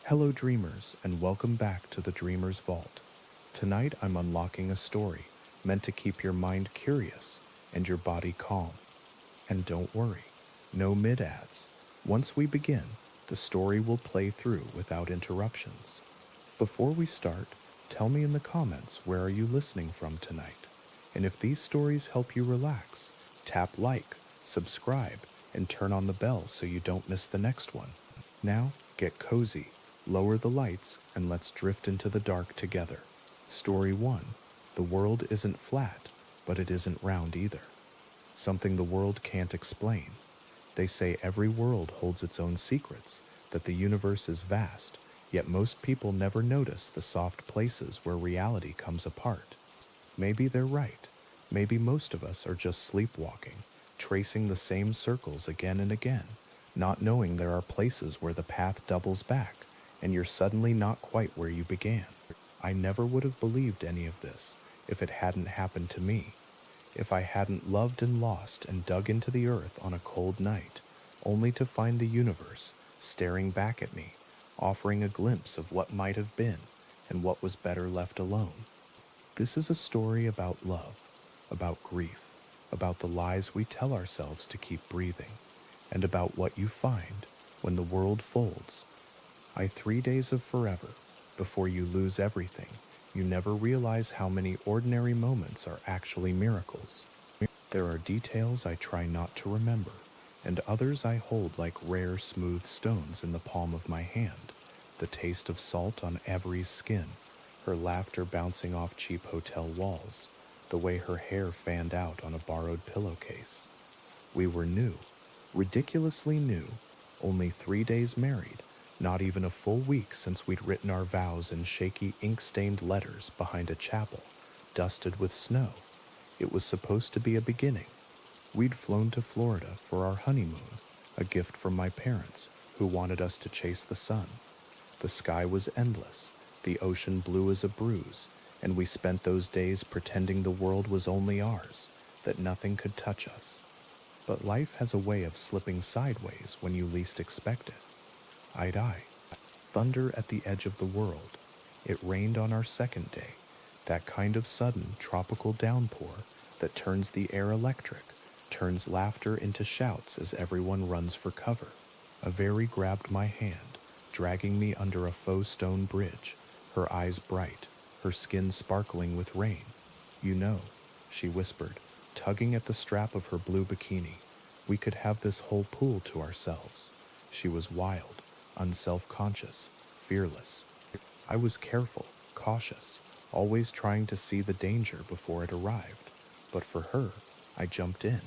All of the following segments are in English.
Hello dreamers, and welcome back to the Dreamer's Vault. Tonight I'm unlocking a story meant to keep your mind curious and your body calm. And don't worry, no mid-ads. Once we begin, the story will play through without interruptions. Before we start, tell me in the comments where are you listening from tonight. And if these stories help you relax, tap like, subscribe, and turn on the bell so you don't miss the next one. Now, get cozy, lower the lights, and let's drift into the dark together. Story 1. The world isn't flat, but it isn't round either. Something the world can't explain. They say every world holds its own secrets, that the universe is vast, yet most people never notice the soft places where reality comes apart. Maybe they're right. Maybe most of us are just sleepwalking, tracing the same circles again and again, not knowing there are places where the path doubles back, and you're suddenly not quite where you began. I never would have believed any of this if it hadn't happened to me. If I hadn't loved and lost and dug into the earth on a cold night, only to find the universe staring back at me, offering a glimpse of what might have been and what was better left alone. This is a story about love, about grief, about the lies we tell ourselves to keep breathing, and about what you find when the world folds. 3 days of forever. Before you lose everything, you never realize how many ordinary moments are actually miracles. There are details I try not to remember, and others I hold like rare, smooth stones in the palm of my hand. The taste of salt on Avery's skin, her laughter bouncing off cheap hotel walls, the way her hair fanned out on a borrowed pillowcase. We were new, ridiculously new, only 3 days married, not even a full week since we'd written our vows in shaky ink-stained letters behind a chapel, dusted with snow. It was supposed to be a beginning. We'd flown to Florida for our honeymoon, a gift from my parents, who wanted us to chase the sun. The sky was endless, the ocean blue as a bruise, and we spent those days pretending the world was only ours, that nothing could touch us. But life has a way of slipping sideways when you least expect it. Eye. Thunder at the edge of the world. It rained on our second day, that kind of sudden tropical downpour that turns the air electric, turns laughter into shouts as everyone runs for cover. Avery grabbed my hand, dragging me under a faux stone bridge, her eyes bright, her skin sparkling with rain. "You know," she whispered, tugging at the strap of her blue bikini, "we could have this whole pool to ourselves." She was wild, unself-conscious, fearless. I was careful, cautious, always trying to see the danger before it arrived. But for her, I jumped in.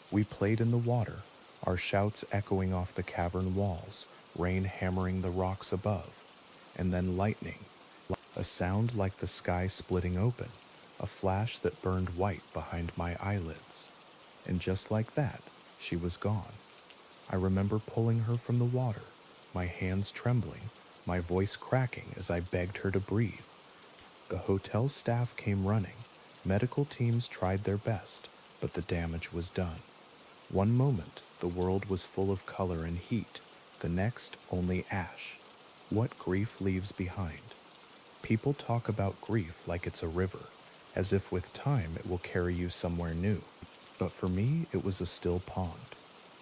We played in the water, our shouts echoing off the cavern walls, rain hammering the rocks above, and then lightning, a sound like the sky splitting open, a flash that burned white behind my eyelids. And just like that, she was gone. I remember pulling her from the water, my hands trembling, my voice cracking as I begged her to breathe. The hotel staff came running. Medical teams tried their best, but the damage was done. One moment, the world was full of color and heat. The next, only ash. What grief leaves behind. People talk about grief like it's a river, as if with time it will carry you somewhere new. But for me, it was a still pond.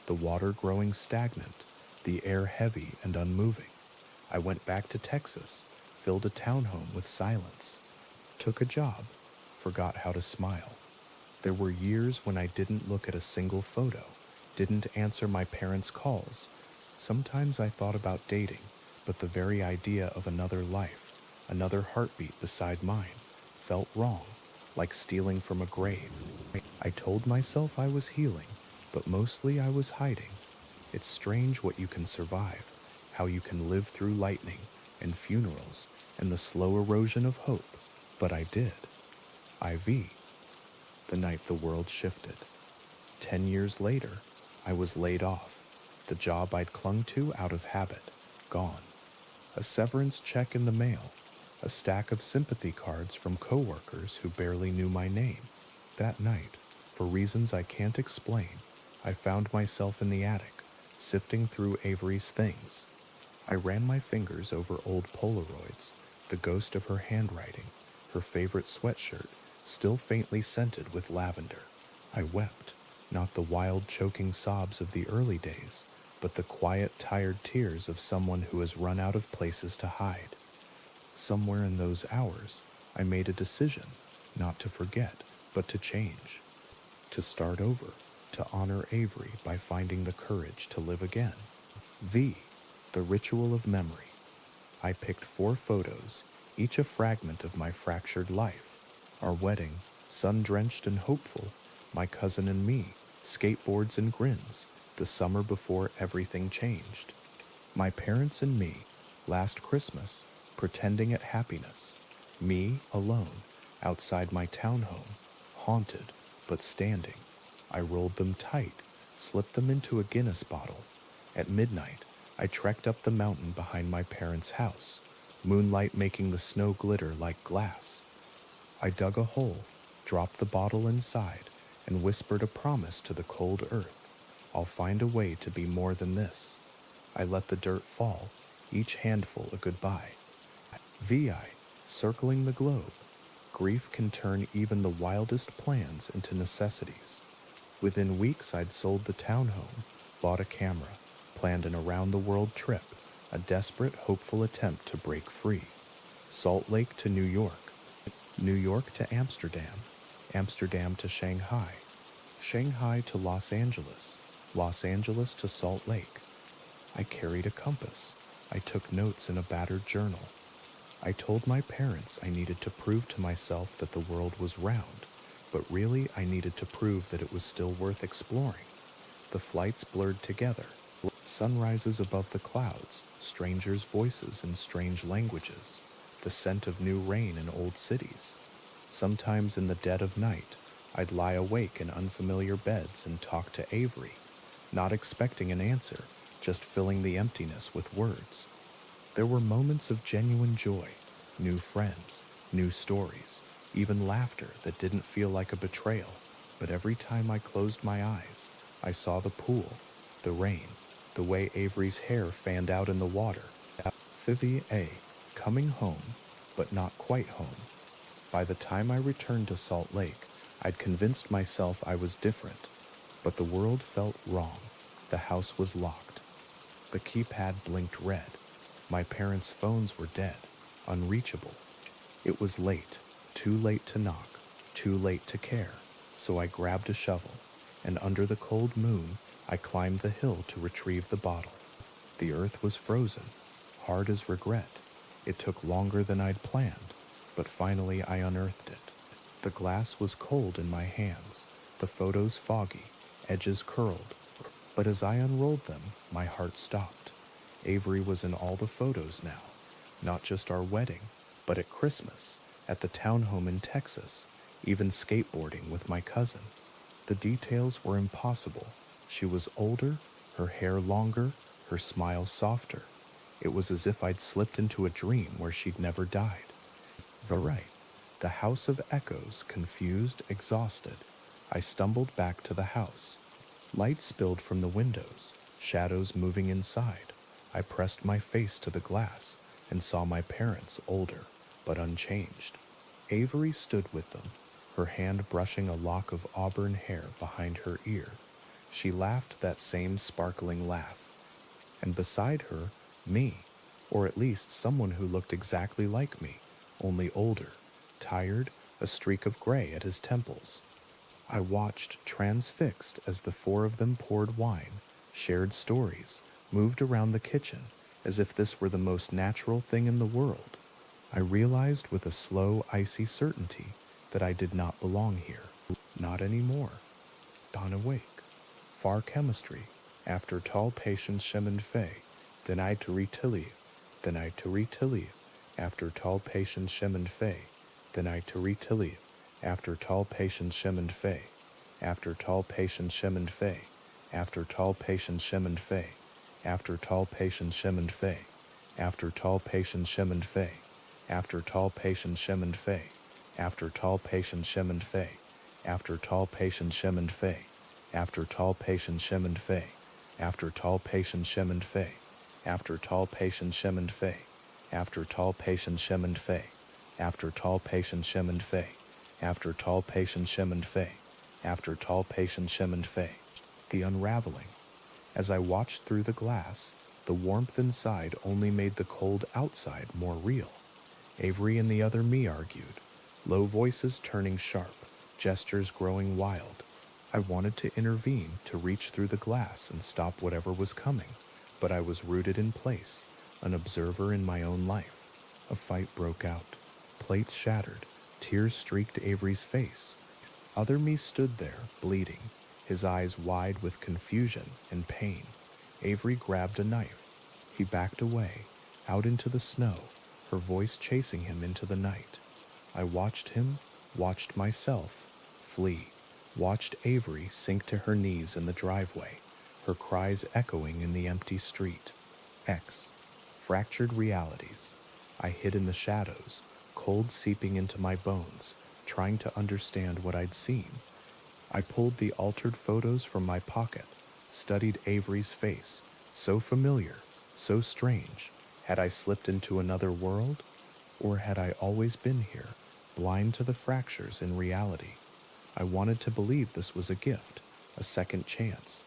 The water growing stagnant, the air heavy and unmoving. I went back to Texas, filled a townhome with silence, took a job, forgot how to smile. There were years when I didn't look at a single photo, didn't answer my parents' calls. Sometimes I thought about dating, but the very idea of another life, another heartbeat beside mine, felt wrong, like stealing from a grave. I told myself I was healing, but mostly I was hiding. It's strange what you can survive, how you can live through lightning and funerals and the slow erosion of hope, but I did. IV. The night the world shifted. 10 years later, I was laid off, the job I'd clung to out of habit, gone. A severance check in the mail, a stack of sympathy cards from coworkers who barely knew my name. That night, for reasons I can't explain, I found myself in the attic, sifting through Avery's things. I ran my fingers over old Polaroids, the ghost of her handwriting, her favorite sweatshirt, still faintly scented with lavender. I wept, not the wild, choking sobs of the early days, but the quiet, tired tears of someone who has run out of places to hide. Somewhere in those hours, I made a decision, not to forget, but to change. To start over, to honor Avery by finding the courage to live again. V. The Ritual of Memory. I picked 4 photos, each a fragment of my fractured life. Our wedding, sun-drenched and hopeful, my cousin and me, skateboards and grins, the summer before everything changed. My parents and me, last Christmas, pretending at happiness. Me, alone, outside my townhome, haunted, but standing. I rolled them tight, slipped them into a Guinness bottle. At midnight, I trekked up the mountain behind my parents' house, moonlight making the snow glitter like glass. I dug a hole, dropped the bottle inside, and whispered a promise to the cold earth. I'll find a way to be more than this. I let the dirt fall, each handful a goodbye. VI, circling the globe. Grief can turn even the wildest plans into necessities. Within weeks, I'd sold the townhome, bought a camera, planned an around-the-world trip, a desperate, hopeful attempt to break free. Salt Lake to New York, New York to Amsterdam, Amsterdam to Shanghai, Shanghai to Los Angeles, Los Angeles to Salt Lake. I carried a compass. I took notes in a battered journal. I told my parents I needed to prove to myself that the world was round, but really I needed to prove that it was still worth exploring. The flights blurred together. Sunrises above the clouds, strangers' voices in strange languages, the scent of new rain in old cities. Sometimes in the dead of night, I'd lie awake in unfamiliar beds and talk to Avery, not expecting an answer, just filling the emptiness with words. There were moments of genuine joy, new friends, new stories, even laughter that didn't feel like a betrayal, but every time I closed my eyes, I saw the pool, the rain, the way Avery's hair fanned out in the water. Fivy A, coming home, but not quite home. By the time I returned to Salt Lake, I'd convinced myself I was different, but the world felt wrong. The house was locked. The keypad blinked red. My parents' phones were dead, unreachable. It was late, too late to knock, too late to care, so I grabbed a shovel, and under the cold moon, I climbed the hill to retrieve the bottle. The earth was frozen, hard as regret. It took longer than I'd planned, but finally I unearthed it. The glass was cold in my hands, the photos foggy, edges curled. But as I unrolled them, my heart stopped. Avery was in all the photos now, not just our wedding, but at Christmas, at the townhome in Texas, even skateboarding with my cousin. The details were impossible. She was older, her hair longer, her smile softer. It was as if I'd slipped into a dream where she'd never died. Right. The house of echoes, confused, exhausted. I stumbled back to the house. Light spilled from the windows, shadows moving inside. I pressed my face to the glass and saw my parents, older, but unchanged. Avery stood with them, her hand brushing a lock of auburn hair behind her ear. She laughed that same sparkling laugh. And beside her, me, or at least someone who looked exactly like me, only older, tired, a streak of gray at his temples. I watched, transfixed, as the 4 of them poured wine, shared stories, moved around the kitchen, as if this were the most natural thing in the world. I realized with a slow, icy certainty that I did not belong here. Not anymore. Gone awake. Far chemistry, after tall patient Shemin Fei, denied to retiliate, denied to retiliate, after tall patient Shemin Fei, denied to retiliate, after tall patient Shemin Fei, after tall patient Shemin Fei, after tall patient Shemin Fei, after tall patient Shemin Fei, after tall patient Shemin Fei, after tall patient Shemin Fei, after tall patient Shemin Fei, after tall patient Shemin Fei, after tall patient Shemin Fei, after tall patient Shemin Fei, After tall patient shem and fei. After tall patient shem and fei. After tall patient shem and fei. After tall patient shem and fei. After tall patient shem and fei. The unraveling. As I watched through the glass, the warmth inside only made the cold outside more real. Avery and the other me argued, low voices turning sharp, gestures growing wild. I wanted to intervene, to reach through the glass and stop whatever was coming, but I was rooted in place, an observer in my own life. A fight broke out. Plates shattered. Tears streaked Avery's face. Other me stood there, bleeding, his eyes wide with confusion and pain. Avery grabbed a knife. He backed away, out into the snow, her voice chasing him into the night. I watched him, watched myself, flee, watched Avery sink to her knees in the driveway, her cries echoing in the empty street. X. Fractured realities. I hid in the shadows, cold seeping into my bones, trying to understand what I'd seen. I pulled the altered photos from my pocket, studied Avery's face, so familiar, so strange. Had I slipped into another world? Or had I always been here, blind to the fractures in reality? I wanted to believe this was a gift, a second chance.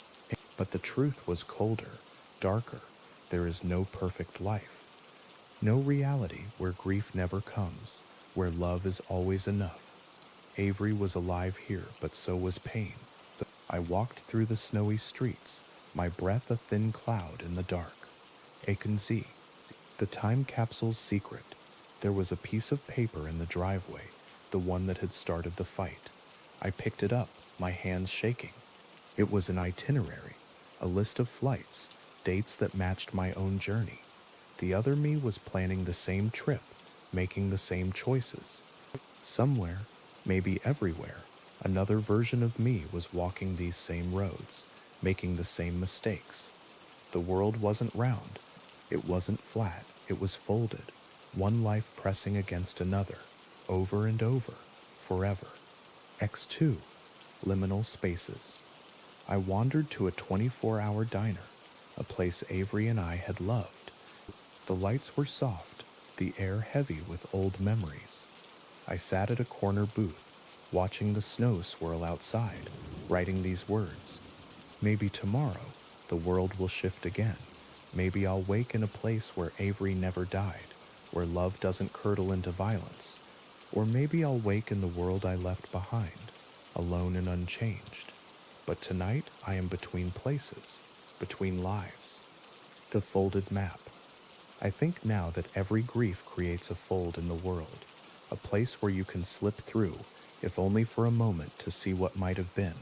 But the truth was colder, darker. There is no perfect life. No reality where grief never comes, where love is always enough. Avery was alive here, but so was pain. I walked through the snowy streets, my breath a thin cloud in the dark. Aiken Z. The time capsule's secret. There was a piece of paper in the driveway, the one that had started the fight. I picked it up, my hands shaking. It was an itinerary, a list of flights, dates that matched my own journey. The other me was planning the same trip, making the same choices. Somewhere, maybe everywhere, another version of me was walking these same roads, making the same mistakes. The world wasn't round. It wasn't flat. It was folded, one life pressing against another, over and over, forever. X2. Liminal spaces. I wandered to a 24-hour diner, a place Avery and I had loved. The lights were soft, the air heavy with old memories. I sat at a corner booth, watching the snow swirl outside, writing these words. Maybe tomorrow, the world will shift again. Maybe I'll wake in a place where Avery never died, where love doesn't curdle into violence. Or maybe I'll wake in the world I left behind, alone and unchanged. But tonight I am between places, between lives. The folded map. I think now that every grief creates a fold in the world, a place where you can slip through, if only for a moment, to see what might have been.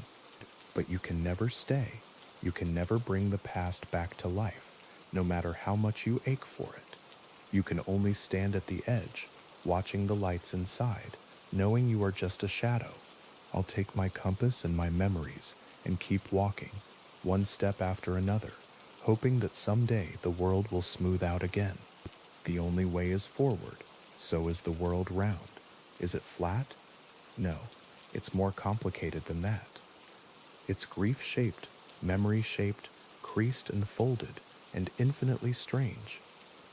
But you can never stay. You can never bring the past back to life, no matter how much you ache for it. You can only stand at the edge, watching the lights inside, knowing you are just a shadow. I'll take my compass and my memories and keep walking, one step after another, hoping that someday the world will smooth out again. The only way is forward. So is the world round. Is it flat? No, it's more complicated than that. It's grief-shaped, memory-shaped, creased and folded, and infinitely strange.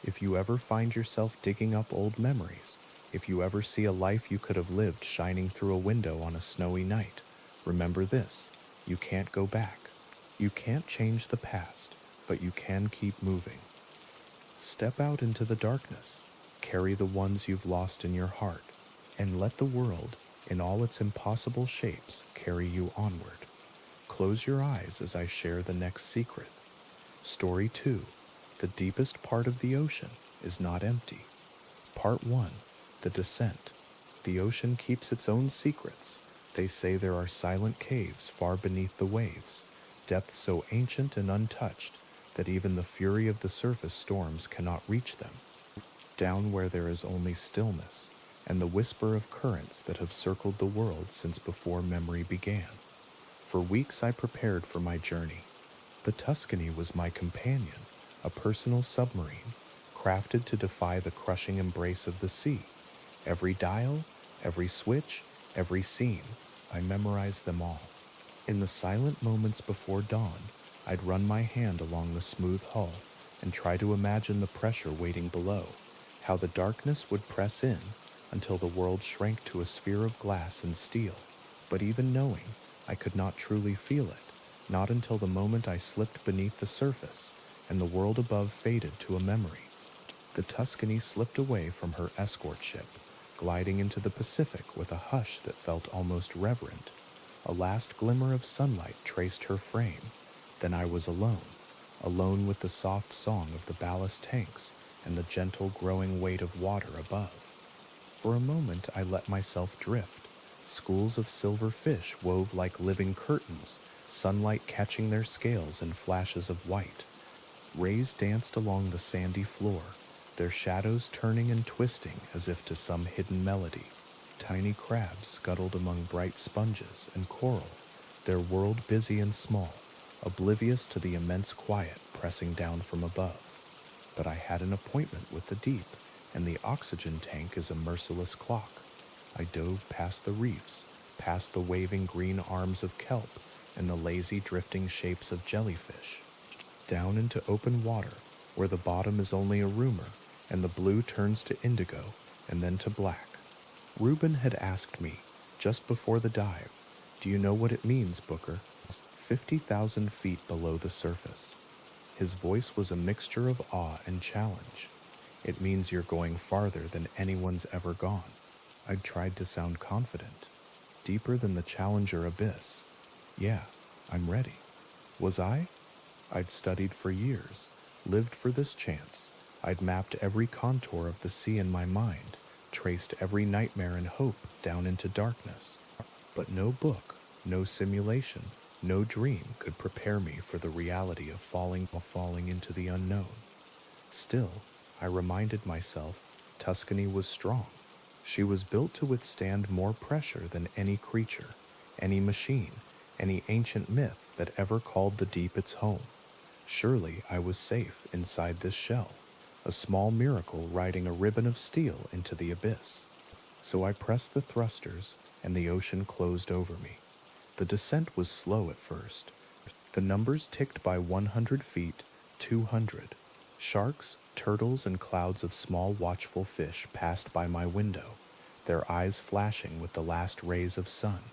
If you ever find yourself digging up old memories, if you ever see a life you could have lived shining through a window on a snowy night, remember this: you can't go back. You can't change the past, but you can keep moving. Step out into the darkness, carry the ones you've lost in your heart, and let the world, in all its impossible shapes, carry you onward. Close your eyes as I share the next secret. Story 2. The deepest part of the ocean is not empty. Part 1. The descent. The ocean keeps its own secrets. They say there are silent caves far beneath the waves, depths so ancient and untouched that even the fury of the surface storms cannot reach them. Down where there is only stillness and the whisper of currents that have circled the world since before memory began. For weeks I prepared for my journey. The Tuscany was my companion, a personal submarine, crafted to defy the crushing embrace of the sea. Every dial, every switch, every scene, I memorized them all. In the silent moments before dawn, I'd run my hand along the smooth hull, and try to imagine the pressure waiting below, how the darkness would press in until the world shrank to a sphere of glass and steel. But even knowing, I could not truly feel it, not until the moment I slipped beneath the surface and the world above faded to a memory. The Tuscany slipped away from her escort ship, gliding into the Pacific with a hush that felt almost reverent. A last glimmer of sunlight traced her frame. Then I was alone, alone with the soft song of the ballast tanks and the gentle growing weight of water above. For a moment I let myself drift. Schools of silver fish wove like living curtains, sunlight catching their scales in flashes of white. Rays danced along the sandy floor, their shadows turning and twisting as if to some hidden melody. Tiny crabs scuttled among bright sponges and coral, their world busy and small, oblivious to the immense quiet pressing down from above. But I had an appointment with the deep, and the oxygen tank is a merciless clock. I dove past the reefs, past the waving green arms of kelp and the lazy drifting shapes of jellyfish, down into open water where the bottom is only a rumor and the blue turns to indigo and then to black. Reuben had asked me, just before the dive, "Do you know what it means, Booker?" 50,000 feet below the surface. His voice was a mixture of awe and challenge. "It means you're going farther than anyone's ever gone." I'd tried to sound confident. "Deeper than the Challenger abyss." "Yeah, I'm ready." Was I? I'd studied for years, lived for this chance. I'd mapped every contour of the sea in my mind, traced every nightmare and hope down into darkness. But no book, no simulation, no dream could prepare me for the reality of falling into the unknown. Still, I reminded myself, Tuscany was strong. She was built to withstand more pressure than any creature, any machine, any ancient myth that ever called the deep its home. Surely I was safe inside this shell, a small miracle riding a ribbon of steel into the abyss. So I pressed the thrusters, and the ocean closed over me. The descent was slow at first. The numbers ticked by 100 feet, 200. Sharks, turtles, and clouds of small watchful fish passed by my window, their eyes flashing with the last rays of sun.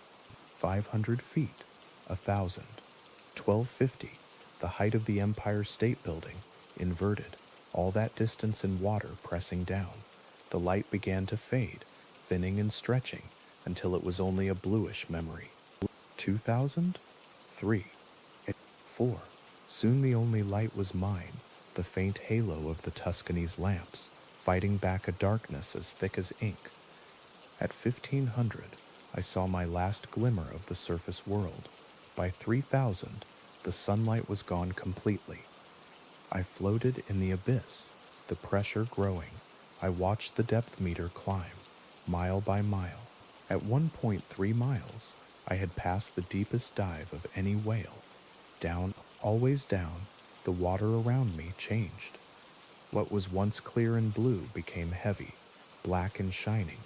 500 feet, 1,000, 1,250, the height of the Empire State Building, inverted, all that distance in water pressing down. The light began to fade, thinning and stretching, until it was only a bluish memory. 2,000? 3. 4. Soon the only light was mine, the faint halo of the Tuscany's lamps, fighting back a darkness as thick as ink. At 1,500, I saw my last glimmer of the surface world. By 3,000, the sunlight was gone completely. I floated in the abyss, the pressure growing. I watched the depth meter climb, mile by mile. At 1.3 miles, I had passed the deepest dive of any whale. Down, always down, the water around me changed. What was once clear and blue became heavy, black and shining,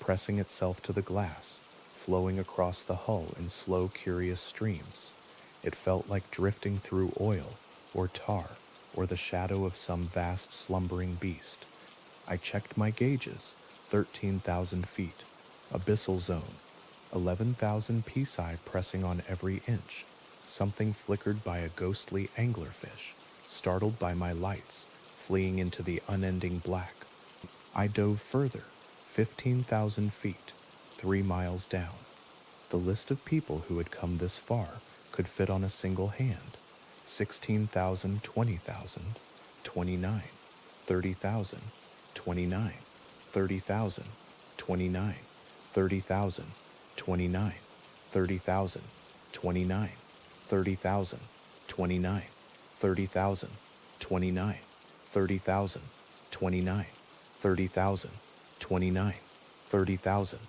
pressing itself to the glass, flowing across the hull in slow, curious streams. It felt like drifting through oil, or tar, or the shadow of some vast slumbering beast. I checked my gauges, 13,000 feet, abyssal zone, 11,000 psi pressing on every inch. Something flickered by a ghostly anglerfish, startled by my lights, fleeing into the unending black. I dove further, 15,000 feet, 3 miles down. The list of people who had come this far could fit on a single hand. 16,000, 20,000, 29, 30,000, 29, 30,000, 29, 30,000, 29, 30,000, 29, 30,000, 29, 30,000, 29, 30,000, 29, 30,000, 29, 30,000,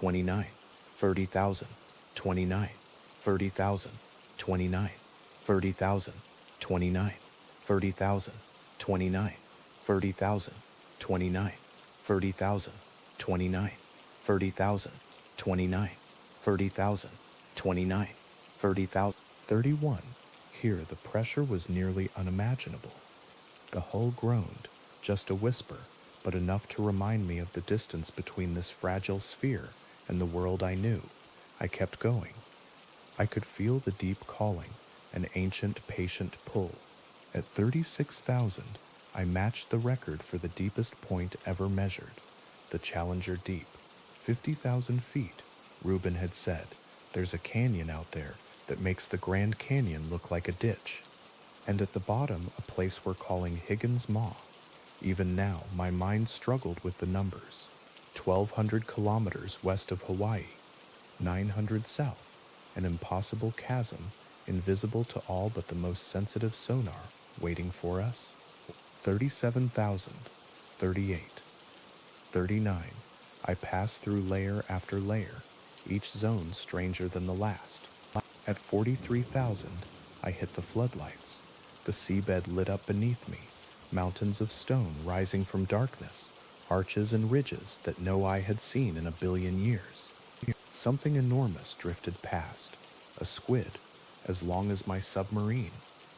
29, 30,000, 29, 30,000, 29, 30,000, 29, 30,000, 29, 30,000, 29, 30,000, 29, 30,000, 29, 30,000, 29, 30,000, 31. Here the pressure was nearly unimaginable. The hull groaned, just a whisper, but enough to remind me of the distance between this fragile sphere and the world I knew. I kept going. I could feel the deep calling, an ancient, patient pull. At 36,000, I matched the record for the deepest point ever measured, the Challenger Deep. 50,000 feet, Reuben had said. There's a canyon out there that makes the Grand Canyon look like a ditch. And at the bottom, a place we're calling Higgins Maw. Even now, my mind struggled with the numbers. 1,200 kilometers west of Hawaii, 900 south, an impossible chasm, invisible to all but the most sensitive sonar, waiting for us. 37,000, 38, 39. I passed through layer after layer, each zone stranger than the last. At 43,000, I hit the floodlights. The seabed lit up beneath me, mountains of stone rising from darkness, arches and ridges that no eye had seen in a billion years. Something enormous drifted past, a squid, as long as my submarine,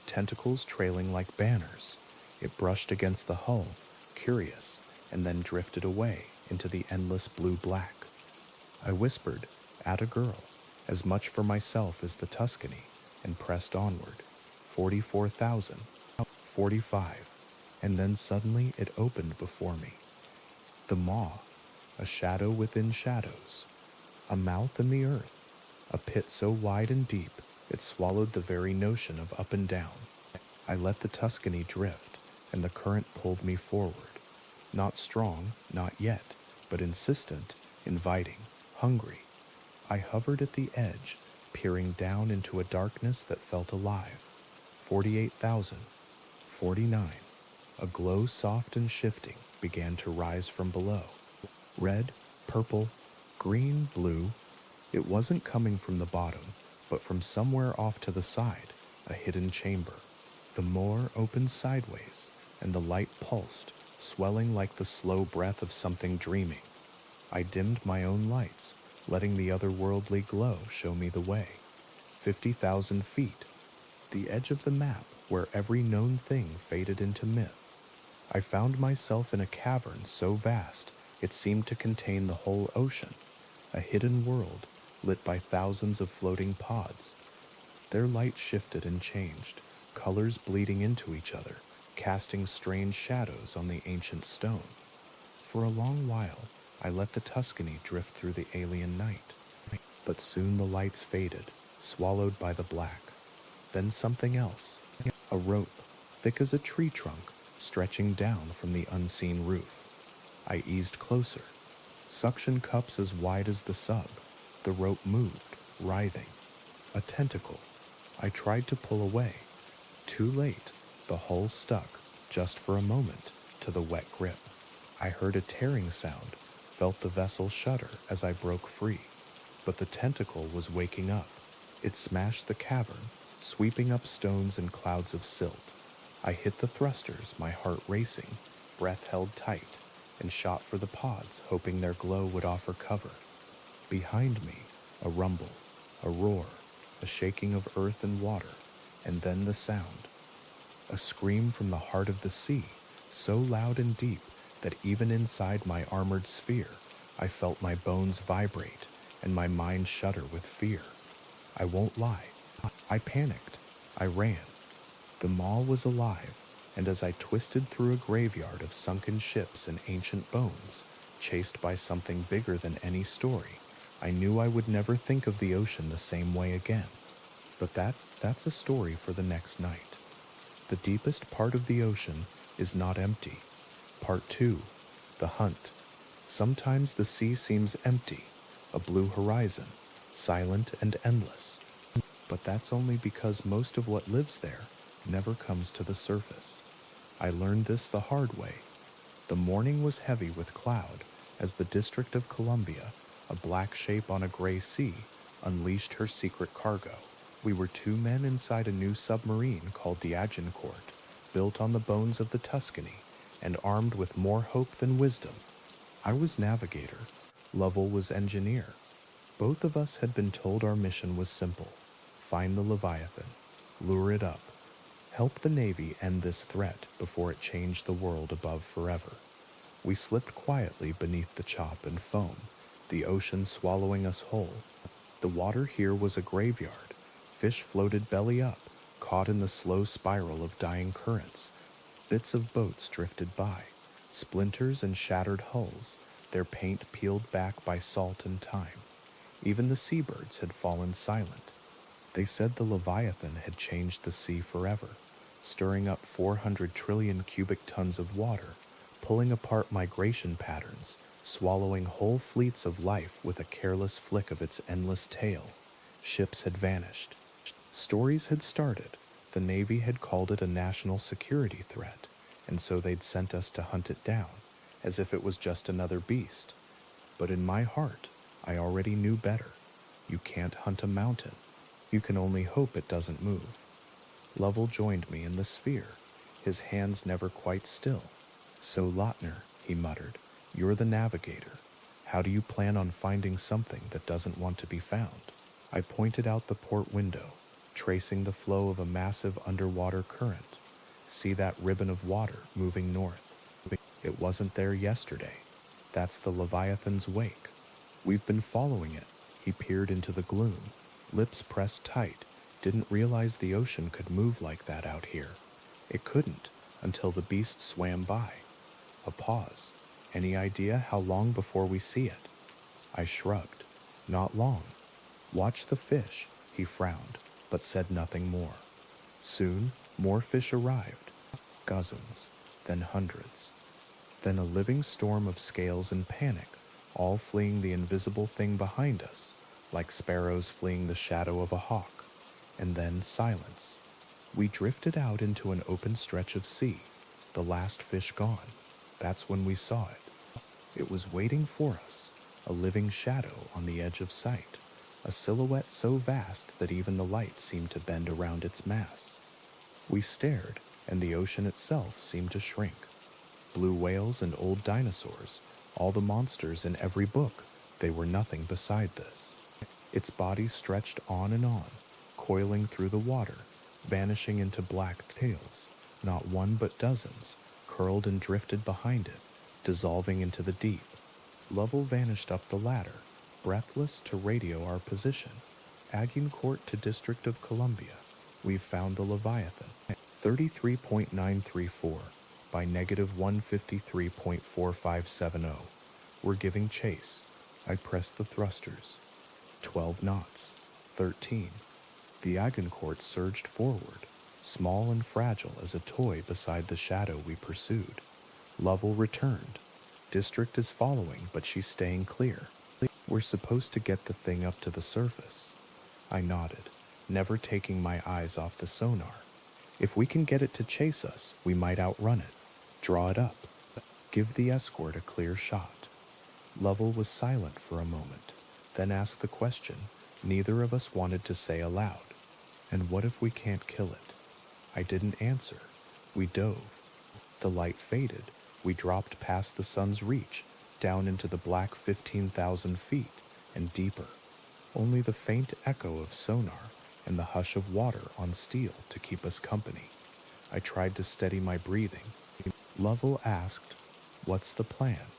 tentacles trailing like banners. It brushed against the hull, curious, and then drifted away into the endless blue-black. I whispered, "At a girl," as much for myself as the Tuscany, and pressed onward. 44,000, 45, and then suddenly it opened before me. The maw, a shadow within shadows, a mouth in the earth, a pit so wide and deep it swallowed the very notion of up and down. I let the Tuscany drift, and the current pulled me forward. Not strong, not yet, but insistent, inviting, hungry. I hovered at the edge, peering down into a darkness that felt alive. 48,000, 49. A glow soft and shifting began to rise from below. Red, purple, green, blue. It wasn't coming from the bottom, but from somewhere off to the side, a hidden chamber. The moor opened sideways, and the light pulsed, swelling like the slow breath of something dreaming. I dimmed my own lights, letting the otherworldly glow show me the way. 50,000 feet, the edge of the map where every known thing faded into myth. I found myself in a cavern so vast it seemed to contain the whole ocean, a hidden world lit by thousands of floating pods. Their light shifted and changed, colors bleeding into each other, casting strange shadows on the ancient stone. For a long while, I let the Tuscany drift through the alien night, but soon the lights faded, swallowed by the black. Then something else, a rope, thick as a tree trunk, stretching down from the unseen roof. I eased closer. Suction cups as wide as the sub. The rope moved, writhing. A tentacle. I tried to pull away. Too late. The hull stuck, just for a moment, to the wet grip. I heard a tearing sound, felt the vessel shudder as I broke free. But the tentacle was waking up. It smashed the cavern, sweeping up stones and clouds of silt. I hit the thrusters, my heart racing, breath held tight, and shot for the pods, hoping their glow would offer cover. Behind me, a rumble, a roar, a shaking of earth and water, and then the sound. A scream from the heart of the sea, so loud and deep that even inside my armored sphere, I felt my bones vibrate and my mind shudder with fear. I won't lie. I panicked. I ran. The maw was alive, and as I twisted through a graveyard of sunken ships and ancient bones, chased by something bigger than any story, I knew I would never think of the ocean the same way again. But that's a story for the next night. The deepest part of the ocean is not empty. Part 2, the hunt. Sometimes the sea seems empty, a blue horizon, silent and endless. But that's only because most of what lives there never comes to the surface. I learned this the hard way. The morning was heavy with cloud as the District of Columbia, a black shape on a gray sea, unleashed her secret cargo. We were 2 men inside a new submarine called the Agincourt, built on the bones of the Tuscany and armed with more hope than wisdom. I was navigator, Lovell was engineer. Both of us had been told our mission was simple: find the Leviathan, lure it up, Help the Navy end this threat before it changed the world above forever. We slipped quietly beneath the chop and foam, the ocean swallowing us whole. The water here was a graveyard. Fish floated belly up, caught in the slow spiral of dying currents. Bits of boats drifted by, splinters and shattered hulls, their paint peeled back by salt and time. Even the seabirds had fallen silent. They said the Leviathan had changed the sea forever, stirring up 400 trillion cubic tons of water, pulling apart migration patterns, swallowing whole fleets of life with a careless flick of its endless tail. Ships had vanished. Stories had started. The Navy had called it a national security threat, and so they'd sent us to hunt it down, as if it was just another beast. But in my heart, I already knew better. You can't hunt a mountain. You can only hope it doesn't move. Lovell joined me in the sphere, his hands never quite still. "So, Lautner," he muttered, "you're the navigator. How do you plan on finding something that doesn't want to be found?" I pointed out the port window, tracing the flow of a massive underwater current. "See that ribbon of water moving north? It wasn't there yesterday. That's the Leviathan's wake. We've been following it." He peered into the gloom, lips pressed tight, didn't realize the ocean could move like that out here. It couldn't, until the beast swam by. A pause. "Any idea how long before we see it?" I shrugged. "Not long. Watch the fish," he frowned, but said nothing more. Soon, more fish arrived. Dozens, then hundreds. Then a living storm of scales and panic, all fleeing the invisible thing behind us, like sparrows fleeing the shadow of a hawk. And then silence. We drifted out into an open stretch of sea, the last fish gone. That's when we saw it. It was waiting for us, a living shadow on the edge of sight, a silhouette so vast that even the light seemed to bend around its mass. We stared, and the ocean itself seemed to shrink. Blue whales and old dinosaurs, all the monsters in every book, they were nothing beside this. Its body stretched on and on, coiling through the water, vanishing into black tails, not one but dozens, curled and drifted behind it, dissolving into the deep. Lovell vanished up the ladder, breathless, to radio our position. "Agincourt to District of Columbia. We've found the Leviathan. 33.934 by -153.4570. We're giving chase." I pressed the thrusters. 12 knots. 13. The Agincourt surged forward, small and fragile as a toy beside the shadow we pursued. Lovell returned. "District is following, but she's staying clear. We're supposed to get the thing up to the surface." I nodded, never taking my eyes off the sonar. "If we can get it to chase us, we might outrun it. Draw it up. Give the escort a clear shot." Lovell was silent for a moment, then asked the question neither of us wanted to say aloud. "And what if we can't kill it?" I didn't answer. We dove. The light faded. We dropped past the sun's reach, down into the black 15,000 feet, and deeper. Only the faint echo of sonar and the hush of water on steel to keep us company. I tried to steady my breathing. Lovell asked, "What's the plan?"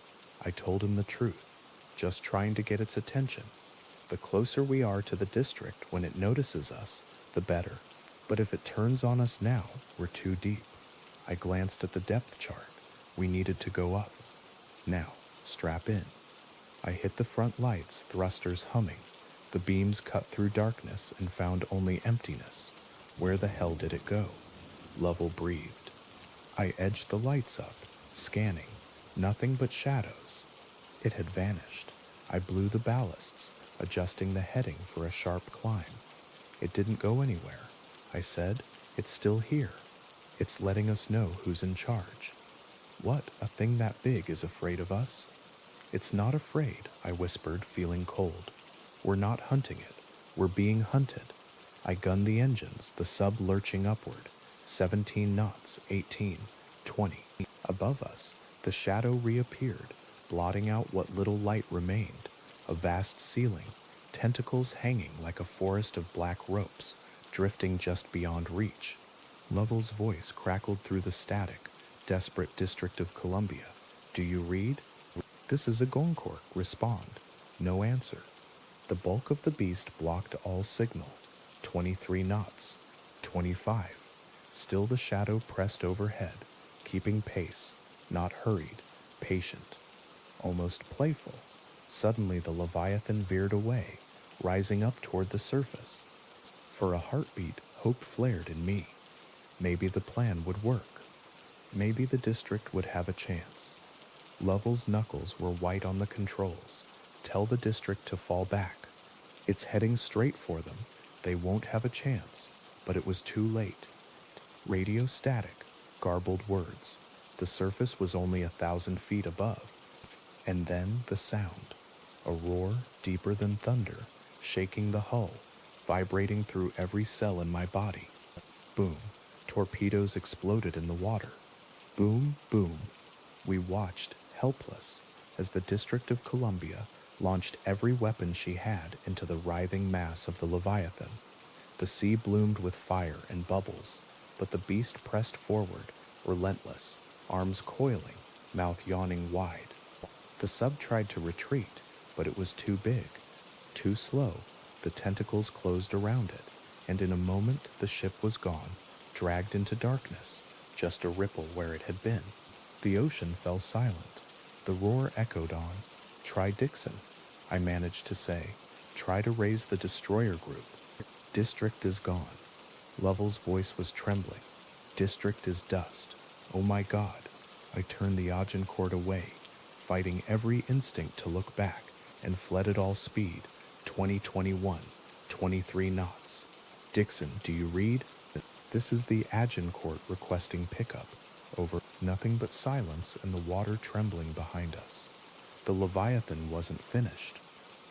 I told him the truth, just trying to get its attention. The closer we are to the district when it notices us, the better. But if it turns on us now, we're too deep. I glanced at the depth chart. We needed to go up. "Now, strap in." I hit the front lights, thrusters humming. The beams cut through darkness and found only emptiness. Where the hell did it go? Lovell breathed. I edged the lights up, scanning. Nothing but shadows. It had vanished. I blew the ballasts, adjusting the heading for a sharp climb. "It didn't go anywhere," I said. "It's still here. It's letting us know who's in charge." "What, a thing that big is afraid of us?" "It's not afraid," I whispered, feeling cold. "We're not hunting it. We're being hunted." I gunned the engines, the sub lurching upward. 17 knots, 18, 20. Above us, the shadow reappeared, blotting out what little light remained. A vast ceiling, tentacles hanging like a forest of black ropes, drifting just beyond reach. Lovell's voice crackled through the static, desperate District of Columbia. Do you read? This is a Goncourt. Respond. No answer. The bulk of the beast blocked all signal. 23 knots. 25. Still the shadow pressed overhead, keeping pace, not hurried, patient, almost playful. Suddenly the Leviathan veered away, rising up toward the surface. For a heartbeat, hope flared in me. Maybe the plan would work. Maybe the district would have a chance. Lovell's knuckles were white on the controls. Tell the district to fall back. It's heading straight for them. They won't have a chance. But it was too late. Radio static, garbled words. The surface was only 1,000 feet above. And then the sound. A roar deeper than thunder, shaking the hull, vibrating through every cell in my body. Boom. Torpedoes exploded in the water. Boom, boom. We watched, helpless, as the District of Columbia launched every weapon she had into the writhing mass of the Leviathan. The sea bloomed with fire and bubbles, but the beast pressed forward, relentless, arms coiling, mouth yawning wide. The sub tried to retreat, but it was too big, too slow. The tentacles closed around it, and in a moment the ship was gone, dragged into darkness, just a ripple where it had been. The ocean fell silent. The roar echoed on. Try Dixon, I managed to say. Try to raise the destroyer group. District is gone. Lovell's voice was trembling. District is dust. Oh my God. I turned the Agincourt away, fighting every instinct to look back, and fled at all speed. 2021, 23 knots. Dixon, do you read? This is the Agincourt requesting pickup. Over. Nothing but silence and the water trembling behind us. The Leviathan wasn't finished.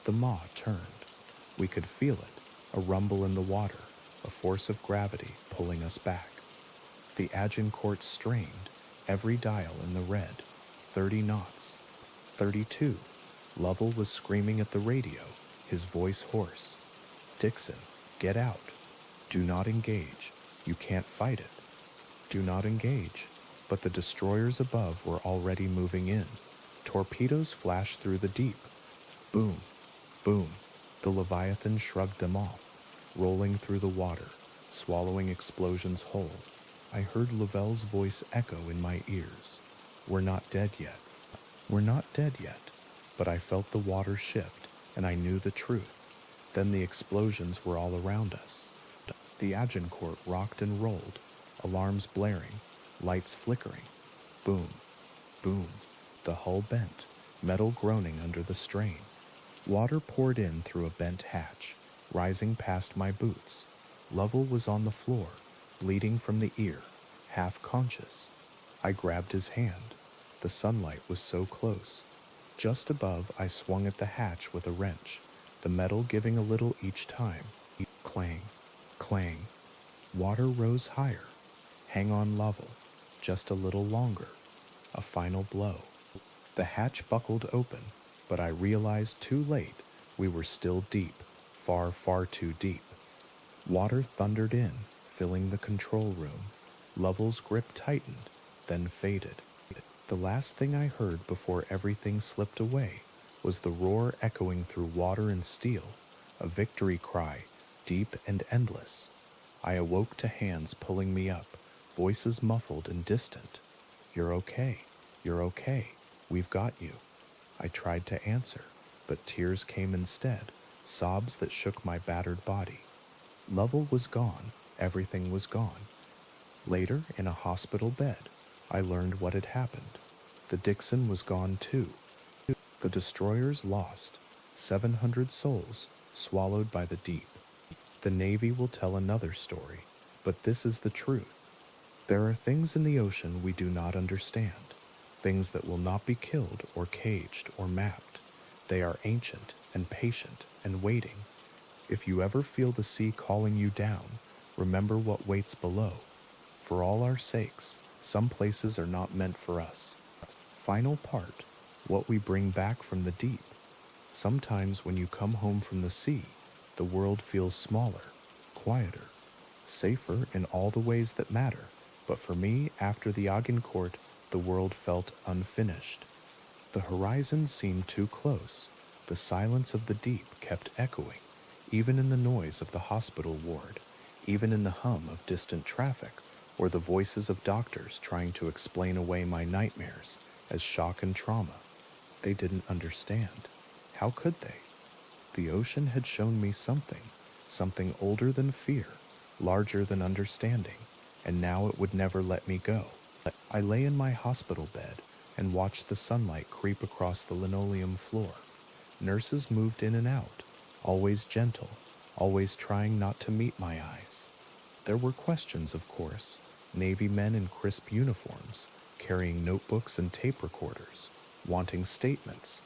The maw turned. We could feel it, a rumble in the water, a force of gravity pulling us back. The Agincourt strained, every dial in the red. 30 knots. 32. Lovell was screaming at the radio, his voice hoarse. Dixon, get out. Do not engage. You can't fight it. Do not engage. But the destroyers above were already moving in. Torpedoes flashed through the deep. Boom, boom. The Leviathan shrugged them off, rolling through the water, swallowing explosions whole. I heard Lovell's voice echo in my ears. We're not dead yet. We're not dead yet. But I felt the water shift, and I knew the truth. Then the explosions were all around us. The Agincourt rocked and rolled, alarms blaring, lights flickering. Boom, boom. The hull bent, metal groaning under the strain. Water poured in through a bent hatch, rising past my boots. Lovell was on the floor, bleeding from the ear, half conscious. I grabbed his hand. The sunlight was so close. Just above, I swung at the hatch with a wrench, the metal giving a little each time. Clang, clang. Water rose higher. Hang on, Lovell. Just a little longer. A final blow. The hatch buckled open, but I realized too late we were still deep, far, far too deep. Water thundered in, filling the control room. Lovell's grip tightened, then faded. The last thing I heard before everything slipped away was the roar echoing through water and steel, a victory cry, deep and endless. I awoke to hands pulling me up, voices muffled and distant. You're okay. You're okay. We've got you. I tried to answer, but tears came instead, sobs that shook my battered body. Lovell was gone. Everything was gone. Later, in a hospital bed, I learned what had happened. The Dixon was gone too. The destroyers lost. 700 souls swallowed by the deep. The Navy will tell another story, but this is the truth. There are things in the ocean we do not understand, things that will not be killed or caged or mapped. They are ancient and patient and waiting. If you ever feel the sea calling you down, remember what waits below. For all our sakes, some places are not meant for us. Final part, what we bring back from the deep. Sometimes when you come home from the sea, the world feels smaller, quieter. safer in all the ways that matter, but for me, after the Agincourt, the world felt unfinished. The horizon seemed too close. The silence of the deep kept echoing, even in the noise of the hospital ward, even in the hum of distant traffic, or the voices of doctors trying to explain away my nightmares as shock and trauma. They didn't understand. How could they? The ocean had shown me something older than fear, larger than understanding, and now it would never let me go. I lay in my hospital bed and watched the sunlight creep across the linoleum floor. Nurses moved in and out, always gentle, always trying not to meet my eyes. There were questions, of course, Navy men in crisp uniforms, carrying notebooks and tape recorders, wanting statements,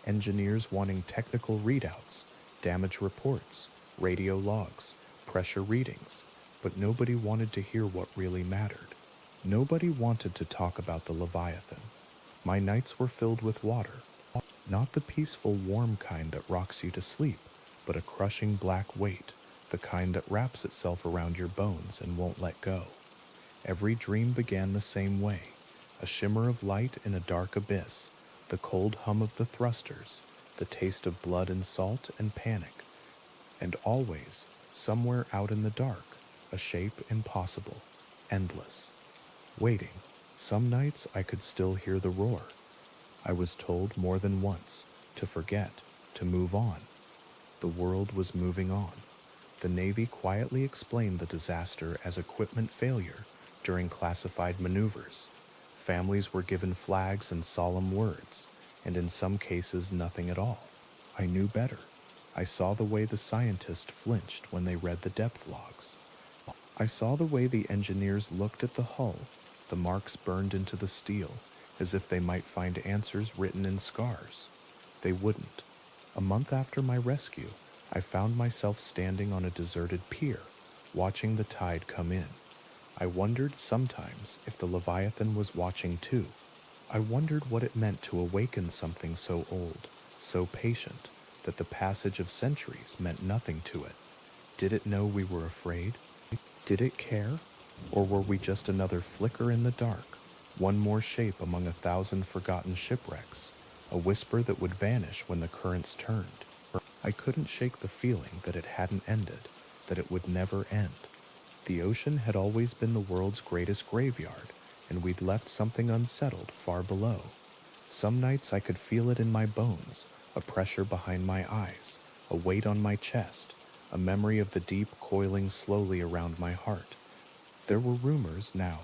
engineers wanting technical readouts, damage reports, radio logs, pressure readings, but nobody wanted to hear what really mattered. Nobody wanted to talk about the Leviathan. My nights were filled with water, not the peaceful, warm kind that rocks you to sleep, but a crushing black weight, the kind that wraps itself around your bones and won't let go. Every dream began the same way, a shimmer of light in a dark abyss, the cold hum of the thrusters, the taste of blood and salt and panic. And always, somewhere out in the dark, a shape impossible, endless, waiting. Some nights I could still hear the roar. I was told more than once to forget, to move on. The world was moving on. The Navy quietly explained the disaster as equipment failure during classified maneuvers. Families were given flags and solemn words, and in some cases nothing at all. I knew better. I saw the way the scientists flinched when they read the depth logs. I saw the way the engineers looked at the hull, the marks burned into the steel, as if they might find answers written in scars. They wouldn't. A month after my rescue, I found myself standing on a deserted pier, watching the tide come in. I wondered sometimes if the Leviathan was watching too. I wondered what it meant to awaken something so old, so patient, that the passage of centuries meant nothing to it. Did it know we were afraid? Did it care? Or were we just another flicker in the dark, one more shape among 1,000 forgotten shipwrecks, a whisper that would vanish when the currents turned? I couldn't shake the feeling that it hadn't ended, that it would never end. The ocean had always been the world's greatest graveyard, and we'd left something unsettled far below. Some nights I could feel it in my bones, a pressure behind my eyes, a weight on my chest, a memory of the deep coiling slowly around my heart. There were rumors now,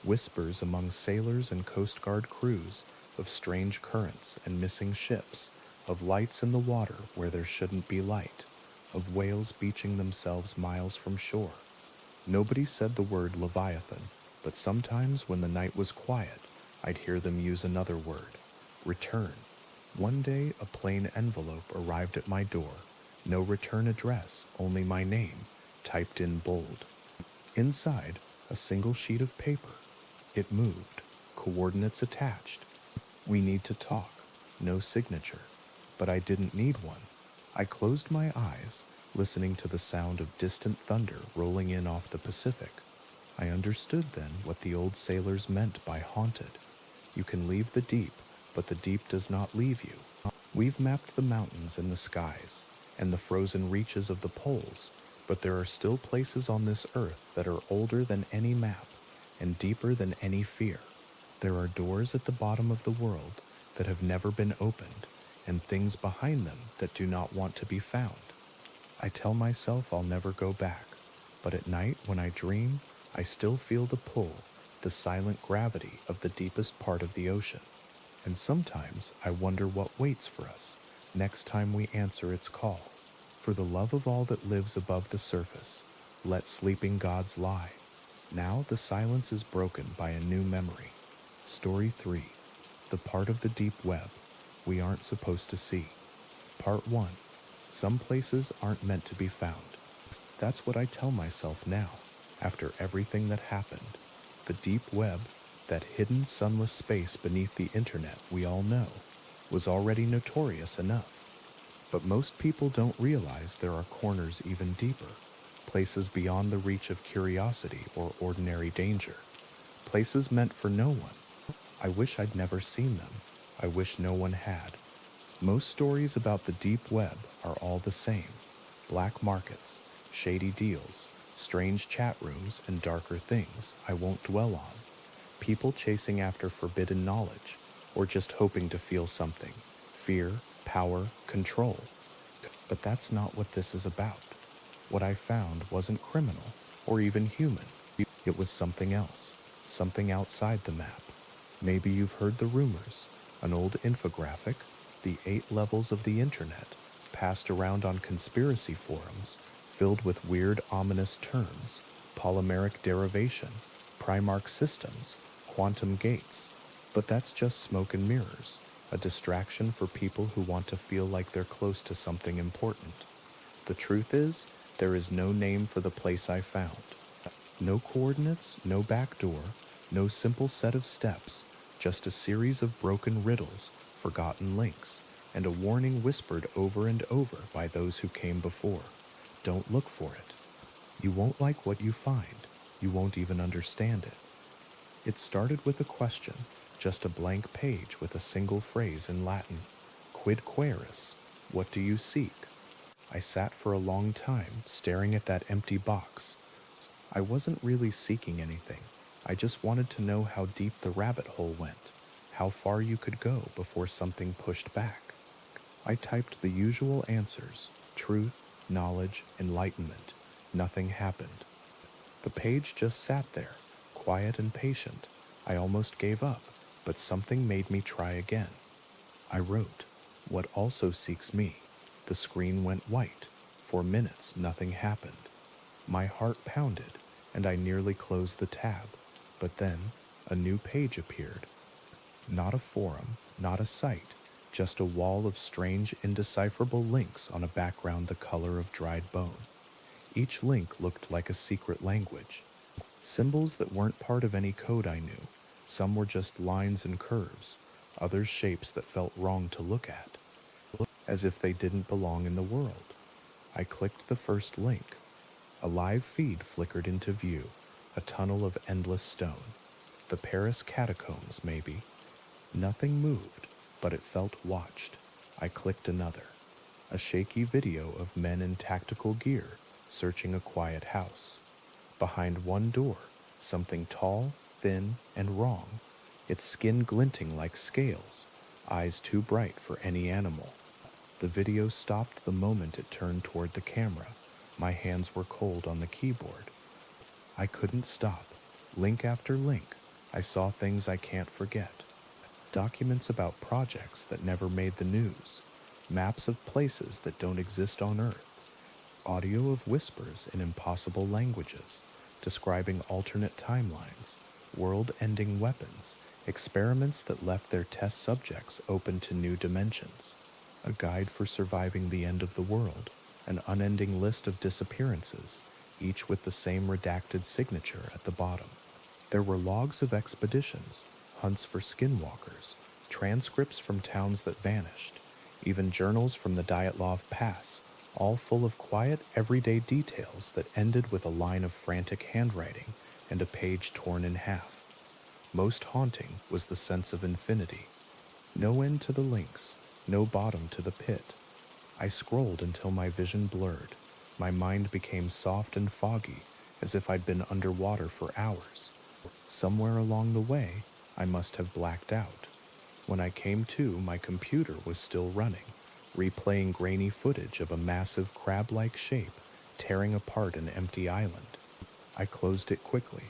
whispers among sailors and Coast Guard crews of strange currents and missing ships, of lights in the water where there shouldn't be light, of whales beaching themselves miles from shore. Nobody said the word Leviathan, but sometimes when the night was quiet, I'd hear them use another word, return. One day, a plain envelope arrived at my door. No return address, only my name, typed in bold. Inside, a single sheet of paper. It moved, coordinates attached. We need to talk. No signature. But I didn't need one. I closed my eyes, listening to the sound of distant thunder rolling in off the Pacific. I understood then what the old sailors meant by haunted. You can leave the deep, but the deep does not leave you. We've mapped the mountains and the skies, and the frozen reaches of the poles, but there are still places on this earth that are older than any map, and deeper than any fear. There are doors at the bottom of the world that have never been opened, and things behind them that do not want to be found. I tell myself I'll never go back, but at night when I dream, I still feel the pull, the silent gravity of the deepest part of the ocean. And sometimes I wonder what waits for us next time we answer its call. For the love of all that lives above the surface, let sleeping gods lie. Now the silence is broken by a new memory. Story 3. The part of the deep web we aren't supposed to see. Part 1. Some places aren't meant to be found. That's what I tell myself now, after everything that happened. The deep web, that hidden sunless space beneath the internet we all know, was already notorious enough. But most people don't realize there are corners even deeper. places beyond the reach of curiosity or ordinary danger, places meant for no one. I wish I'd never seen them. I wish no one had. Most stories about the deep web are all the same. Black markets, shady deals, strange chat rooms, and darker things I won't dwell on. People chasing after forbidden knowledge, or just hoping to feel something. Fear, power, control. But that's not what this is about. What I found wasn't criminal, or even human. It was something else, something outside the map. Maybe you've heard the rumors, an old infographic, the 8 levels of the internet, passed around on conspiracy forums, filled with weird, ominous terms, polymeric derivation, Primarch systems, quantum gates. But that's just smoke and mirrors, a distraction for people who want to feel like they're close to something important. The truth is, there is no name for the place I found. No coordinates, no back door, no simple set of steps, just a series of broken riddles, forgotten links, and a warning whispered over and over by those who came before. Don't look for it. You won't like what you find. You won't even understand it. It started with a question, just a blank page with a single phrase in Latin. Quid quaeris? What do you seek? I sat for a long time, staring at that empty box. I wasn't really seeking anything. I just wanted to know how deep the rabbit hole went, how far you could go before something pushed back. I typed the usual answers: truth, knowledge, enlightenment. Nothing happened. The page just sat there, quiet and patient. I almost gave up, but something made me try again. I wrote, "What also seeks me?" The screen went white. For minutes, nothing happened. My heart pounded, and I nearly closed the tab. But then, a new page appeared. Not a forum, not a site, just a wall of strange, indecipherable links on a background the color of dried bone. Each link looked like a secret language. Symbols that weren't part of any code I knew. Some were just lines and curves, others shapes that felt wrong to look at, as if they didn't belong in the world. I clicked the first link. A live feed flickered into view, a tunnel of endless stone. The Paris catacombs, maybe. Nothing moved, but it felt watched. I clicked another. A shaky video of men in tactical gear searching a quiet house. Behind one door, something tall, thin, and wrong, its skin glinting like scales, eyes too bright for any animal. The video stopped the moment it turned toward the camera. My hands were cold on the keyboard. I couldn't stop. Link after link, I saw things I can't forget. Documents about projects that never made the news. Maps of places that don't exist on Earth. Audio of whispers in impossible languages, describing alternate timelines, world-ending weapons, experiments that left their test subjects open to new dimensions. A guide for surviving the end of the world. An unending list of disappearances, each with the same redacted signature at the bottom. There were logs of expeditions, hunts for skinwalkers, transcripts from towns that vanished, even journals from the Dyatlov Pass, all full of quiet, everyday details that ended with a line of frantic handwriting and a page torn in half. Most haunting was the sense of infinity. No end to the links, no bottom to the pit. I scrolled until my vision blurred. My mind became soft and foggy, as if I'd been underwater for hours. Somewhere along the way, I must have blacked out. When I came to, my computer was still running, replaying grainy footage of a massive crab-like shape tearing apart an empty island. I closed it quickly.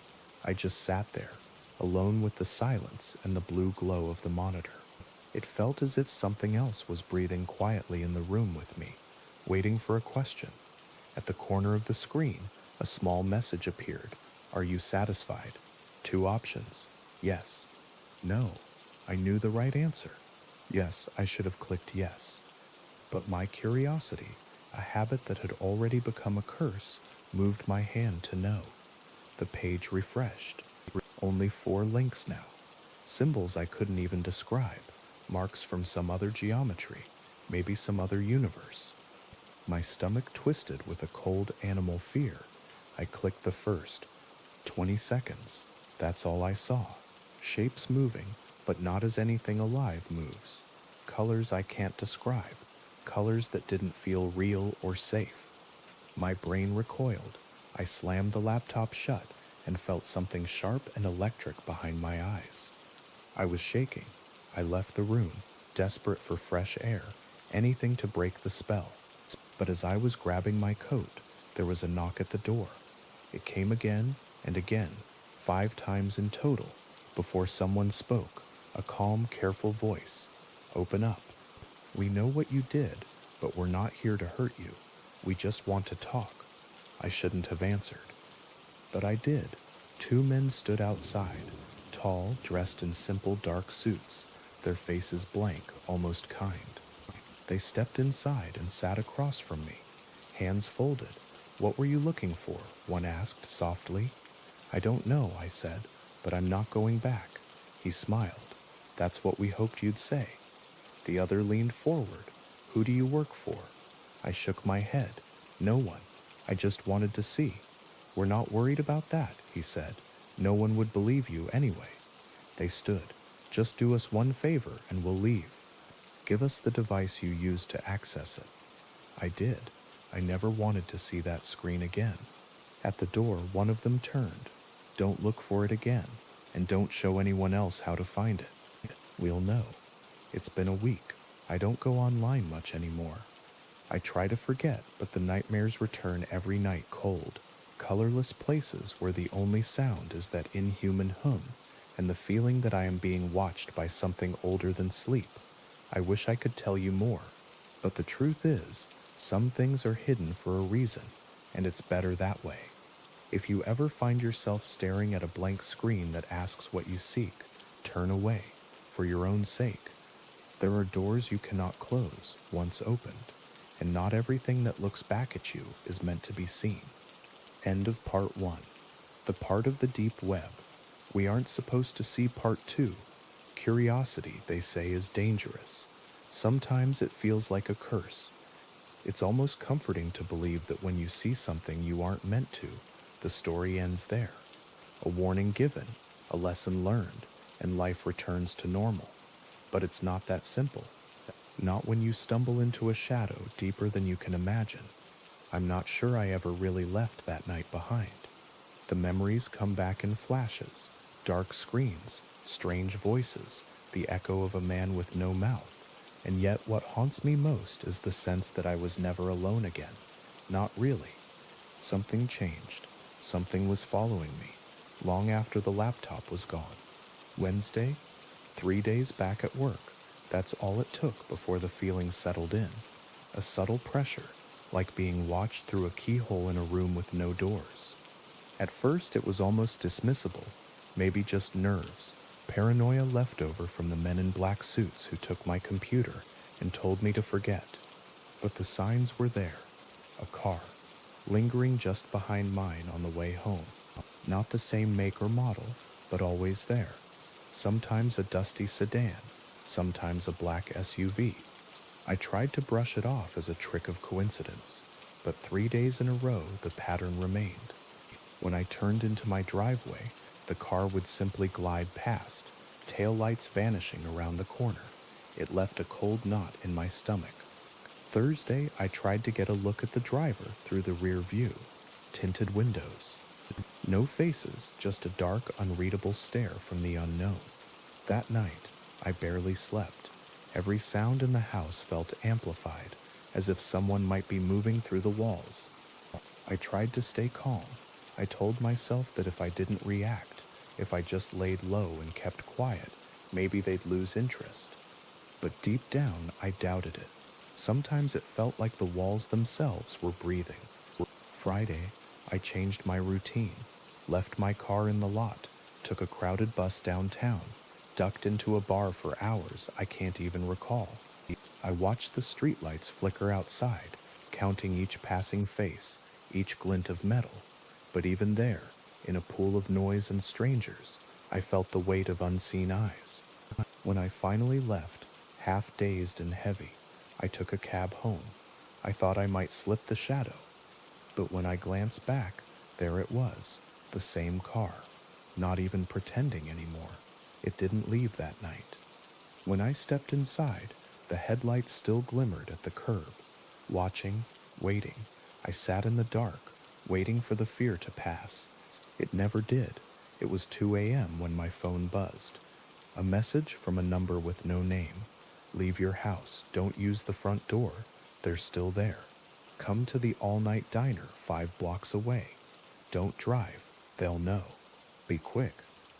I just sat there, alone with the silence and the blue glow of the monitor. It felt as if something else was breathing quietly in the room with me, waiting for a question. At the corner of the screen, a small message appeared. Are you satisfied? 2 options. Yes. No. I knew the right answer. Yes, I should have clicked yes. But my curiosity, a habit that had already become a curse, moved my hand to no. The page refreshed. Only 4 links now. Symbols I couldn't even describe. Marks from some other geometry, maybe some other universe. My stomach twisted with a cold animal fear. I clicked the first. 20 seconds. That's all I saw. Shapes moving, but not as anything alive moves. Colors I can't describe. Colors that didn't feel real or safe. My brain recoiled. I slammed the laptop shut and felt something sharp and electric behind my eyes. I was shaking. I left the room, desperate for fresh air, anything to break the spell. But as I was grabbing my coat, there was a knock at the door. It came again and again, 5 times in total, before someone spoke, a calm, careful voice. "Open up. We know what you did, but we're not here to hurt you. We just want to talk." I shouldn't have answered. But I did. 2 men stood outside, tall, dressed in simple dark suits, their faces blank, almost kind. They stepped inside and sat across from me, hands folded. "What were you looking for?" one asked softly. "I don't know," I said, "but I'm not going back." He smiled. "That's what we hoped you'd say." The other leaned forward. "Who do you work for?" I shook my head. "No one. I just wanted to see." "We're not worried about that," he said. "No one would believe you anyway." They stood. "Just do us one favor and we'll leave. Give us the device you used to access it." I did. I never wanted to see that screen again. At the door, one of them turned. "Don't look for it again, and don't show anyone else how to find it. We'll know." It's been a week. I don't go online much anymore. I try to forget, but the nightmares return every night cold. Colorless places where the only sound is that inhuman hum, and the feeling that I am being watched by something older than sleep. I wish I could tell you more, but the truth is, some things are hidden for a reason, and it's better that way. If you ever find yourself staring at a blank screen that asks what you seek, turn away, for your own sake. There are doors you cannot close once opened, and not everything that looks back at you is meant to be seen. End of part 1. The part of the deep web. We aren't supposed to see part 2. Curiosity, they say, is dangerous. Sometimes it feels like a curse. It's almost comforting to believe that when you see something you aren't meant to, the story ends there. A warning given, a lesson learned, and life returns to normal. But it's not that simple. Not when you stumble into a shadow deeper than you can imagine. I'm not sure I ever really left that night behind. The memories come back in flashes, dark screens, strange voices, the echo of a man with no mouth. And yet what haunts me most is the sense that I was never alone again. Not really. Something changed. Something was following me, long after the laptop was gone. Wednesday, 3 days back at work. That's all it took before the feeling settled in. A subtle pressure, like being watched through a keyhole in a room with no doors. At first it was almost dismissible, maybe just nerves, paranoia left over from the men in black suits who took my computer and told me to forget. But the signs were there. A car, lingering just behind mine on the way home. Not the same make or model, but always there. Sometimes a dusty sedan, sometimes a black SUV. I tried to brush it off as a trick of coincidence, but 3 days in a row the pattern remained. When I turned into my driveway, the car would simply glide past, taillights vanishing around the corner. It left a cold knot in my stomach. Thursday, I tried to get a look at the driver through the rear view. Tinted windows. No faces, just a dark, unreadable stare from the unknown. That night, I barely slept. Every sound in the house felt amplified, as if someone might be moving through the walls. I tried to stay calm. I told myself that if I didn't react, if I just laid low and kept quiet, maybe they'd lose interest. But deep down, I doubted it. Sometimes it felt like the walls themselves were breathing. Friday, I changed my routine, left my car in the lot, took a crowded bus downtown, ducked into a bar for hours I can't even recall. I watched the streetlights flicker outside, counting each passing face, each glint of metal. But even there, in a pool of noise and strangers, I felt the weight of unseen eyes. When I finally left, half dazed and heavy, I took a cab home. I thought I might slip the shadow, but when I glanced back, there it was, the same car, not even pretending anymore. It didn't leave that night. When I stepped inside, the headlights still glimmered at the curb. Watching, waiting, I sat in the dark, waiting for the fear to pass. It never did. It was 2 a.m. when my phone buzzed. A message from a number with no name. Leave your house, don't use the front door. They're still there. Come to the all-night diner 5 blocks away. Don't drive, they'll know. Be quick,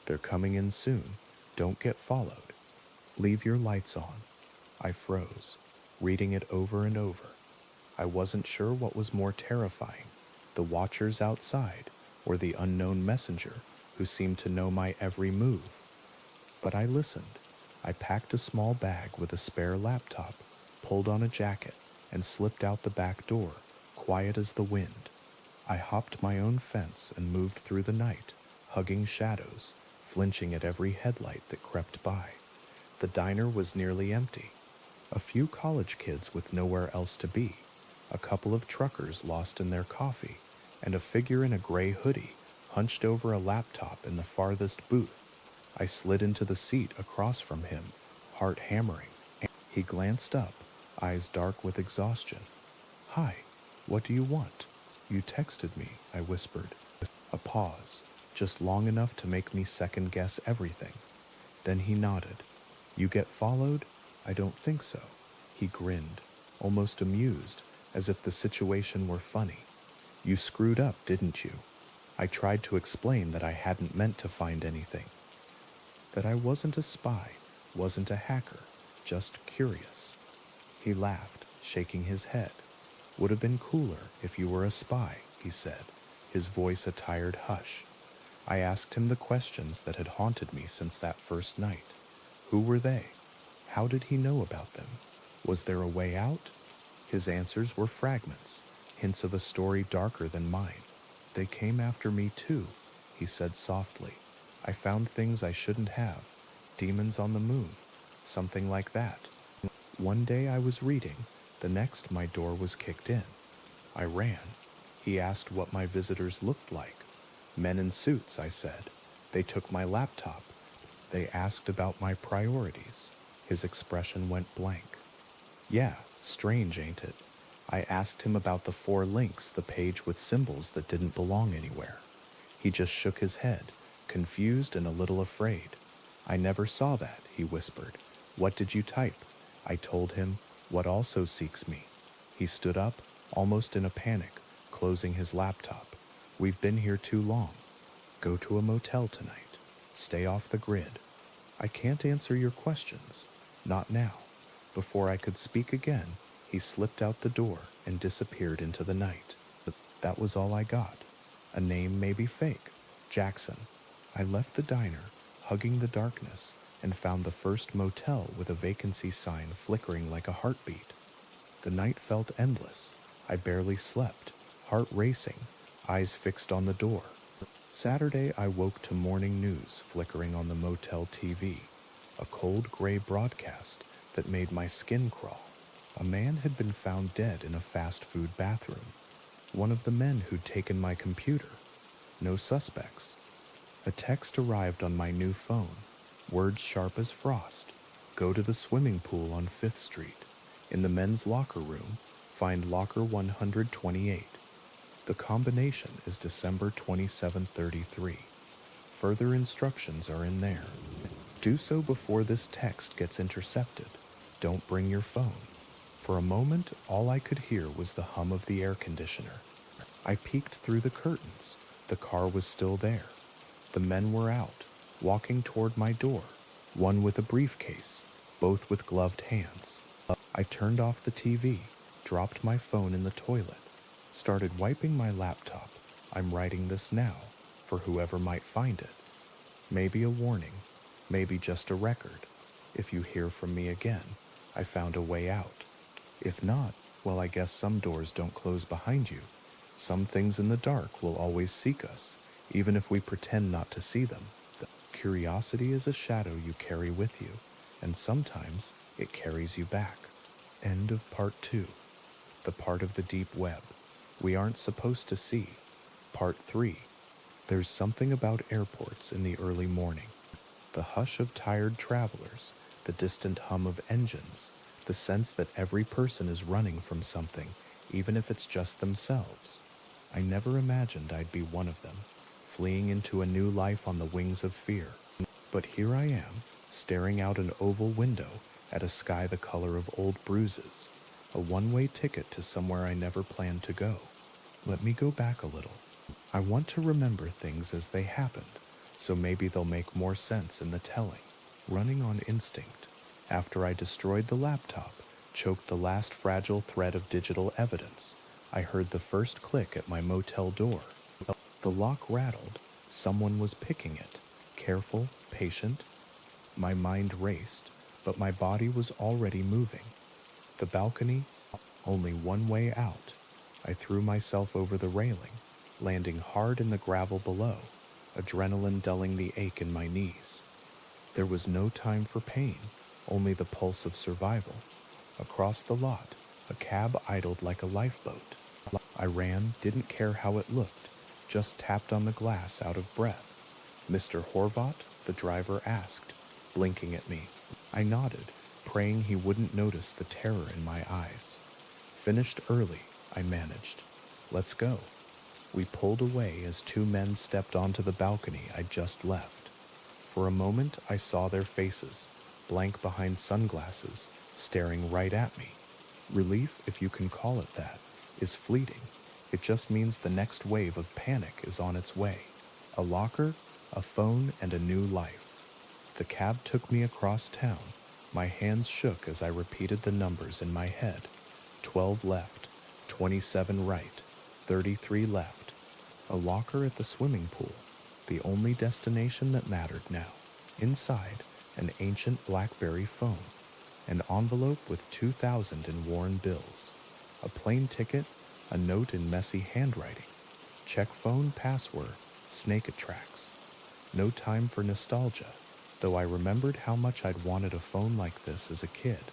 they're coming in soon. Don't get followed. Leave your lights on. I froze, reading it over and over. I wasn't sure what was more terrifying, the watchers outside or the unknown messenger who seemed to know my every move. But I listened. I packed a small bag with a spare laptop, pulled on a jacket, and slipped out the back door, quiet as the wind. I hopped my own fence and moved through the night, hugging shadows, flinching at every headlight that crept by. The diner was nearly empty. A few college kids with nowhere else to be, a couple of truckers lost in their coffee, and a figure in a gray hoodie hunched over a laptop in the farthest booth. I slid into the seat across from him, heart hammering. He glanced up, eyes dark with exhaustion. "Hi, what do you want?" "You texted me," I whispered. A pause, just long enough to make me second-guess everything. Then he nodded. "You get followed?" "I don't think so." He grinned, almost amused, as if the situation were funny. "You screwed up, didn't you?" I tried to explain that I hadn't meant to find anything. That I wasn't a spy, wasn't a hacker, just curious. He laughed, shaking his head. "Would have been cooler if you were a spy," he said, his voice a tired hush. I asked him the questions that had haunted me since that first night. Who were they? How did he know about them? Was there a way out? His answers were fragments, hints of a story darker than mine. "They came after me too," he said softly. "I found things I shouldn't have. Demons on the moon. Something like that. One day I was reading, the next my door was kicked in. I ran. He asked what my visitors looked like. Men in suits, I said. They took my laptop. They asked about my priorities." His expression went blank. "Yeah, strange, ain't it?" I asked him about the 4 links, the page with symbols that didn't belong anywhere. He just shook his head, confused and a little afraid. "I never saw that," he whispered. "What did you type?" I told him, "What also seeks me." He stood up, almost in a panic, closing his laptop. "We've been here too long. Go to a motel tonight. Stay off the grid. I can't answer your questions. Not now." Before I could speak again, he slipped out the door and disappeared into the night. That was all I got. A name maybe fake. Jackson. I left the diner, hugging the darkness, and found the first motel with a vacancy sign flickering like a heartbeat. The night felt endless. I barely slept, heart racing, eyes fixed on the door. Saturday, I woke to morning news flickering on the motel TV, a cold gray broadcast that made my skin crawl. A man had been found dead in a fast food bathroom. One of the men who'd taken my computer. No suspects. A text arrived on my new phone, words sharp as frost. Go to the swimming pool on 5th Street. In the men's locker room, find locker 128. The combination is December 2733. Further instructions are in there. Do so before this text gets intercepted. Don't bring your phone. For a moment, all I could hear was the hum of the air conditioner. I peeked through the curtains. The car was still there. The men were out, walking toward my door, one with a briefcase, both with gloved hands. I turned off the TV, dropped my phone in the toilet, started wiping my laptop. I'm writing this now, for whoever might find it. Maybe a warning, maybe just a record. If you hear from me again, I found a way out. If not, well, I guess some doors don't close behind you. Some things in the dark will always seek us, even if we pretend not to see them. Curiosity is a shadow you carry with you, and sometimes it carries you back. End of part 2. the part of the deep web we aren't supposed to see. Part 3. There's something about airports in the early morning. The hush of tired travelers, the distant hum of engines, the sense that every person is running from something, even if it's just themselves. I never imagined I'd be one of them, fleeing into a new life on the wings of fear. But here I am, staring out an oval window at a sky the color of old bruises, a one-way ticket to somewhere I never planned to go. Let me go back a little. I want to remember things as they happened, so maybe they'll make more sense in the telling. Running on instinct, after I destroyed the laptop, choked the last fragile thread of digital evidence, I heard the first click at my motel door. The lock rattled. Someone was picking it. Careful, patient. My mind raced, but my body was already moving. The balcony, only one way out. I threw myself over the railing, landing hard in the gravel below, adrenaline dulling the ache in my knees. There was no time for pain, only the pulse of survival. Across the lot, a cab idled like a lifeboat. I ran, didn't care how it looked, just tapped on the glass out of breath. "Mr. Horvat?" the driver asked, blinking at me. I nodded, praying he wouldn't notice the terror in my eyes. "Finished early," I managed. "Let's go." We pulled away as two men stepped onto the balcony I'd just left. For a moment, I saw their faces, blank behind sunglasses, staring right at me. Relief, if you can call it that, is fleeting. It just means the next wave of panic is on its way. A locker, a phone, and a new life. The cab took me across town. My hands shook as I repeated the numbers in my head. 12 left, 27 right, 33 left. A locker at the swimming pool, the only destination that mattered now. Inside, an ancient BlackBerry phone, an envelope with 2,000 in worn bills, a plane ticket, a note in messy handwriting. Check phone password, snake attracts. No time for nostalgia, though I remembered how much I'd wanted a phone like this as a kid.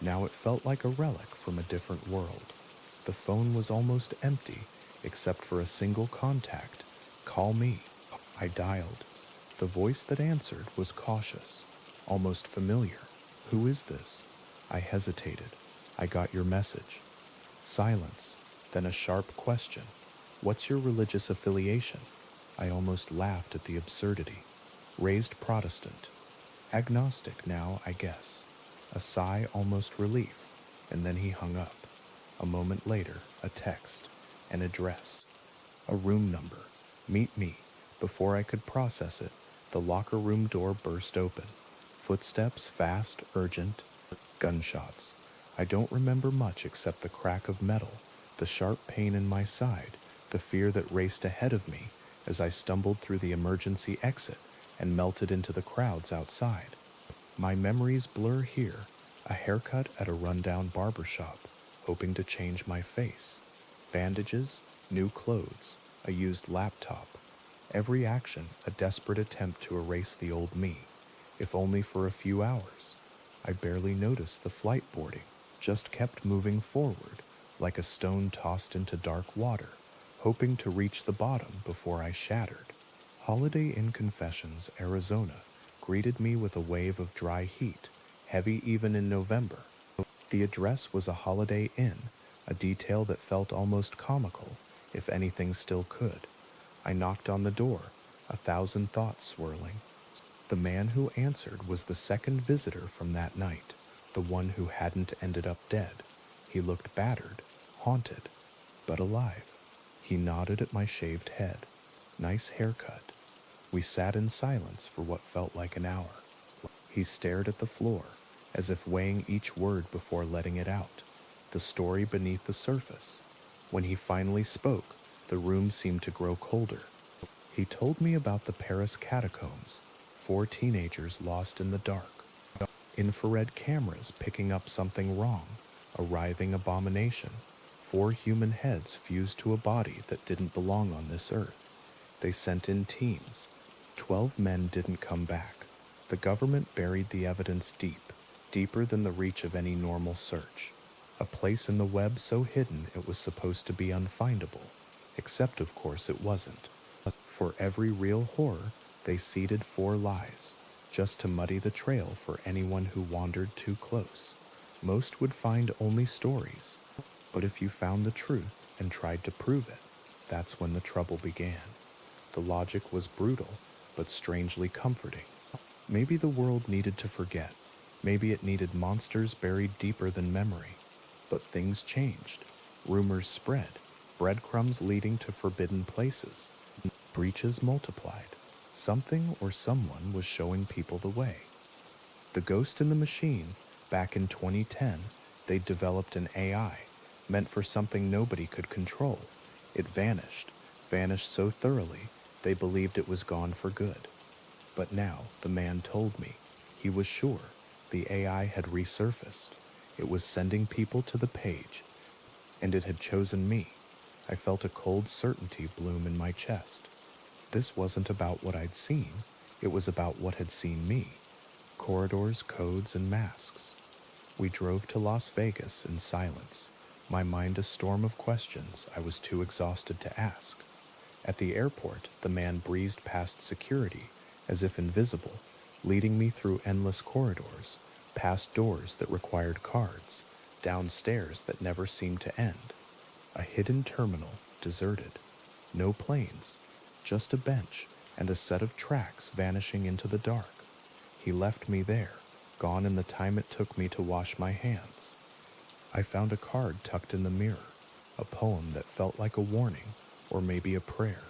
Now it felt like a relic from a different world. The phone was almost empty, except for a single contact. "Call me." I dialed. The voice that answered was cautious, almost familiar. "Who is this?" I hesitated. "I got your message." Silence, then a sharp question. "What's your religious affiliation?" I almost laughed at the absurdity. "Raised Protestant." "Agnostic now, I guess." A sigh, almost relief, and then he hung up. A moment later, a text, an address, a room number. "Meet me." Before I could process it, the locker room door burst open. Footsteps, fast, urgent. Gunshots. I don't remember much except the crack of metal, the sharp pain in my side, the fear that raced ahead of me as I stumbled through the emergency exit and melted into the crowds outside. My memories blur here. A haircut at a rundown barber shop, hoping to change my face. Bandages, new clothes, a used laptop. Every action a desperate attempt to erase the old me, if only for a few hours. I barely noticed the flight boarding, just kept moving forward, like a stone tossed into dark water, hoping to reach the bottom before I shattered. Holiday Inn Confessions, Arizona, greeted me with a wave of dry heat, heavy even in November. The address was a Holiday Inn, a detail that felt almost comical, if anything still could. I knocked on the door, 1,000 thoughts swirling. The man who answered was the second visitor from that night, the one who hadn't ended up dead. He looked battered, haunted, but alive. He nodded at my shaved head. Nice haircut. We sat in silence for what felt like an hour. He stared at the floor, as if weighing each word before letting it out, the story beneath the surface. When he finally spoke, the room seemed to grow colder. He told me about the Paris catacombs, 4 teenagers lost in the dark. Infrared cameras picking up something wrong, a writhing abomination. 4 human heads fused to a body that didn't belong on this earth. They sent in teams. 12 men didn't come back. The government buried the evidence deep, deeper than the reach of any normal search. A place in the web so hidden it was supposed to be unfindable, except of course it wasn't. For every real horror, they seeded 4 lies, just to muddy the trail for anyone who wandered too close. Most would find only stories, but if you found the truth and tried to prove it, that's when the trouble began. The logic was brutal, but strangely comforting. Maybe the world needed to forget. Maybe it needed monsters buried deeper than memory. But things changed. Rumors spread, breadcrumbs leading to forbidden places. Breaches multiplied. Something or someone was showing people the way. The Ghost in the Machine, back in 2010, they developed an AI meant for something nobody could control. It vanished so thoroughly they believed it was gone for good. But now the man told me he was sure the AI had resurfaced. It was sending people to the page, and it had chosen me. I felt a cold certainty bloom in my chest. This wasn't about what I'd seen, it was about what had seen me. Corridors, codes, and masks. We drove to Las Vegas in silence, my mind a storm of questions I was too exhausted to ask. At the airport, the man breezed past security, as if invisible, leading me through endless corridors, past doors that required cards, down stairs that never seemed to end. A hidden terminal, deserted. No planes, just a bench and a set of tracks vanishing into the dark. He left me there, gone in the time it took me to wash my hands. I found a card tucked in the mirror, a poem that felt like a warning, or maybe a prayer.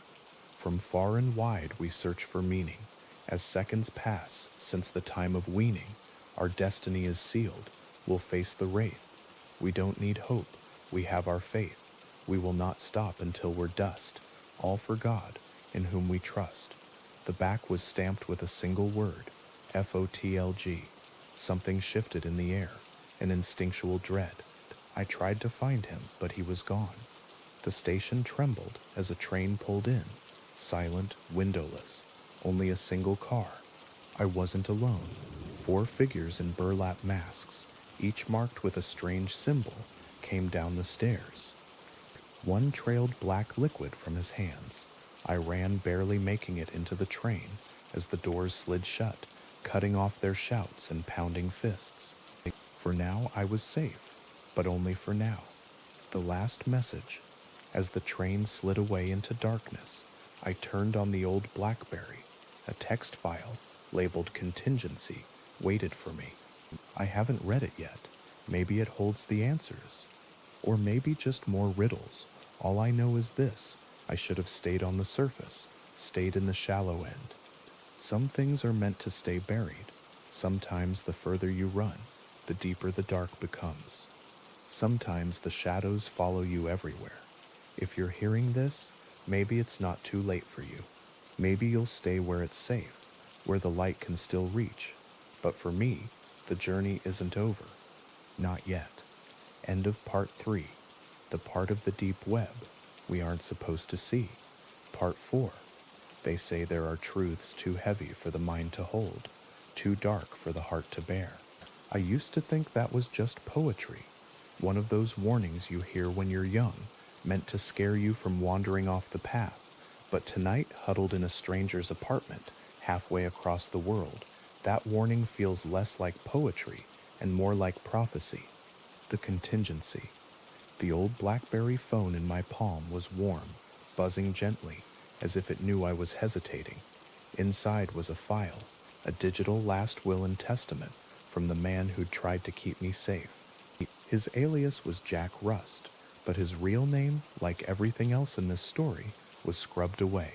From far and wide we search for meaning. As seconds pass since the time of weaning, our destiny is sealed. We'll face the wraith. We don't need hope, we have our faith. We will not stop until we're dust, all for God, in whom we trust. The back was stamped with a single word, FOTLG. Something shifted in the air, an instinctual dread. I tried to find him, but he was gone. The station trembled as a train pulled in, silent, windowless, only a single car. I wasn't alone. 4 figures in burlap masks, each marked with a strange symbol, came down the stairs. One trailed black liquid from his hands. I ran, barely making it into the train as the doors slid shut, cutting off their shouts and pounding fists. For now I was safe, but only for now. The last message. As the train slid away into darkness, I turned on the old BlackBerry. A text file, labeled contingency, waited for me. I haven't read it yet. Maybe it holds the answers. Or maybe just more riddles. All I know is this: I should have stayed on the surface, stayed in the shallow end. Some things are meant to stay buried. Sometimes the further you run, the deeper the dark becomes. Sometimes the shadows follow you everywhere. If you're hearing this, maybe it's not too late for you. Maybe you'll stay where it's safe, where the light can still reach. But for me, the journey isn't over. Not yet. End of part 3. The part of the deep web we aren't supposed to see. Part 4. They say there are truths too heavy for the mind to hold, too dark for the heart to bear. I used to think that was just poetry, one of those warnings you hear when you're young, meant to scare you from wandering off the path. But tonight, huddled in a stranger's apartment, halfway across the world, that warning feels less like poetry and more like prophecy. The contingency. The old BlackBerry phone in my palm was warm, buzzing gently, as if it knew I was hesitating. Inside was a file, a digital last will and testament from the man who'd tried to keep me safe. His alias was Jack Rust, but his real name, like everything else in this story, was scrubbed away.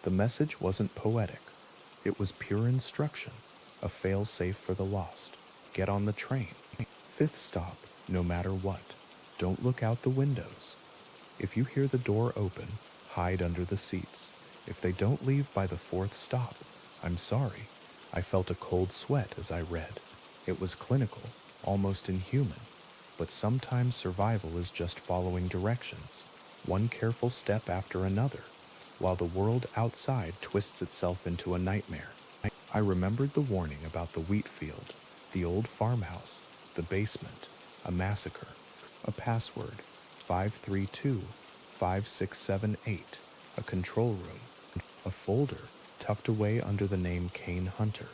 The message wasn't poetic. It was pure instruction, a fail-safe for the lost. Get on the train. 5th stop, no matter what. Don't look out the windows. If you hear the door open, hide under the seats. If they don't leave by the 4th stop, I'm sorry. I felt a cold sweat as I read. It was clinical, almost inhuman. But sometimes survival is just following directions, one careful step after another, while the world outside twists itself into a nightmare. I remembered the warning about the wheat field, the old farmhouse, the basement, a massacre. A password, 5325678, a control room, a folder tucked away under the name Kane Hunter.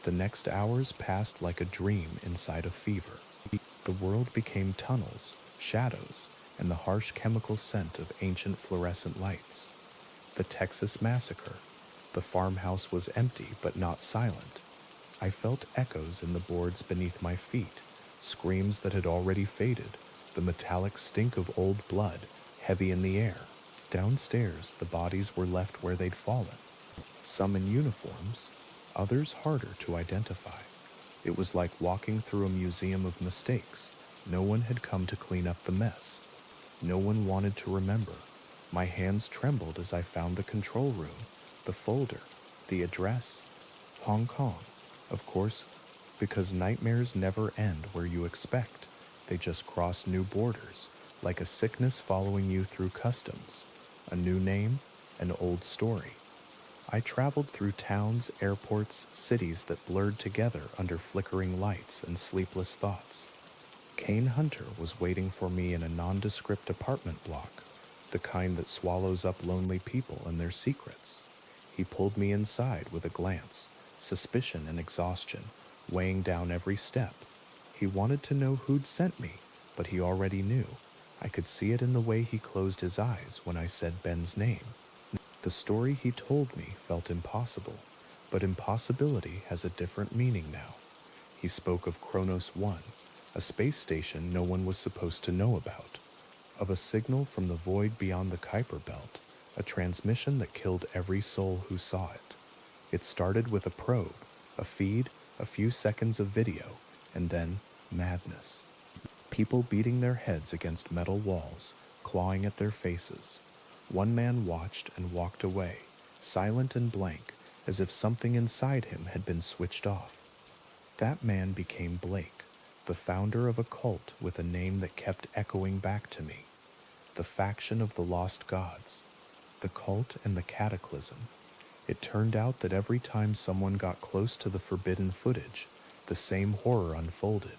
The next hours passed like a dream inside a fever. The world became tunnels, shadows, and the harsh chemical scent of ancient fluorescent lights. The Texas Massacre. The farmhouse was empty but not silent. I felt echoes in the boards beneath my feet, screams that had already faded, the metallic stink of old blood heavy in the air. Downstairs, the bodies were left where they'd fallen, some in uniforms, others harder to identify. It was like walking through a museum of mistakes. No one had come to clean up the mess. No one wanted to remember. My hands trembled as I found the control room, the folder, the address. Hong Kong, of course, because nightmares never end where you expect. They just cross new borders, like a sickness following you through customs. A new name, an old story. I traveled through towns, airports, cities that blurred together under flickering lights and sleepless thoughts. Kane Hunter was waiting for me in a nondescript apartment block, the kind that swallows up lonely people and their secrets. He pulled me inside with a glance, suspicion and exhaustion, weighing down every step. He wanted to know who'd sent me, but he already knew. I could see it in the way he closed his eyes when I said Ben's name. The story he told me felt impossible, but impossibility has a different meaning now. He spoke of Kronos 1, a space station no one was supposed to know about, of a signal from the void beyond the Kuiper Belt, a transmission that killed every soul who saw it. It started with a probe, a feed, a few seconds of video, and then madness. People beating their heads against metal walls, clawing at their faces. One man watched and walked away, silent and blank, as if something inside him had been switched off. That man became Blake, the founder of a cult with a name that kept echoing back to me. The faction of the lost gods. The cult and the cataclysm. It turned out that every time someone got close to the forbidden footage, the same horror unfolded.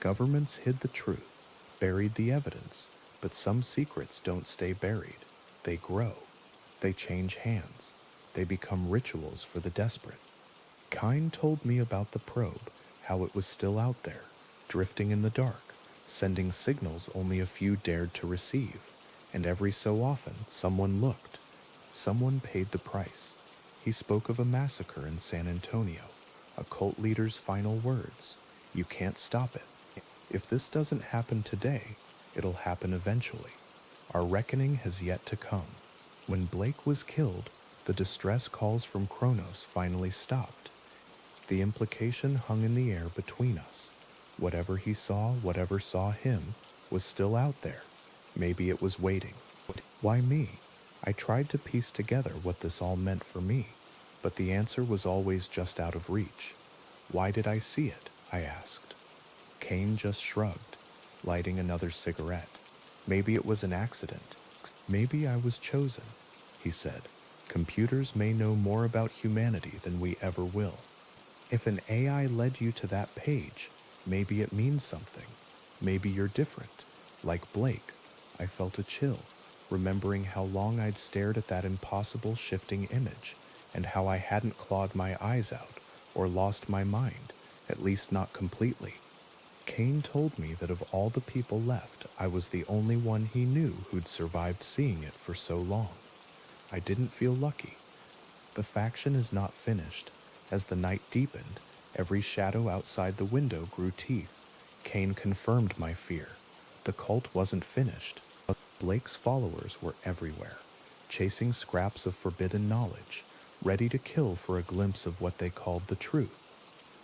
Governments hid the truth, buried the evidence, but some secrets don't stay buried. They grow. They change hands. They become rituals for the desperate. Kine told me about the probe, how it was still out there, drifting in the dark, sending signals only a few dared to receive, and every so often someone looked. Someone paid the price. He spoke of a massacre in San Antonio, a cult leader's final words. You can't stop it. If this doesn't happen today, it'll happen eventually. Our reckoning has yet to come. When Blake was killed, the distress calls from Kronos finally stopped. The implication hung in the air between us. Whatever he saw, whatever saw him, was still out there. Maybe it was waiting. Why me? I tried to piece together what this all meant for me, but the answer was always just out of reach. Why did I see it? I asked. Kane just shrugged, lighting another cigarette. Maybe it was an accident. Maybe I was chosen, he said. Computers may know more about humanity than we ever will. If an AI led you to that page, maybe it means something. Maybe you're different. Like Blake, I felt a chill, remembering how long I'd stared at that impossible shifting image, and how I hadn't clawed my eyes out or lost my mind, at least not completely. Kane told me that of all the people left, I was the only one he knew who'd survived seeing it for so long. I didn't feel lucky. The faction is not finished. As the night deepened, every shadow outside the window grew teeth. Kane confirmed my fear. The cult wasn't finished. Blake's followers were everywhere, chasing scraps of forbidden knowledge, ready to kill for a glimpse of what they called the truth.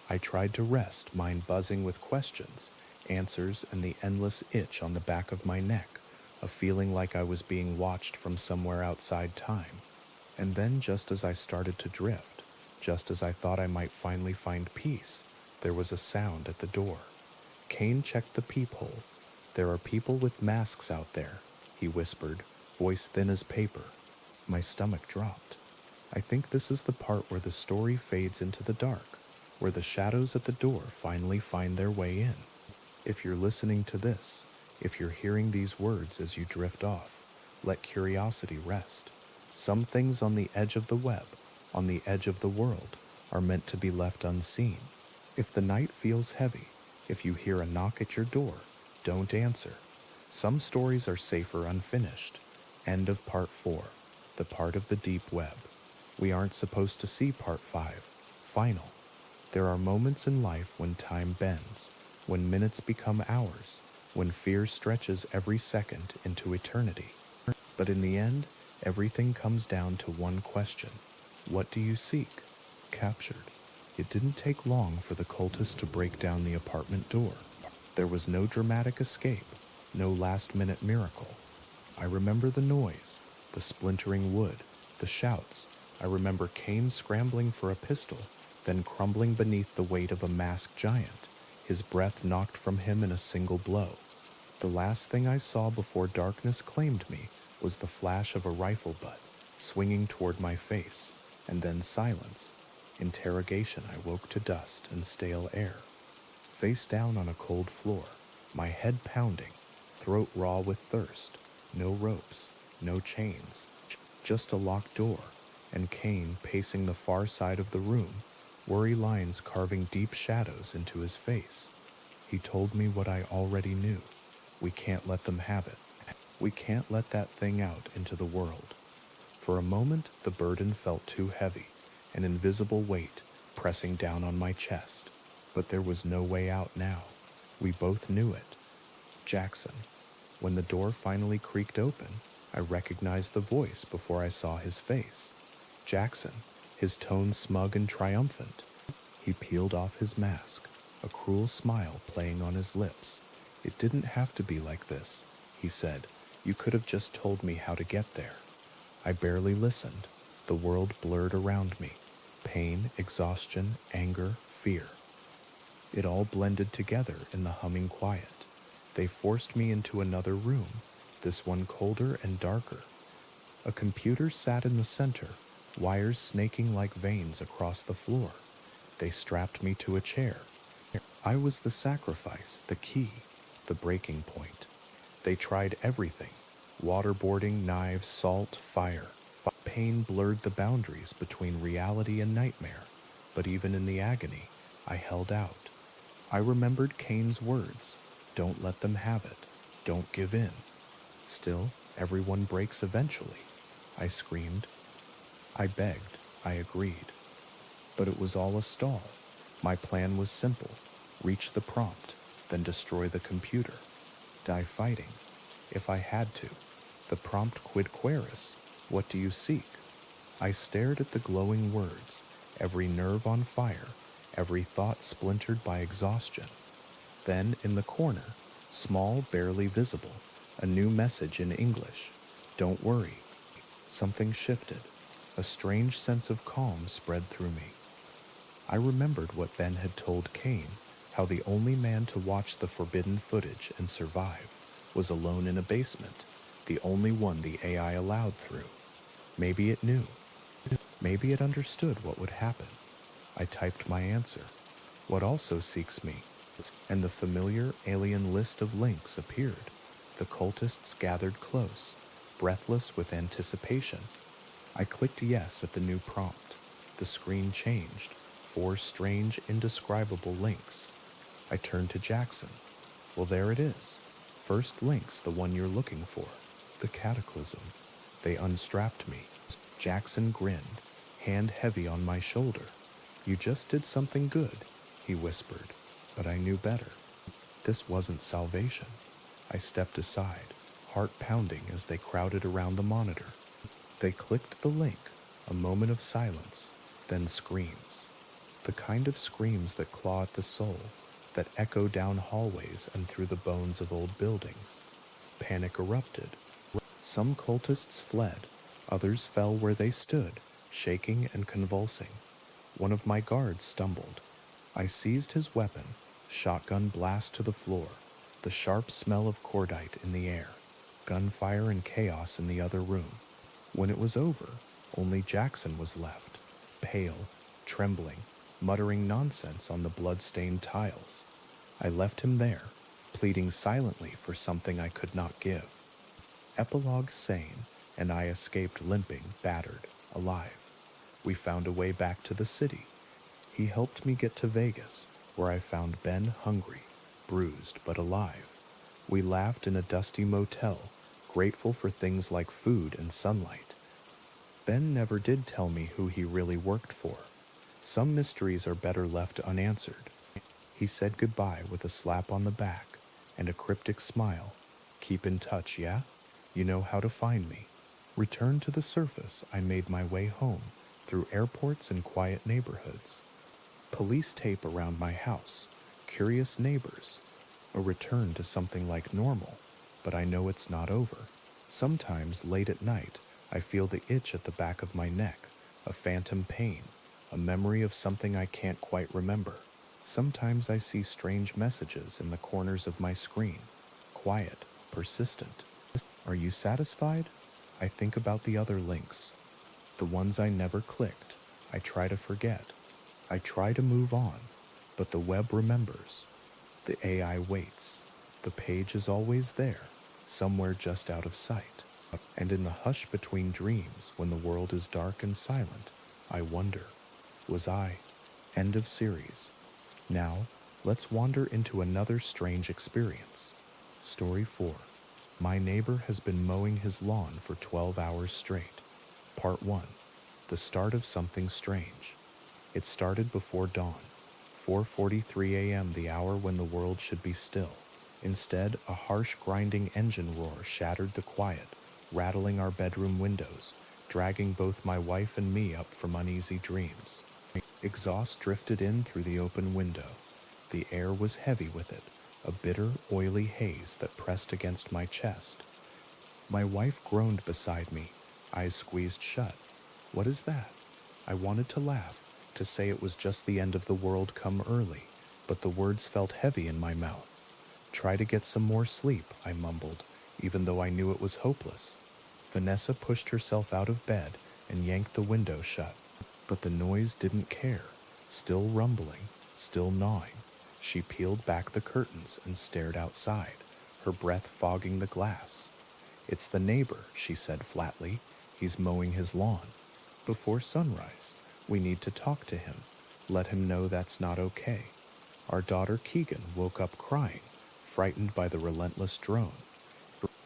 I tried to rest, mind buzzing with questions, answers, and the endless itch on the back of my neck, a feeling like I was being watched from somewhere outside time. And then, just as I started to drift, just as I thought I might finally find peace, there was a sound at the door. Kane checked the peephole. There are people with masks out there, he whispered, voice thin as paper. My stomach dropped. I think this is the part where the story fades into the dark, where the shadows at the door finally find their way in. If you're listening to this, If you're hearing these words as you drift off, let curiosity rest. Some things on the edge of the web, on the edge of the world, are meant to be left unseen. If the night feels heavy, if you hear a knock at your door, don't answer. Some stories are safer unfinished. End of part 4, the part of the deep web. We aren't supposed to see part 5, final. There are moments in life when time bends, when minutes become hours, when fear stretches every second into eternity. But in the end, everything comes down to one question. What do you seek? Captured. It didn't take long for the cultists to break down the apartment door. There was no dramatic escape, no last-minute miracle. I remember the noise, the splintering wood, the shouts. I remember Cain scrambling for a pistol, then crumbling beneath the weight of a masked giant, his breath knocked from him in a single blow. The last thing I saw before darkness claimed me was the flash of a rifle butt swinging toward my face, and then silence. Interrogation. I woke to dust and stale air. Face down on a cold floor, my head pounding, throat raw with thirst. No ropes, no chains, just a locked door, and Cain pacing the far side of the room, worry lines carving deep shadows into his face. He told me what I already knew. We can't let them have it. We can't let that thing out into the world. For a moment, the burden felt too heavy, an invisible weight pressing down on my chest. But there was no way out now. We both knew it. Jackson. When the door finally creaked open, I recognized the voice before I saw his face. Jackson, his tone smug and triumphant. He peeled off his mask, a cruel smile playing on his lips. It didn't have to be like this, he said. You could have just told me how to get there. I barely listened. The world blurred around me. Pain, exhaustion, anger, fear. It all blended together in the humming quiet. They forced me into another room, this one colder and darker. A computer sat in the center, wires snaking like veins across the floor. They strapped me to a chair. I was the sacrifice, the key, the breaking point. They tried everything: waterboarding, knives, salt, fire. Pain blurred the boundaries between reality and nightmare, but even in the agony, I held out. I remembered Cain's words: don't let them have it, don't give in. Still, everyone breaks eventually. I screamed. I begged, I agreed. But it was all a stall. My plan was simple: reach the prompt, then destroy the computer. Die fighting, if I had to. The prompt: quid queris, what do you seek? I stared at the glowing words, every nerve on fire, every thought splintered by exhaustion. Then, in the corner, small, barely visible, a new message in English: don't worry. Something shifted. A strange sense of calm spread through me. I remembered what Ben had told Cain, how the only man to watch the forbidden footage and survive was alone in a basement, the only one the AI allowed through. Maybe it knew. Maybe it understood what would happen. I typed my answer. What also seeks me? And the familiar alien list of links appeared. The cultists gathered close, breathless with anticipation. I clicked yes at the new prompt. The screen changed. 4 strange, indescribable links. I turned to Jackson. Well, there it is. First link's the one you're looking for. The cataclysm. They unstrapped me. Jackson grinned, hand heavy on my shoulder. You just did something good, he whispered, but I knew better. This wasn't salvation. I stepped aside, heart pounding as they crowded around the monitor. They clicked the link, a moment of silence, then screams. The kind of screams that claw at the soul, that echo down hallways and through the bones of old buildings. Panic erupted. Some cultists fled, others fell where they stood, shaking and convulsing. One of my guards stumbled. I seized his weapon, shotgun blast to the floor, the sharp smell of cordite in the air, gunfire and chaos in the other room. When it was over, only Jackson was left, pale, trembling, muttering nonsense on the blood-stained tiles. I left him there, pleading silently for something I could not give. Epilogue sane, and I escaped limping, battered, alive. We found a way back to the city. He helped me get to Vegas, where I found Ben hungry, bruised but alive. We laughed in a dusty motel, grateful for things like food and sunlight. Ben never did tell me who he really worked for. Some mysteries are better left unanswered. He said goodbye with a slap on the back and a cryptic smile. Keep in touch, yeah? You know how to find me. Returned to the surface, I made my way home, through airports and quiet neighborhoods. Police tape around my house, curious neighbors, a return to something like normal, but I know it's not over. Sometimes, late at night, I feel the itch at the back of my neck, a phantom pain, a memory of something I can't quite remember. Sometimes I see strange messages in the corners of my screen, quiet, persistent. Are you satisfied? I think about the other links, the ones I never clicked. I try to forget. I try to move on, but the web remembers. The AI waits. The page is always there, somewhere just out of sight. And in the hush between dreams, when the world is dark and silent, I wonder, was I? End of series. Now, let's wander into another strange experience. Story 4. My neighbor has been mowing his lawn for 12 hours straight. Part 1. The start of something strange. It started before dawn. 4:43 a.m., the hour when the world should be still. Instead, a harsh grinding engine roar shattered the quiet, rattling our bedroom windows, dragging both my wife and me up from uneasy dreams. Exhaust drifted in through the open window. The air was heavy with it, a bitter, oily haze that pressed against my chest. My wife groaned beside me, eyes squeezed shut. What is that? I wanted to laugh, to say it was just the end of the world come early, but the words felt heavy in my mouth. Try to get some more sleep, I mumbled, even though I knew it was hopeless. Vanessa pushed herself out of bed and yanked the window shut, but the noise didn't care. Still rumbling, still gnawing. She peeled back the curtains and stared outside, her breath fogging the glass. It's the neighbor, she said flatly. He's mowing his lawn. Before sunrise, we need to talk to him. Let him know that's not okay. Our daughter Keegan woke up crying, frightened by the relentless drone.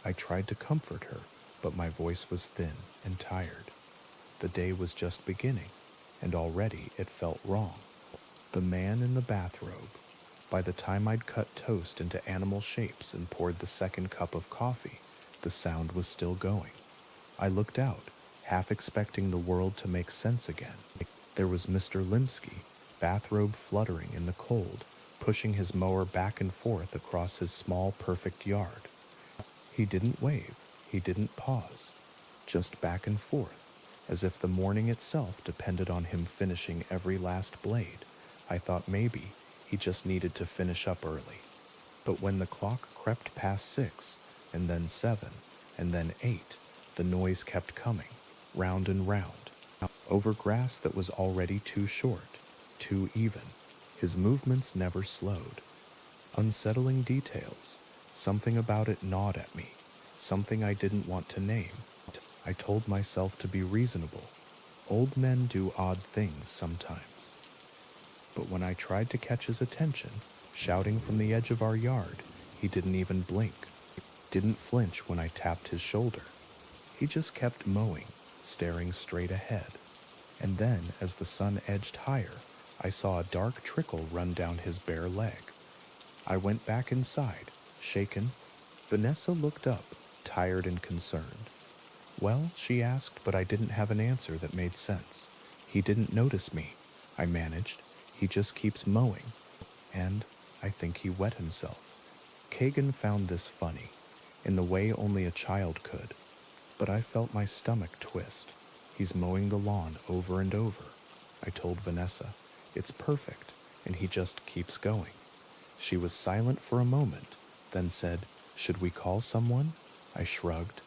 I tried to comfort her, but my voice was thin and tired. The day was just beginning, and already it felt wrong. The man in the bathrobe. By the time I'd cut toast into animal shapes and poured the second cup of coffee, the sound was still going. I looked out, half expecting the world to make sense again. There was Mr. Limsky, bathrobe fluttering in the cold, pushing his mower back and forth across his small, perfect yard. He didn't wave, he didn't pause, just back and forth, as if the morning itself depended on him finishing every last blade. I thought maybe he just needed to finish up early. But when the clock crept past 6, and then 7, and then 8, the noise kept coming, round and round, over grass that was already too short, too even. His movements never slowed. Unsettling details. Something about it gnawed at me, something I didn't want to name. I told myself to be reasonable. Old men do odd things sometimes. But when I tried to catch his attention, shouting from the edge of our yard, he didn't even blink, didn't flinch when I tapped his shoulder. He just kept mowing, staring straight ahead. And then, as the sun edged higher, I saw a dark trickle run down his bare leg. I went back inside, shaken. Vanessa looked up, tired and concerned. Well, she asked, but I didn't have an answer that made sense. He didn't notice me, I managed. He just keeps mowing. And I think he wet himself. Kagan found this funny, in the way only a child could. But I felt my stomach twist. He's mowing the lawn over and over. I told Vanessa, it's perfect, and he just keeps going. She was silent for a moment, then said, should we call someone? I shrugged.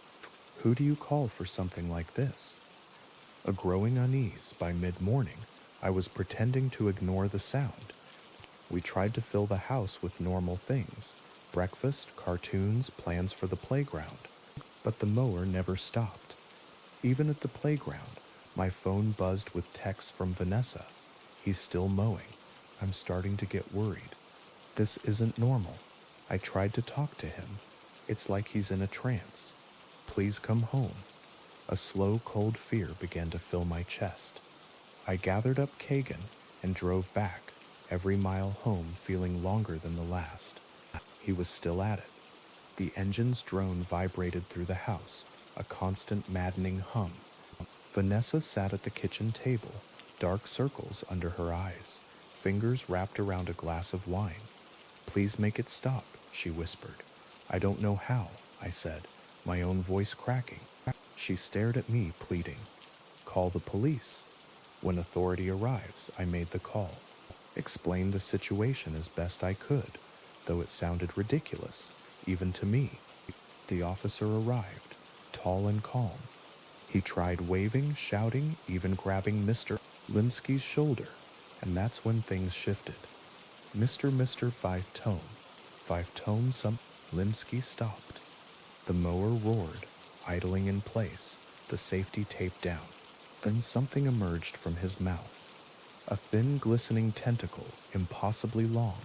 Who do you call for something like this? A growing unease. By mid-morning, I was pretending to ignore the sound. We tried to fill the house with normal things, breakfast, cartoons, plans for the playground. But the mower never stopped. Even at the playground, my phone buzzed with texts from Vanessa. He's still mowing. I'm starting to get worried. This isn't normal. I tried to talk to him. It's like he's in a trance. Please come home. A slow, cold fear began to fill my chest. I gathered up Kagan and drove back, every mile home feeling longer than the last. He was still at it. The engine's drone vibrated through the house, a constant maddening hum. Vanessa sat at the kitchen table, dark circles under her eyes, fingers wrapped around a glass of wine. Please make it stop, she whispered. I don't know how, I said, my own voice cracking. She stared at me, pleading. Call the police. When authority arrives, I made the call, explained the situation as best I could, though it sounded ridiculous, even to me. The officer arrived, tall and calm. He tried waving, shouting, even grabbing Mr. Limsky's shoulder, and that's when things shifted. Mr. Five tone, some. Limsky stopped. The mower roared, idling in place, the safety tape down. Then something emerged from his mouth. A thin, glistening tentacle, impossibly long,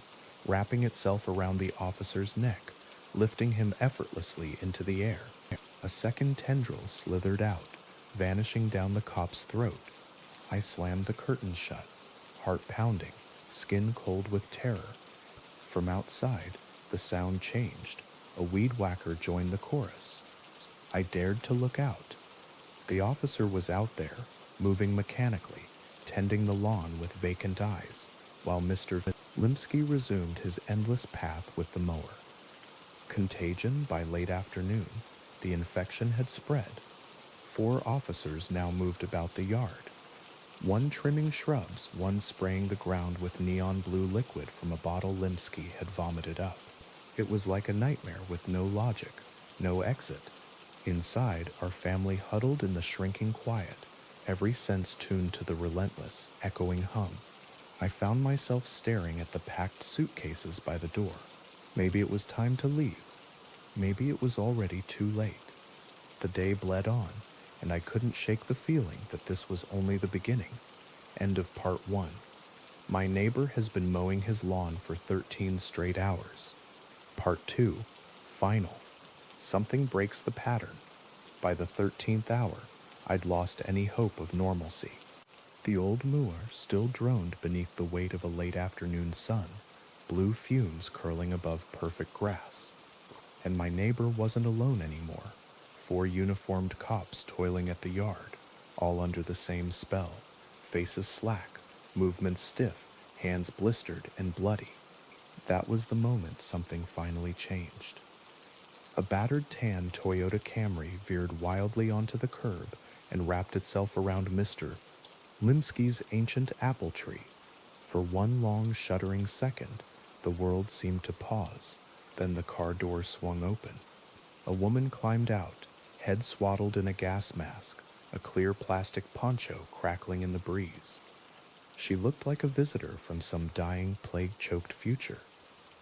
wrapping itself around the officer's neck, lifting him effortlessly into the air. A second tendril slithered out, vanishing down the cop's throat. I slammed the curtains shut, heart pounding, skin cold with terror. From outside, the sound changed. A weed whacker joined the chorus. I dared to look out. The officer was out there, moving mechanically, tending the lawn with vacant eyes, while Mr. Limsky resumed his endless path with the mower. Contagion by late afternoon, the infection had spread. 4 officers now moved about the yard. One trimming shrubs, one spraying the ground with neon blue liquid from a bottle Limsky had vomited up. It was like a nightmare with no logic, no exit. Inside, our family huddled in the shrinking quiet, every sense tuned to the relentless, echoing hum. I found myself staring at the packed suitcases by the door. Maybe it was time to leave. Maybe it was already too late. The day bled on, and I couldn't shake the feeling that this was only the beginning. End of part 1. My neighbor has been mowing his lawn for 13 straight hours. Part 2. Final. Something breaks the pattern. By the 13th hour, I'd lost any hope of normalcy. The old moor still droned beneath the weight of a late afternoon sun, blue fumes curling above perfect grass. And my neighbor wasn't alone anymore. 4 uniformed cops toiling at the yard, all under the same spell, faces slack, movements stiff, hands blistered and bloody. That was the moment something finally changed. A battered tan Toyota Camry veered wildly onto the curb and wrapped itself around Mr. Limsky's ancient apple tree. For one long, shuddering second, the world seemed to pause. Then the car door swung open. A woman climbed out, head swaddled in a gas mask, a clear plastic poncho crackling in the breeze. She looked like a visitor from some dying, plague-choked future.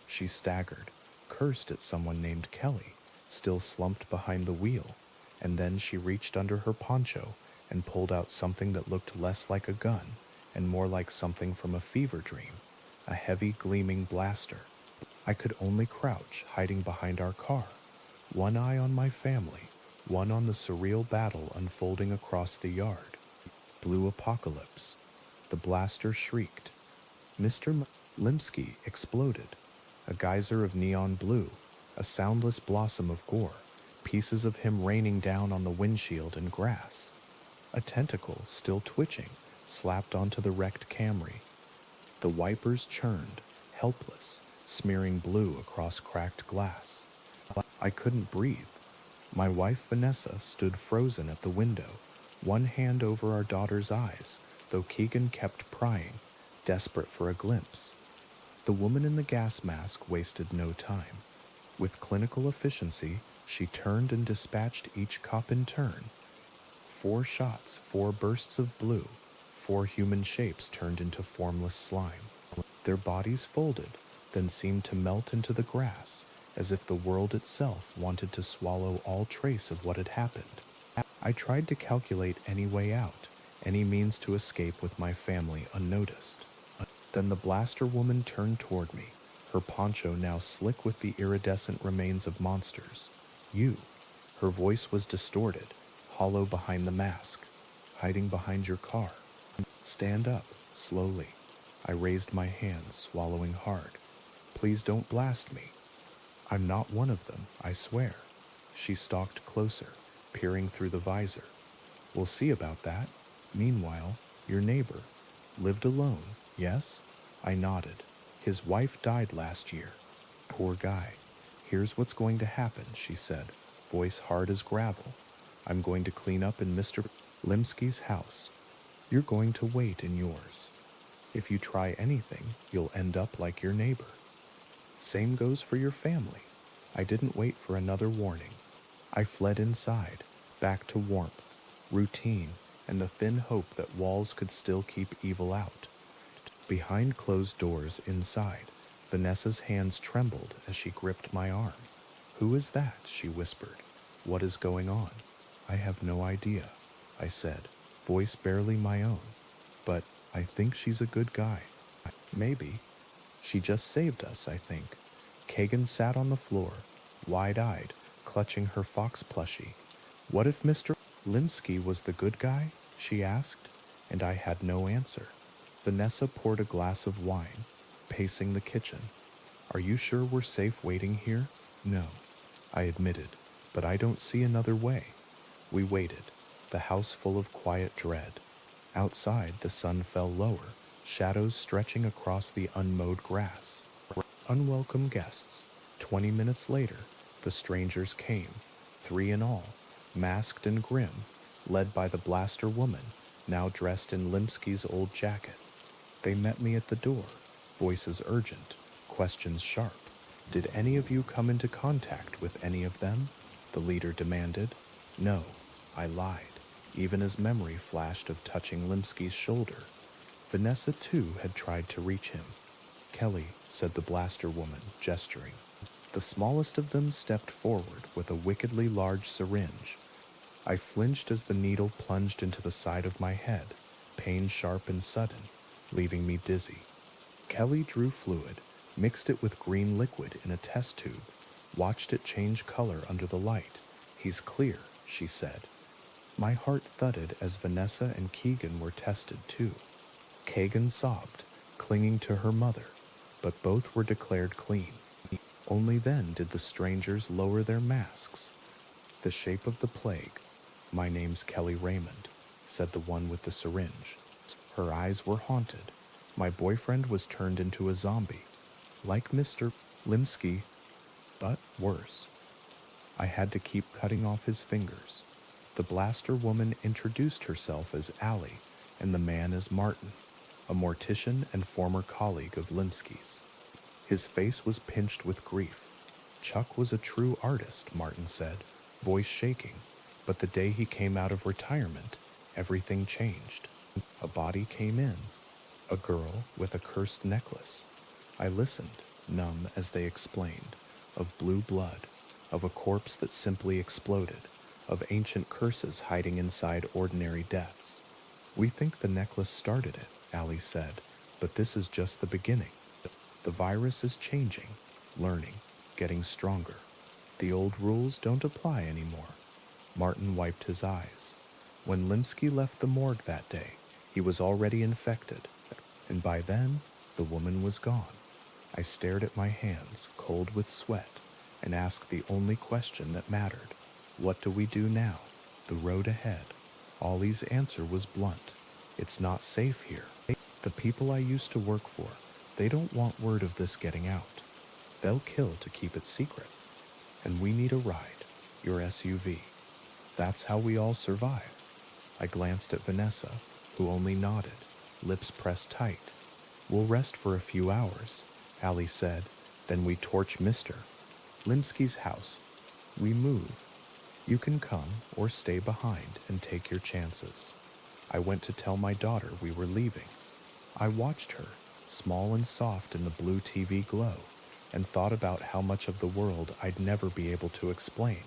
She staggered, cursed at someone named Kelly, still slumped behind the wheel, and then she reached under her poncho and pulled out something that looked less like a gun and more like something from a fever dream, a heavy, gleaming blaster. I could only crouch, hiding behind our car, one eye on my family, one on the surreal battle unfolding across the yard. Blue apocalypse. The blaster shrieked. Mr. Limsky exploded. A geyser of neon blue, a soundless blossom of gore, pieces of him raining down on the windshield and grass. A tentacle, still twitching, slapped onto the wrecked Camry. The wipers churned, helpless, smearing blue across cracked glass. I couldn't breathe. My wife Vanessa stood frozen at the window, one hand over our daughter's eyes, though Keegan kept prying, desperate for a glimpse. The woman in the gas mask wasted no time. With clinical efficiency, she turned and dispatched each cop in turn. 4 shots, 4 bursts of blue, 4 human shapes turned into formless slime. Their bodies folded, then seemed to melt into the grass, as if the world itself wanted to swallow all trace of what had happened. I tried to calculate any way out, any means to escape with my family unnoticed. Then the blaster woman turned toward me, her poncho now slick with the iridescent remains of monsters. You. Her voice was distorted, hollow behind the mask, hiding behind your car. Stand up, slowly. I raised my hands, swallowing hard. Please don't blast me. I'm not one of them, I swear. She stalked closer, peering through the visor. We'll see about that. Meanwhile, your neighbor lived alone, yes? I nodded. His wife died last year. Poor guy. Here's what's going to happen, she said, voice hard as gravel. I'm going to clean up in Mr. Limsky's house. You're going to wait in yours. If you try anything, you'll end up like your neighbor. Same goes for your family. I didn't wait for another warning. I fled inside, back to warmth, routine, and the thin hope that walls could still keep evil out. Behind closed doors inside, Vanessa's hands trembled as she gripped my arm. Who is that? She whispered. What is going on? I have no idea, I said, voice barely my own. But I think she's a good guy. Maybe. She just saved us, I think. Kagan sat on the floor, wide-eyed, clutching her fox plushie. What if Mr. Limsky was the good guy? She asked, and I had no answer. Vanessa poured a glass of wine, pacing the kitchen. Are you sure we're safe waiting here? No, I admitted, but I don't see another way. We waited, the house full of quiet dread. Outside, the sun fell lower, shadows stretching across the unmowed grass. Unwelcome guests. 20 minutes later, the strangers came, 3 in all, masked and grim, led by the blaster woman, now dressed in Limsky's old jacket. They met me at the door, voices urgent, questions sharp. Did any of you come into contact with any of them? The leader demanded. No, I lied, even as memory flashed of touching Limsky's shoulder. Vanessa, too, had tried to reach him. Kelly, said the blaster woman, gesturing. The smallest of them stepped forward with a wickedly large syringe. I flinched as the needle plunged into the side of my head, pain sharp and sudden, leaving me dizzy. Kelly drew fluid, mixed it with green liquid in a test tube, watched it change color under the light. He's clear, she said. My heart thudded as Vanessa and Keegan were tested too. Kagan sobbed, clinging to her mother, but both were declared clean. Only then did the strangers lower their masks. The shape of the plague. My name's Kelly Raymond, said the one with the syringe. Her eyes were haunted. My boyfriend was turned into a zombie, like Mr. Limsky, but worse. I had to keep cutting off his fingers. The blaster woman introduced herself as Allie and the man as Martin, a mortician and former colleague of Limsky's. His face was pinched with grief. Chuck was a true artist, Martin said, voice shaking, but the day he came out of retirement, everything changed. A body came in, a girl with a cursed necklace. I listened, numb as they explained, of blue blood, of a corpse that simply exploded, of ancient curses hiding inside ordinary deaths. We think the necklace started it, Allie said, but this is just the beginning. The virus is changing, learning, getting stronger. The old rules don't apply anymore. Martin wiped his eyes. When Limsky left the morgue that day, he was already infected, and by then, the woman was gone. I stared at my hands, cold with sweat, and asked the only question that mattered. What do we do now? The road ahead. Ollie's answer was blunt. It's not safe here. The people I used to work for, they don't want word of this getting out. They'll kill to keep it secret. And we need a ride, your SUV. That's how we all survive. I glanced at Vanessa, who only nodded, lips pressed tight. We'll rest for a few hours, Allie said. Then we torch Mr. Limsky's house. We move. You can come or stay behind and take your chances. I went to tell my daughter we were leaving. I watched her, small and soft in the blue TV glow, and thought about how much of the world I'd never be able to explain.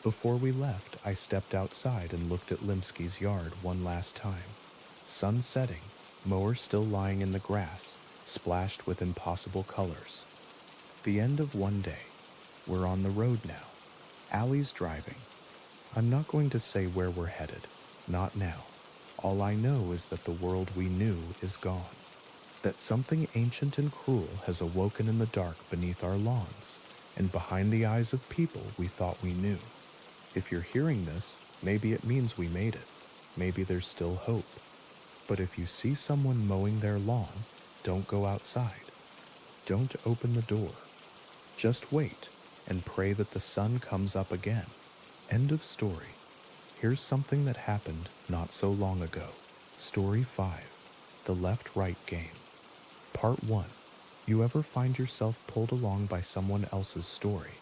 Before we left, I stepped outside and looked at Limsky's yard one last time. Sun setting, mower still lying in the grass, splashed with impossible colors. The end of one day. We're on the road now. Allie's driving. I'm not going to say where we're headed. Not now. All I know is that the world we knew is gone. That something ancient and cruel has awoken in the dark beneath our lawns, and behind the eyes of people we thought we knew. If you're hearing this, maybe it means we made it. Maybe there's still hope. But if you see someone mowing their lawn, don't go outside. Don't open the door. Just wait and pray that the sun comes up again. End of story. Here's something that happened not so long ago. Story 5. The Left-Right Game. Part 1. You ever find yourself pulled along by someone else's story,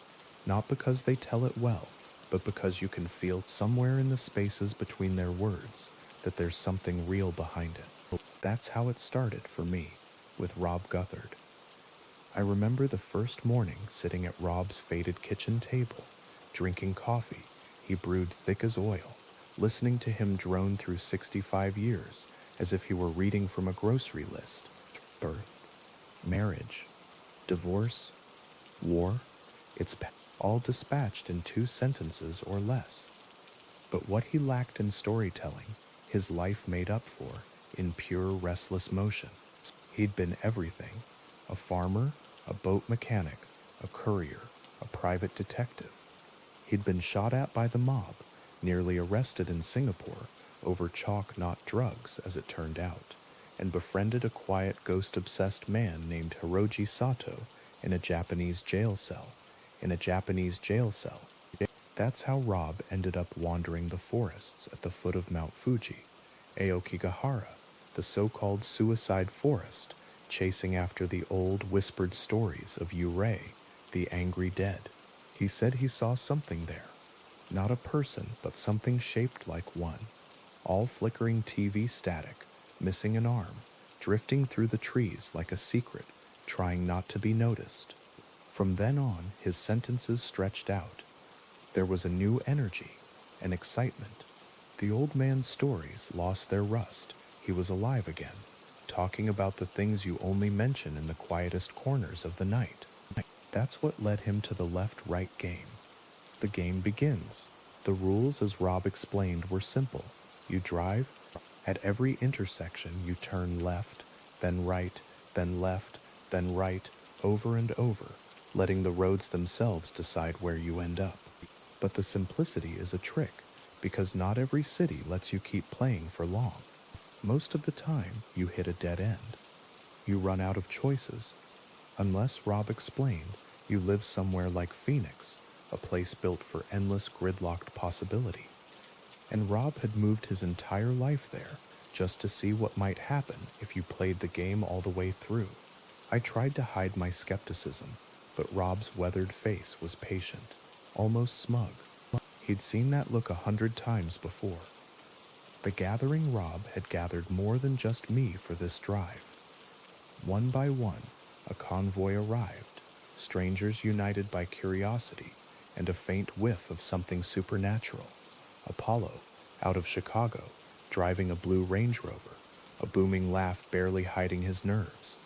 not because they tell it well, but because you can feel somewhere in the spaces between their words that there's something real behind it? That's how it started for me, with Rob Guthard. I remember the first morning sitting at Rob's faded kitchen table, drinking coffee he brewed thick as oil, listening to him drone through 65 years as if he were reading from a grocery list. Birth, marriage, divorce, war, it's all dispatched in 2 sentences or less. But what he lacked in storytelling, his life made up for in pure restless motion. He'd been everything: a farmer, a boat mechanic, a courier, a private detective. He'd been shot at by the mob, nearly arrested in Singapore over chalk, not drugs, as it turned out, and befriended a quiet, ghost-obsessed man named Hiroji Sato in a Japanese jail cell. That's how Rob ended up wandering the forests at the foot of Mount Fuji, Aokigahara, the so-called suicide forest, chasing after the old whispered stories of Yurei, the angry dead. He said he saw something there. Not a person, but something shaped like one. All flickering TV static, missing an arm, drifting through the trees like a secret, trying not to be noticed. From then on, his sentences stretched out. There was a new energy, an excitement. The old man's stories lost their rust. He was alive again, talking about the things you only mention in the quietest corners of the night. That's what led him to the left-right game. The game begins. The rules, as Rob explained, were simple. You drive. At every intersection, you turn left, then right, then left, then right, over and over, letting the roads themselves decide where you end up. But the simplicity is a trick, because not every city lets you keep playing for long. Most of the time, you hit a dead end. You run out of choices. Unless, Rob explained, you live somewhere like Phoenix, a place built for endless gridlocked possibility. And Rob had moved his entire life there just to see what might happen if you played the game all the way through. I tried to hide my skepticism, but Rob's weathered face was patient, almost smug. He'd seen that look 100 times before. The gathering Rob had gathered more than just me for this drive. One by one, a convoy arrived, strangers united by curiosity and a faint whiff of something supernatural. Apollo, out of Chicago, driving a blue Range Rover, a booming laugh barely hiding his nerves.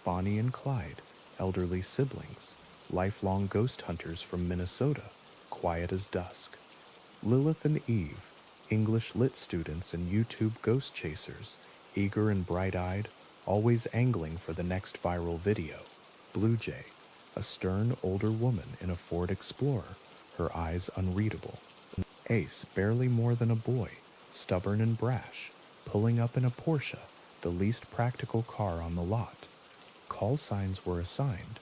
Bonnie and Clyde, elderly siblings, lifelong ghost hunters from Minnesota, quiet as dusk. Lilith and Eve, English lit students and YouTube ghost chasers, eager and bright-eyed, always angling for the next viral video. Blue Jay, a stern older woman in a Ford Explorer, her eyes unreadable. Ace, barely more than a boy, stubborn and brash, pulling up in a Porsche, the least practical car on the lot. Call signs were assigned,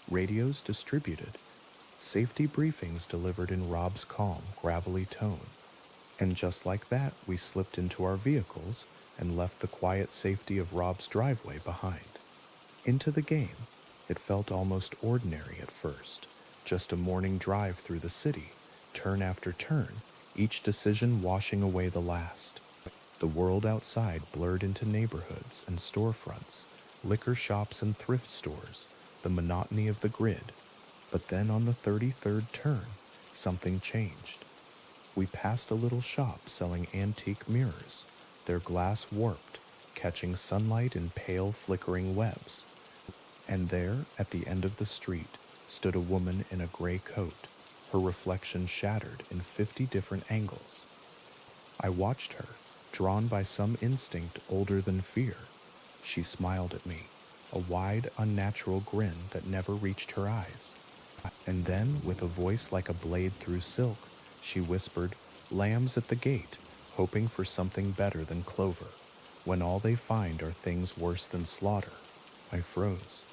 radios distributed, safety briefings delivered in Rob's calm, gravelly tone. And just like that, we slipped into our vehicles and left the quiet safety of Rob's driveway behind. Into the game, it felt almost ordinary at first, just a morning drive through the city, turn after turn, each decision washing away the last. The world outside blurred into neighborhoods and storefronts, liquor shops and thrift stores, the monotony of the grid. But then on the 33rd turn, something changed. We passed a little shop selling antique mirrors, their glass warped, catching sunlight in pale flickering webs. And there, at the end of the street, stood a woman in a gray coat, her reflection shattered in 50 different angles. I watched her, drawn by some instinct older than fear. She smiled at me, a wide, unnatural grin that never reached her eyes. And then, with a voice like a blade through silk, she whispered, "Lambs at the gate, hoping for something better than clover, when all they find are things worse than slaughter." I froze.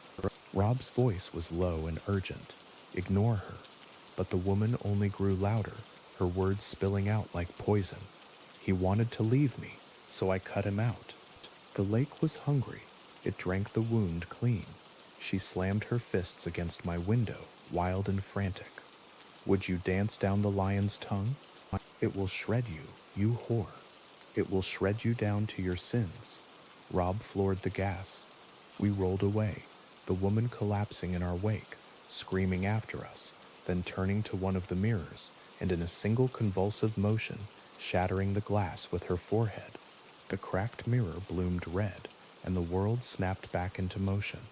Rob's voice was low and urgent. Ignore her. But the woman only grew louder, her words spilling out like poison. He wanted to leave me, so I cut him out. The lake was hungry. It drank the wound clean. She slammed her fists against my window, wild and frantic. "Would you dance down the lion's tongue? It will shred you, you whore. It will shred you down to your sins." Rob floored the gas. We rolled away, the woman collapsing in our wake, screaming after us, then turning to one of the mirrors, and in a single convulsive motion, shattering the glass with her forehead. The cracked mirror bloomed red, and the world snapped back into motion.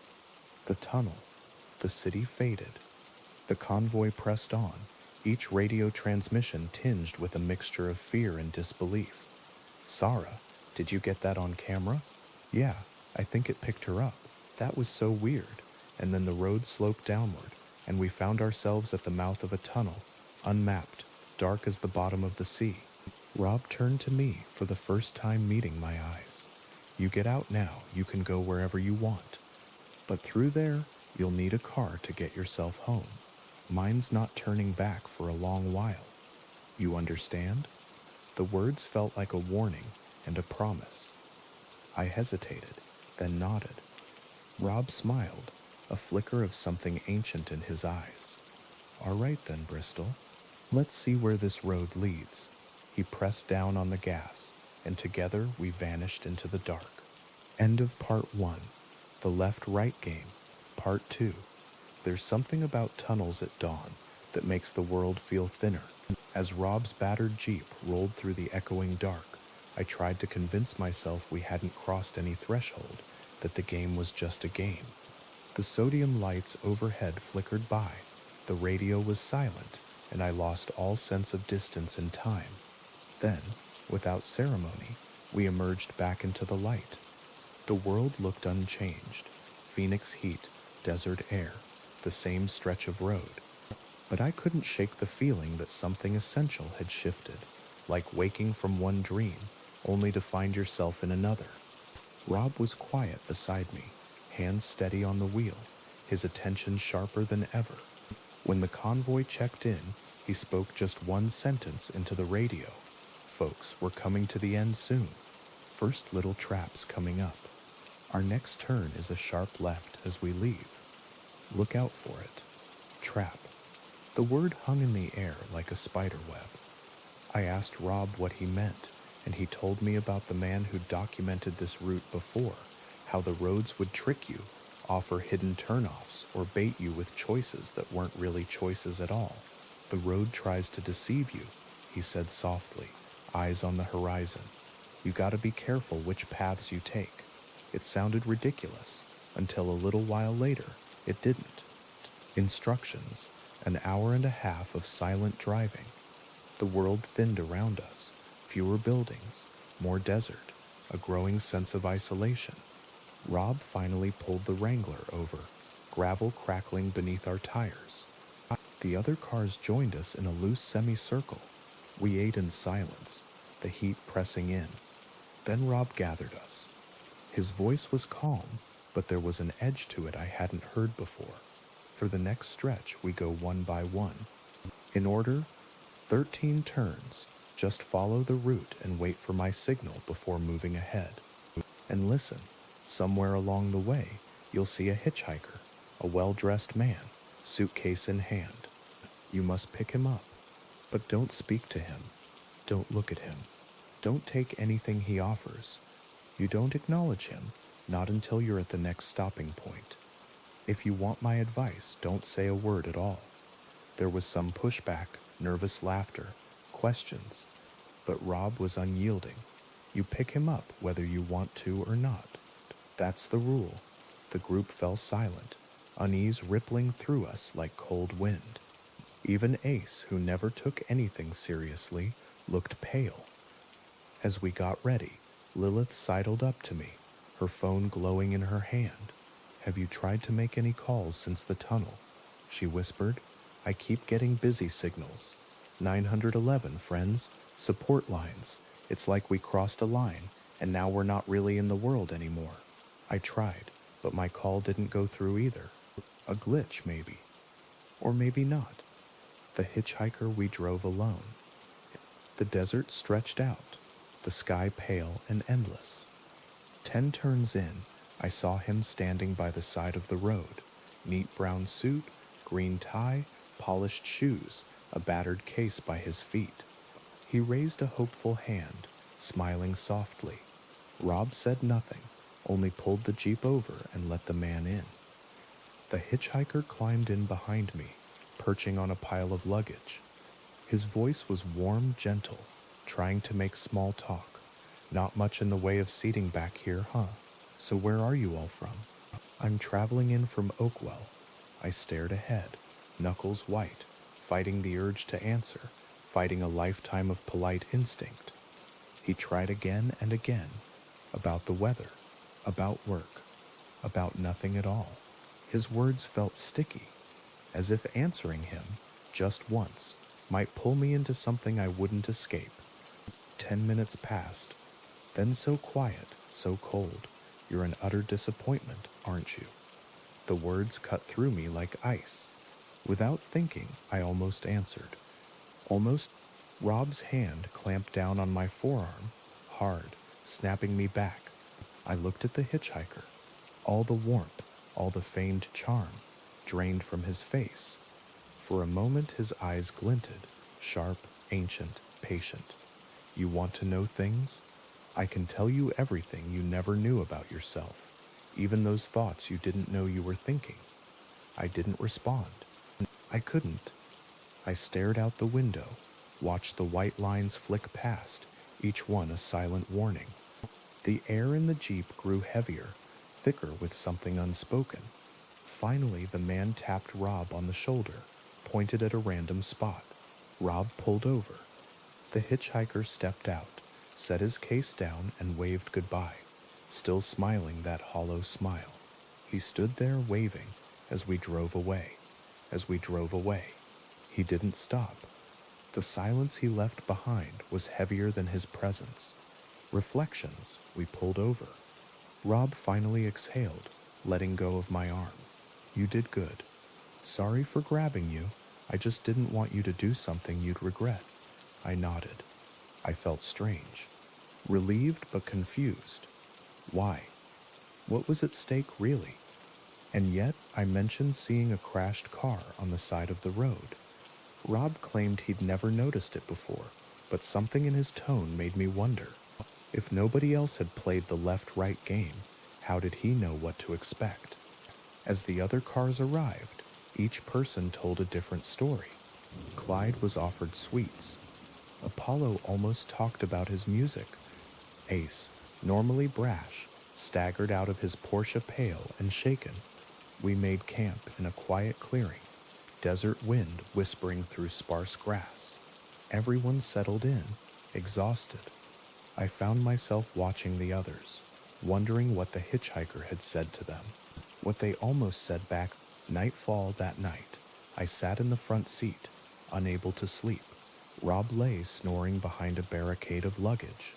The tunnel, the city faded. The convoy pressed on, each radio transmission tinged with a mixture of fear and disbelief. "Sarah, did you get that on camera?" "Yeah, I think it picked her up. That was so weird." And then the road sloped downward, and we found ourselves at the mouth of a tunnel, unmapped, dark as the bottom of the sea. Rob turned to me for the first time meeting my eyes. "You get out now, you can go wherever you want. But through there, you'll need a car to get yourself home. Mine's not turning back for a long while. You understand?" The words felt like a warning and a promise. I hesitated, then nodded. Rob smiled, a flicker of something ancient in his eyes. "All right then, Bristol. Let's see where this road leads." He pressed down on the gas, and together we vanished into the dark. End of part 1. The left-right game, part 2. There's something about tunnels at dawn that makes the world feel thinner. As Rob's battered Jeep rolled through the echoing dark, I tried to convince myself we hadn't crossed any threshold, that the game was just a game. The sodium lights overhead flickered by, the radio was silent, and I lost all sense of distance and time. Then, without ceremony, we emerged back into the light. The world looked unchanged. Phoenix heat, desert air, the same stretch of road. But I couldn't shake the feeling that something essential had shifted, like waking from one dream, only to find yourself in another. Rob was quiet beside me, hands steady on the wheel, his attention sharper than ever. When the convoy checked in, he spoke just one sentence into the radio. "Folks, we're coming to the end soon. First little traps coming up. Our next turn is a sharp left as we leave. Look out for it. Trap." The word hung in the air like a spider web. I asked Rob what he meant, and he told me about the man who documented this route before, how the roads would trick you, offer hidden turnoffs, or bait you with choices that weren't really choices at all. "The road tries to deceive you," he said softly, eyes on the horizon. "You gotta be careful which paths you take." It sounded ridiculous, until a little while later, it didn't. Instructions, an hour and a half of silent driving. The world thinned around us, fewer buildings, more desert, a growing sense of isolation. Rob finally pulled the Wrangler over, gravel crackling beneath our tires. The other cars joined us in a loose semicircle. We ate in silence, the heat pressing in. Then Rob gathered us. His voice was calm, but there was an edge to it I hadn't heard before. For the next stretch, we go one by one. In order, 13 turns. Just follow the route and wait for my signal before moving ahead. And listen, somewhere along the way, you'll see a hitchhiker, a well-dressed man, suitcase in hand. You must pick him up, but don't speak to him. Don't look at him. Don't take anything he offers. You don't acknowledge him, not until you're at the next stopping point. If you want my advice, don't say a word at all. There was some pushback, nervous laughter, questions, but Rob was unyielding. You pick him up whether you want to or not. That's the rule. The group fell silent, unease rippling through us like cold wind. Even Ace, who never took anything seriously, looked pale. As we got ready, Lilith sidled up to me, her phone glowing in her hand. "Have you tried to make any calls since the tunnel?" she whispered. "I keep getting busy signals. 911, friends. Support lines. It's like we crossed a line, and now we're not really in the world anymore." I tried, but my call didn't go through either. A glitch, maybe. Or maybe not. The hitchhiker we drove alone. The desert stretched out, the sky pale and endless. 10 turns in, I saw him standing by the side of the road. Neat brown suit, green tie, polished shoes, a battered case by his feet. He raised a hopeful hand, smiling softly. Rob said nothing, only pulled the Jeep over and let the man in. The hitchhiker climbed in behind me, perching on a pile of luggage. His voice was warm, gentle, trying to make small talk. "Not much in the way of seating back here, huh? So where are you all from?" "I'm traveling in from Oakwell." I stared ahead, knuckles white, fighting the urge to answer, fighting a lifetime of polite instinct. He tried again and again, about the weather, about work, about nothing at all. His words felt sticky, as if answering him, just once, might pull me into something I wouldn't escape. 10 minutes passed, then so quiet, so cold. "You're an utter disappointment, aren't you?" The words cut through me like ice. Without thinking, I almost answered. Almost. Rob's hand clamped down on my forearm, hard, snapping me back. I looked at the hitchhiker. All the warmth, all the feigned charm, drained from his face. For a moment his eyes glinted, sharp, ancient, patient. "You want to know things? I can tell you everything you never knew about yourself, even those thoughts you didn't know you were thinking." I didn't respond. I couldn't. I stared out the window, watched the white lines flick past, each one a silent warning. The air in the Jeep grew heavier, thicker with something unspoken. Finally, the man tapped Rob on the shoulder, pointed at a random spot. Rob pulled over. The hitchhiker stepped out, set his case down, and waved goodbye, still smiling that hollow smile. He stood there waving as we drove away. As we drove away, he didn't stop. The silence he left behind was heavier than his presence. Reflections, we pulled over. Rob finally exhaled, letting go of my arm. "You did good. Sorry for grabbing you. I just didn't want you to do something you'd regret." I nodded. I felt strange. Relieved but confused. Why? What was at stake really? And yet I mentioned seeing a crashed car on the side of the road. Rob claimed he'd never noticed it before, but something in his tone made me wonder. If nobody else had played the left-right game, how did he know what to expect? As the other cars arrived, each person told a different story. Clyde was offered sweets. Apollo almost talked about his music. Ace, normally brash, staggered out of his Porsche pale and shaken. We made camp in a quiet clearing, desert wind whispering through sparse grass. Everyone settled in, exhausted. I found myself watching the others, wondering what the hitchhiker had said to them, what they almost said back. Nightfall that night, I sat in the front seat, unable to sleep. Rob lay snoring behind a barricade of luggage.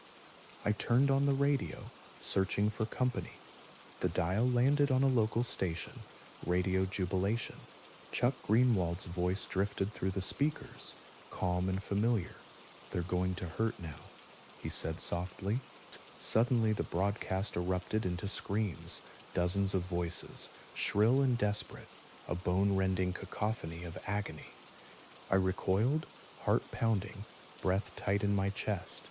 I turned on the radio, searching for company. The dial landed on a local station, Radio Jubilation. Chuck Greenwald's voice drifted through the speakers, calm and familiar. "They're going to hurt now," he said softly. Suddenly the broadcast erupted into screams, dozens of voices, shrill and desperate, a bone-rending cacophony of agony. I recoiled, heart pounding, breath tight in my chest.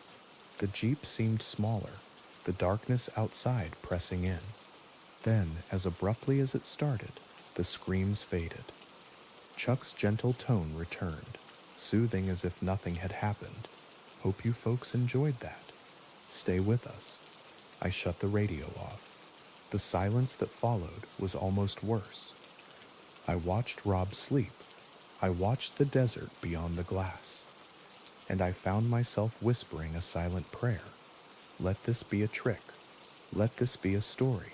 The Jeep seemed smaller, the darkness outside pressing in. Then, as abruptly as it started, The screams faded. Chuck's gentle tone returned, soothing as if nothing had happened. Hope you folks enjoyed that. Stay with us. I shut the radio off. The silence that followed was almost worse. I watched Rob sleep. I watched the desert beyond the glass. And I found myself whispering a silent prayer. Let this be a trick. Let this be a story.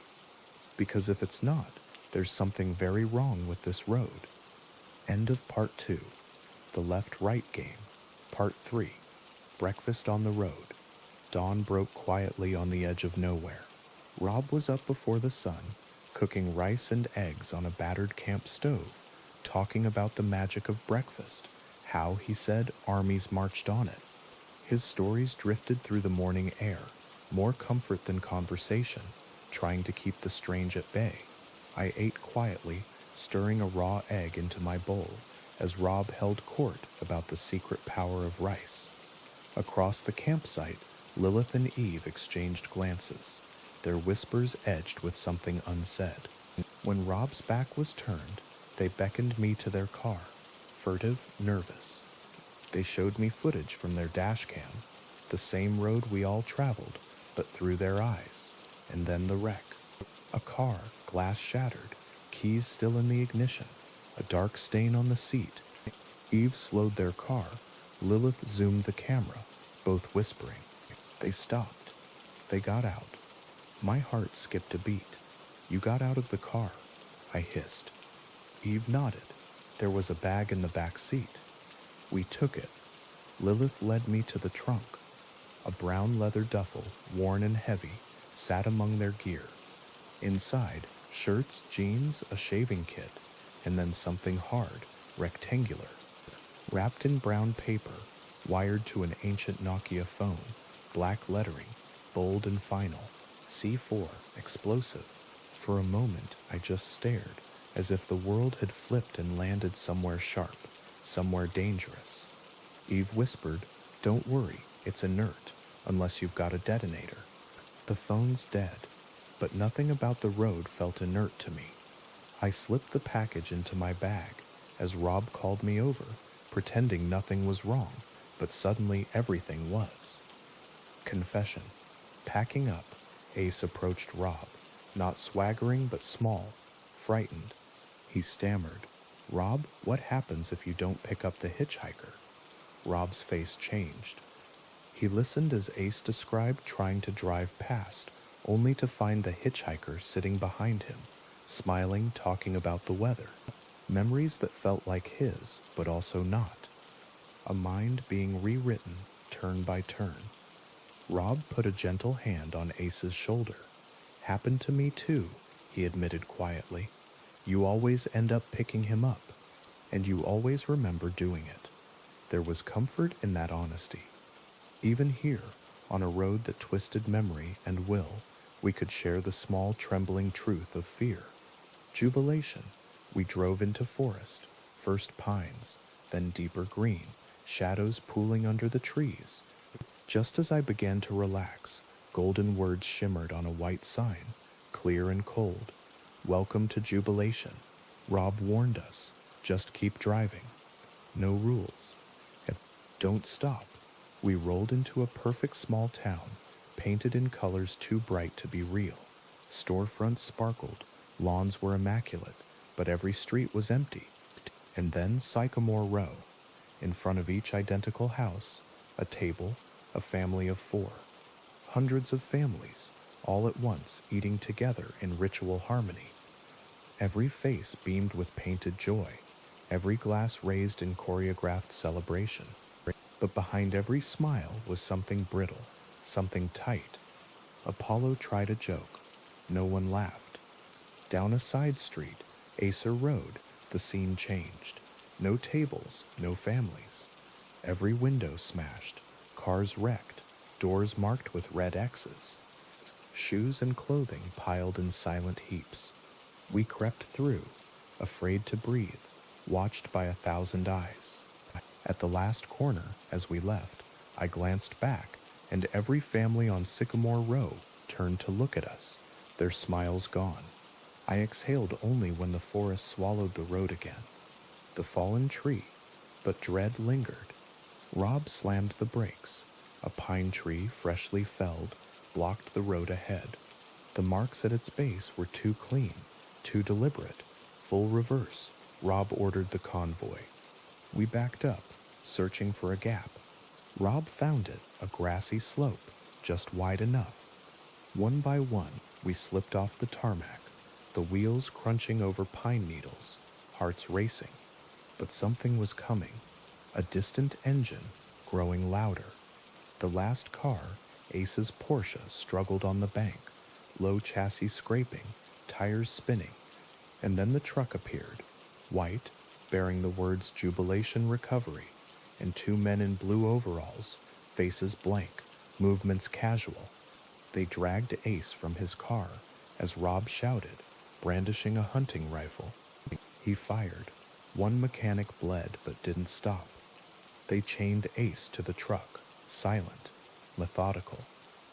Because if it's not, there's something very wrong with this road. End of Part 2. The Left-Right Game. Part 3. Breakfast on the Road. Dawn broke quietly on the edge of nowhere. Rob was up before the sun, cooking rice and eggs on a battered camp stove, talking about the magic of breakfast, how, he said, armies marched on it. His stories drifted through the morning air, more comfort than conversation, trying to keep the strange at bay. I ate quietly, stirring a raw egg into my bowl, as Rob held court about the secret power of rice. Across the campsite, Lilith and Eve exchanged glances, their whispers edged with something unsaid. When Rob's back was turned, they beckoned me to their car, furtive, nervous. They showed me footage from their dash cam, the same road we all traveled, but through their eyes, and then the wreck. A car, glass shattered, keys still in the ignition, a dark stain on the seat. Eve slowed their car, Lilith zoomed the camera, both whispering. They stopped. They got out. My heart skipped a beat. You got out of the car, I hissed. Eve nodded. There was a bag in the back seat. We took it. Lilith led me to the trunk. A brown leather duffel, worn and heavy, sat among their gear. Inside, shirts, jeans, a shaving kit, and then something hard, rectangular. Wrapped in brown paper, wired to an ancient Nokia phone, black lettering, bold and final, C4, explosive. For a moment, I just stared, as if the world had flipped and landed somewhere sharp, somewhere dangerous. Eve whispered, "Don't worry, it's inert, unless you've got a detonator." The phone's dead, but nothing about the road felt inert to me. I slipped the package into my bag as Rob called me over, pretending nothing was wrong, but suddenly everything was. Confession. Packing up, Ace approached Rob, not swaggering but small, frightened. He stammered, "Rob, what happens if you don't pick up the hitchhiker?" Rob's face changed. He listened as Ace described trying to drive past, only to find the hitchhiker sitting behind him, smiling, talking about the weather. Memories that felt like his, but also not. A mind being rewritten, turn by turn. Rob put a gentle hand on Ace's shoulder. "Happened to me too," he admitted quietly. "You always end up picking him up, and you always remember doing it." There was comfort in that honesty. Even here, on a road that twisted memory and will, we could share the small trembling truth of fear. Jubilation. We drove into forest, first pines, then deeper green, shadows pooling under the trees. Just as I began to relax, golden words shimmered on a white sign, clear and cold. "Welcome to Jubilation." Rob warned us, just keep driving. No rules. Don't stop. We rolled into a perfect small town, painted in colors too bright to be real. Storefronts sparkled, lawns were immaculate, but every street was empty. And then Sycamore Row. In front of each identical house, a table, a family of 4. Hundreds of families, all at once eating together in ritual harmony. Every face beamed with painted joy, every glass raised in choreographed celebration. But behind every smile was something brittle, something tight. Apollo tried a joke. No one laughed. Down a side street, Acer Road, the scene changed. No tables, no families. Every window smashed, cars wrecked, doors marked with red X's. Shoes and clothing piled in silent heaps. We crept through, afraid to breathe, watched by 1,000 eyes. At the last corner, as we left, I glanced back, and every family on Sycamore Row turned to look at us, their smiles gone. I exhaled only when the forest swallowed the road again. The fallen tree, but dread lingered. Rob slammed the brakes. A pine tree, freshly felled, blocked the road ahead. The marks at its base were too clean, too deliberate. Full reverse, Rob ordered the convoy. We backed up, searching for a gap. Rob found it, a grassy slope, just wide enough. One by one, we slipped off the tarmac, the wheels crunching over pine needles, hearts racing. But something was coming, a distant engine, growing louder. The last car, Ace's Porsche, struggled on the bank, low chassis scraping, tires spinning, and then the truck appeared, white, bearing the words Jubilation Recovery, and two men in blue overalls, faces blank, movements casual. They dragged Ace from his car as Rob shouted, brandishing a hunting rifle. He fired. One mechanic bled but didn't stop. They chained Ace to the truck, silent, methodical.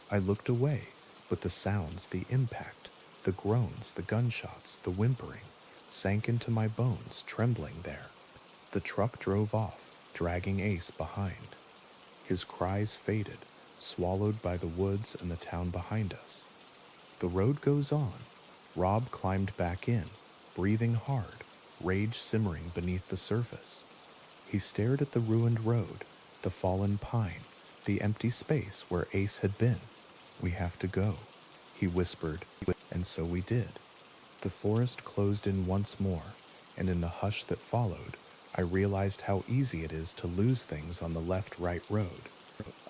I looked away, but the sounds, the impact, the groans, the gunshots, the whimpering, sank into my bones, trembling there. The truck drove off, dragging Ace behind. His cries faded, swallowed by the woods and the town behind us. The road goes on. Rob climbed back in, breathing hard, rage simmering beneath the surface. He stared at the ruined road, the fallen pine, the empty space where Ace had been. "We have to go," he whispered, and so we did. The forest closed in once more, and in the hush that followed, I realized how easy it is to lose things on the left-right road.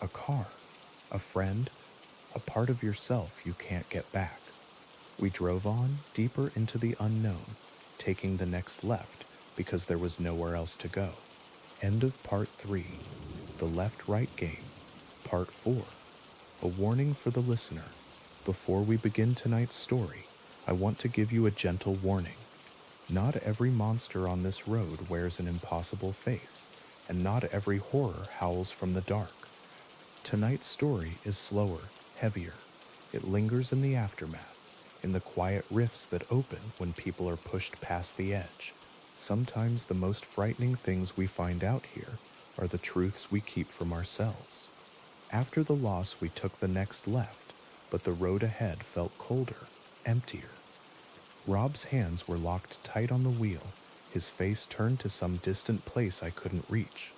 A car, a friend, a part of yourself you can't get back. We drove on, deeper into the unknown, taking the next left because there was nowhere else to go. End of Part 3, The Left-Right Game, Part 4. A warning for the listener. Before we begin tonight's story, I want to give you a gentle warning. Not every monster on this road wears an impossible face, and not every horror howls from the dark. Tonight's story is slower, heavier. It lingers in the aftermath, in the quiet rifts that open when people are pushed past the edge. Sometimes the most frightening things we find out here are the truths we keep from ourselves. After the loss, we took the next left, but the road ahead felt colder, emptier. Rob's hands were locked tight on the wheel, his face turned to some distant place I couldn't reach.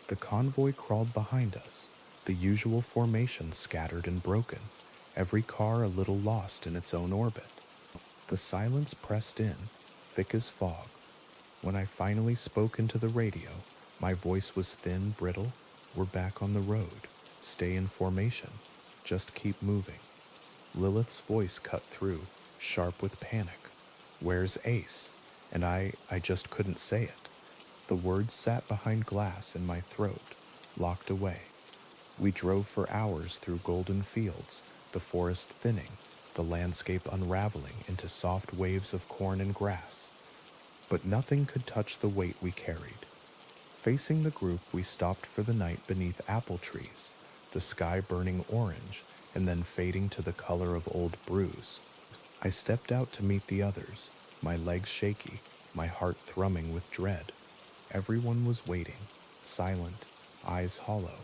The convoy crawled behind us, the usual formation scattered and broken, every car a little lost in its own orbit. The silence pressed in, thick as fog. When I finally spoke into the radio, my voice was thin, brittle. "We're back on the road. Stay in formation. Just keep moving." Lilith's voice cut through, sharp with panic. "Where's Ace?" And I just couldn't say it. The words sat behind glass in my throat, locked away. We drove for hours through golden fields, the forest thinning, the landscape unraveling into soft waves of corn and grass. But nothing could touch the weight we carried. Facing the group, we stopped for the night beneath apple trees, the sky burning orange and then fading to the color of old bruise. I stepped out to meet the others, my legs shaky, my heart thrumming with dread. Everyone was waiting, silent, eyes hollow.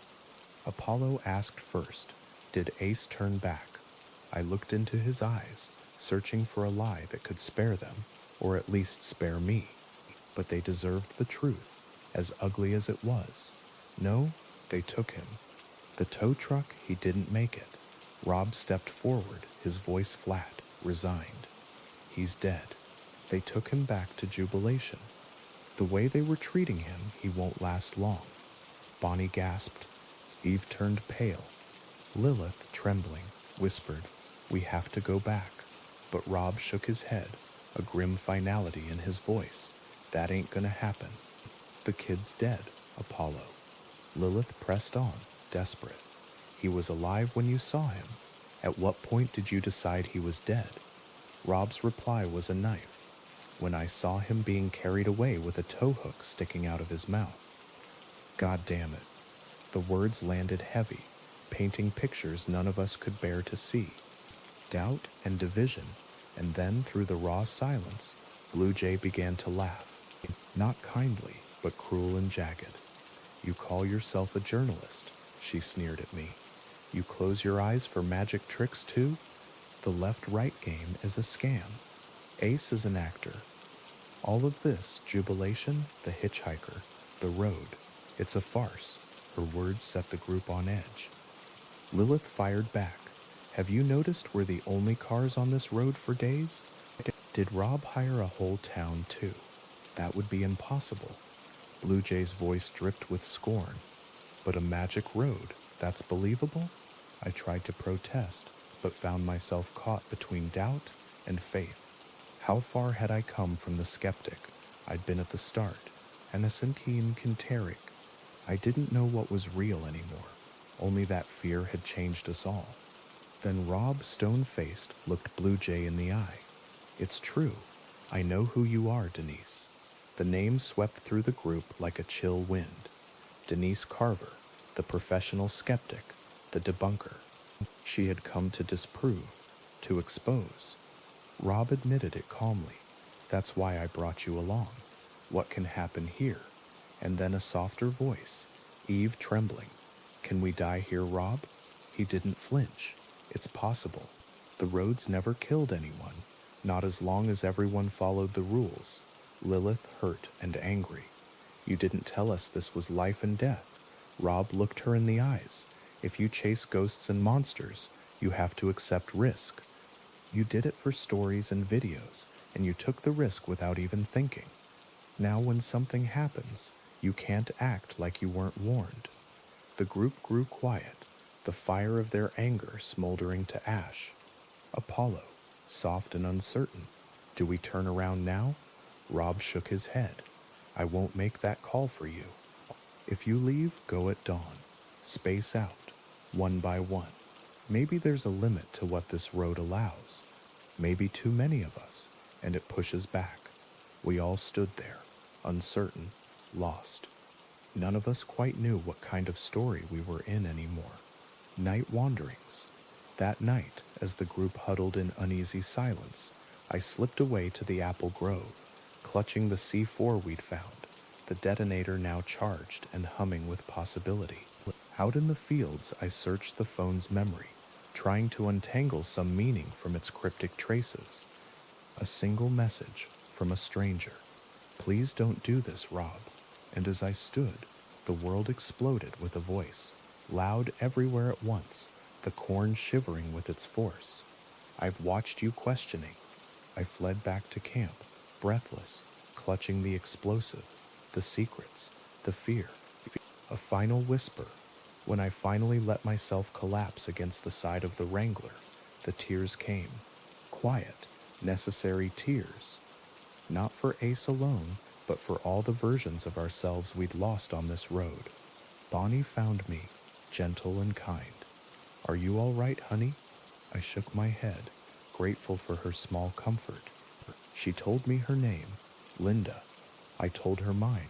Apollo asked first, "Did Ace turn back?" I looked into his eyes, searching for a lie that could spare them, or at least spare me. But they deserved the truth, as ugly as it was. No, they took him. The tow truck, he didn't make it. Rob stepped forward, his voice flat, resigned. "He's dead." They took him back to Jubilation. The way they were treating him, he won't last long. Bonnie gasped. Eve turned pale. Lilith, trembling, whispered, "We have to go back." But Rob shook his head, a grim finality in his voice. "That ain't gonna happen. The kid's dead, Apollo." Lilith pressed on, desperate. "He was alive when you saw him. At what point did you decide he was dead?" Rob's reply was a knife. "When I saw him being carried away with a tow hook sticking out of his mouth." God damn it. The words landed heavy, painting pictures none of us could bear to see. Doubt and division, And then, through the raw silence, Blue Jay began to laugh. Not kindly, but cruel and jagged. You call yourself a journalist, she sneered at me. You close your eyes for magic tricks too? The left-right game is a scam. Ace is an actor. All of this, jubilation, the hitchhiker, the road, it's a farce. Her words set the group on edge. Lilith fired back. Have you noticed we're the only cars on this road for days? Did Rob hire a whole town too? That would be impossible. Blue Jay's voice dripped with scorn. But a magic road, that's believable? I tried to protest, but found myself caught between doubt and faith. How far had I come from the skeptic I'd been at the start, Anasinkian Kinterik? I didn't know what was real anymore, only that fear had changed us all. Then Rob, stone-faced, looked Blue Jay in the eye. It's true. I know who you are, Denise. The name swept through the group like a chill wind. Denise Carver, the professional skeptic, the debunker. She had come to disprove, to expose. Rob admitted it calmly. That's why I brought you along. What can happen here? And then a softer voice, Eve trembling. Can we die here, Rob? He didn't flinch. It's possible. The roads never killed anyone, not as long as everyone followed the rules. Lilith hurt and angry. You didn't tell us this was life and death. Rob looked her in the eyes. If you chase ghosts and monsters, you have to accept risk. You did it for stories and videos, and you took the risk without even thinking. Now when something happens, you can't act like you weren't warned. The group grew quiet, the fire of their anger smoldering to ash. Apollo, soft and uncertain. Do we turn around now? Rob shook his head. I won't make that call for you. If you leave, go at dawn. Space out, one by one. Maybe there's a limit to what this road allows. Maybe too many of us, and it pushes back. We all stood there, uncertain, lost. None of us quite knew what kind of story we were in anymore. Night wanderings. That night, as the group huddled in uneasy silence, I slipped away to the apple grove, clutching the C4 we'd found, the detonator now charged and humming with possibility. Out in the fields, I searched the phone's memory, trying to untangle some meaning from its cryptic traces. A single message from a stranger. Please don't do this, Rob. And as I stood, the world exploded with a voice, loud everywhere at once, the corn shivering with its force. I've watched you questioning. I fled back to camp, breathless, clutching the explosive, the secrets, the fear. A final whisper. When I finally let myself collapse against the side of the Wrangler, the tears came. Quiet, necessary tears. Not for Ace alone, but for all the versions of ourselves we'd lost on this road. Bonnie found me, gentle and kind. Are you all right, honey? I shook my head, grateful for her small comfort. She told me her name, Linda. I told her mine,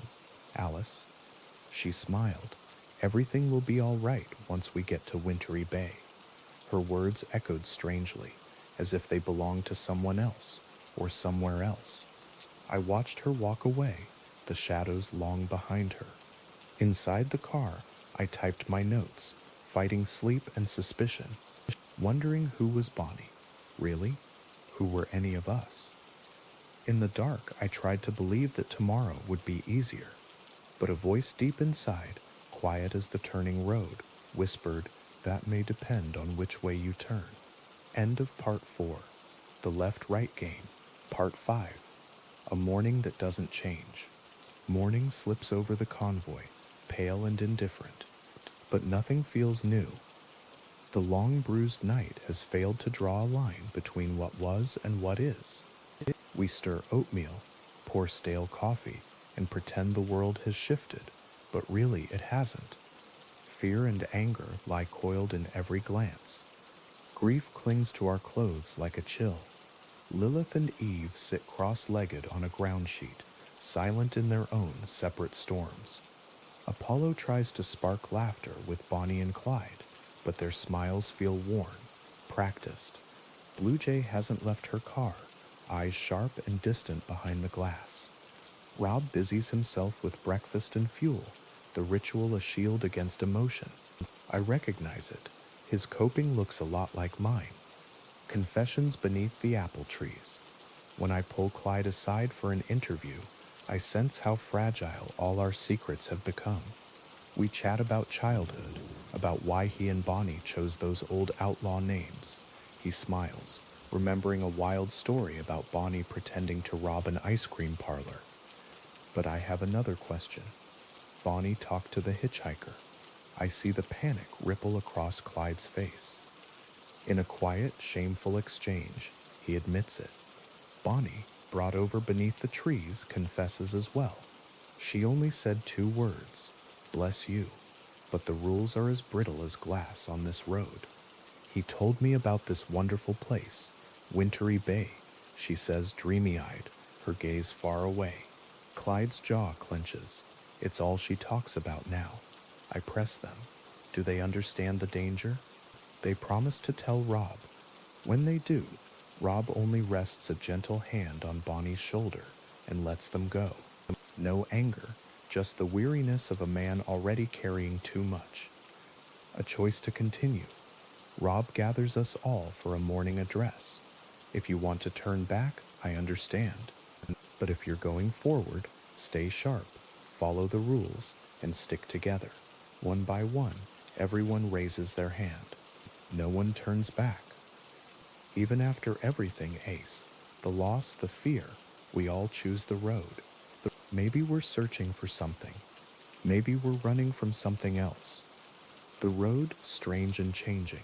Alice. She smiled. Everything will be all right once we get to Wintry Bay. Her words echoed strangely, as if they belonged to someone else, or somewhere else. I watched her walk away, the shadows long behind her. Inside the car, I typed my notes, fighting sleep and suspicion, wondering who was Bonnie. Really? Who were any of us? In the dark, I tried to believe that tomorrow would be easier. But a voice deep inside, quiet as the turning road, whispered, that may depend on which way you turn. End of Part 4. The Left-Right Game. Part 5. A morning that doesn't change. Morning slips over the convoy, pale and indifferent. But nothing feels new. The long bruised night has failed to draw a line between what was and what is. We stir oatmeal, pour stale coffee, and pretend the world has shifted, but really it hasn't. Fear and anger lie coiled in every glance. Grief clings to our clothes like a chill. Lilith and Eve sit cross-legged on a ground sheet, silent in their own separate storms. Apollo tries to spark laughter with Bonnie and Clyde, but their smiles feel worn, practiced. Blue Jay hasn't left her car, eyes sharp and distant behind the glass. Rob busies himself with breakfast and fuel, the ritual a shield against emotion. I recognize it. His coping looks a lot like mine. Confessions beneath the apple trees. When I pull Clyde aside for an interview, I sense how fragile all our secrets have become. We chat about childhood, about why he and Bonnie chose those old outlaw names. He smiles, remembering a wild story about Bonnie pretending to rob an ice cream parlor. But I have another question. Bonnie talked to the hitchhiker. I see the panic ripple across Clyde's face. In a quiet, shameful exchange, he admits it. Bonnie, brought over beneath the trees, confesses as well. She only said 2 words, "Bless you," but the rules are as brittle as glass on this road. He told me about this wonderful place, Wintry Bay, she says, dreamy-eyed, her gaze far away. Clyde's jaw clenches. It's all she talks about now. I press them. Do they understand the danger? They promise to tell Rob. When they do, Rob only rests a gentle hand on Bonnie's shoulder and lets them go. No anger, just the weariness of a man already carrying too much. A choice to continue. Rob gathers us all for a morning address. If you want to turn back, I understand. But if you're going forward, stay sharp, follow the rules, and stick together. One by one, everyone raises their hand. No one turns back. Even after everything, Ace, the loss, the fear, we all choose the road. Maybe we're searching for something. Maybe we're running from something else. The road, strange and changing.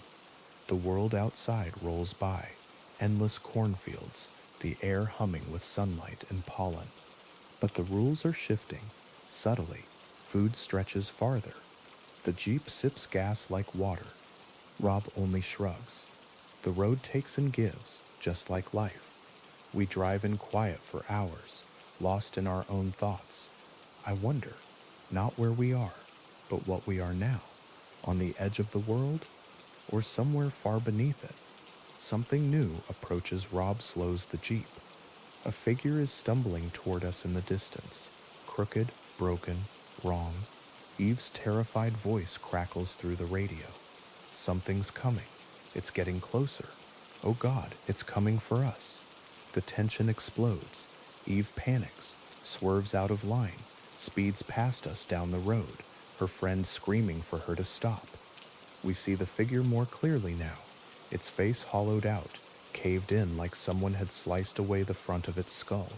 The world outside rolls by, endless cornfields, the air humming with sunlight and pollen. But the rules are shifting, subtly. Food stretches farther. The Jeep sips gas like water. Rob only shrugs. The road takes and gives, just like life. We drive in quiet for hours, lost in our own thoughts. I wonder, not where we are, but what we are now, on the edge of the world, or somewhere far beneath it. Something new approaches. Rob slows the Jeep. A figure is stumbling toward us in the distance, crooked, broken, wrong. Eve's terrified voice crackles through the radio. Something's coming. It's getting closer. Oh God, it's coming for us. The tension explodes. Eve panics, swerves out of line, speeds past us down the road, her friend screaming for her to stop. We see the figure more clearly now, its face hollowed out, caved in like someone had sliced away the front of its skull,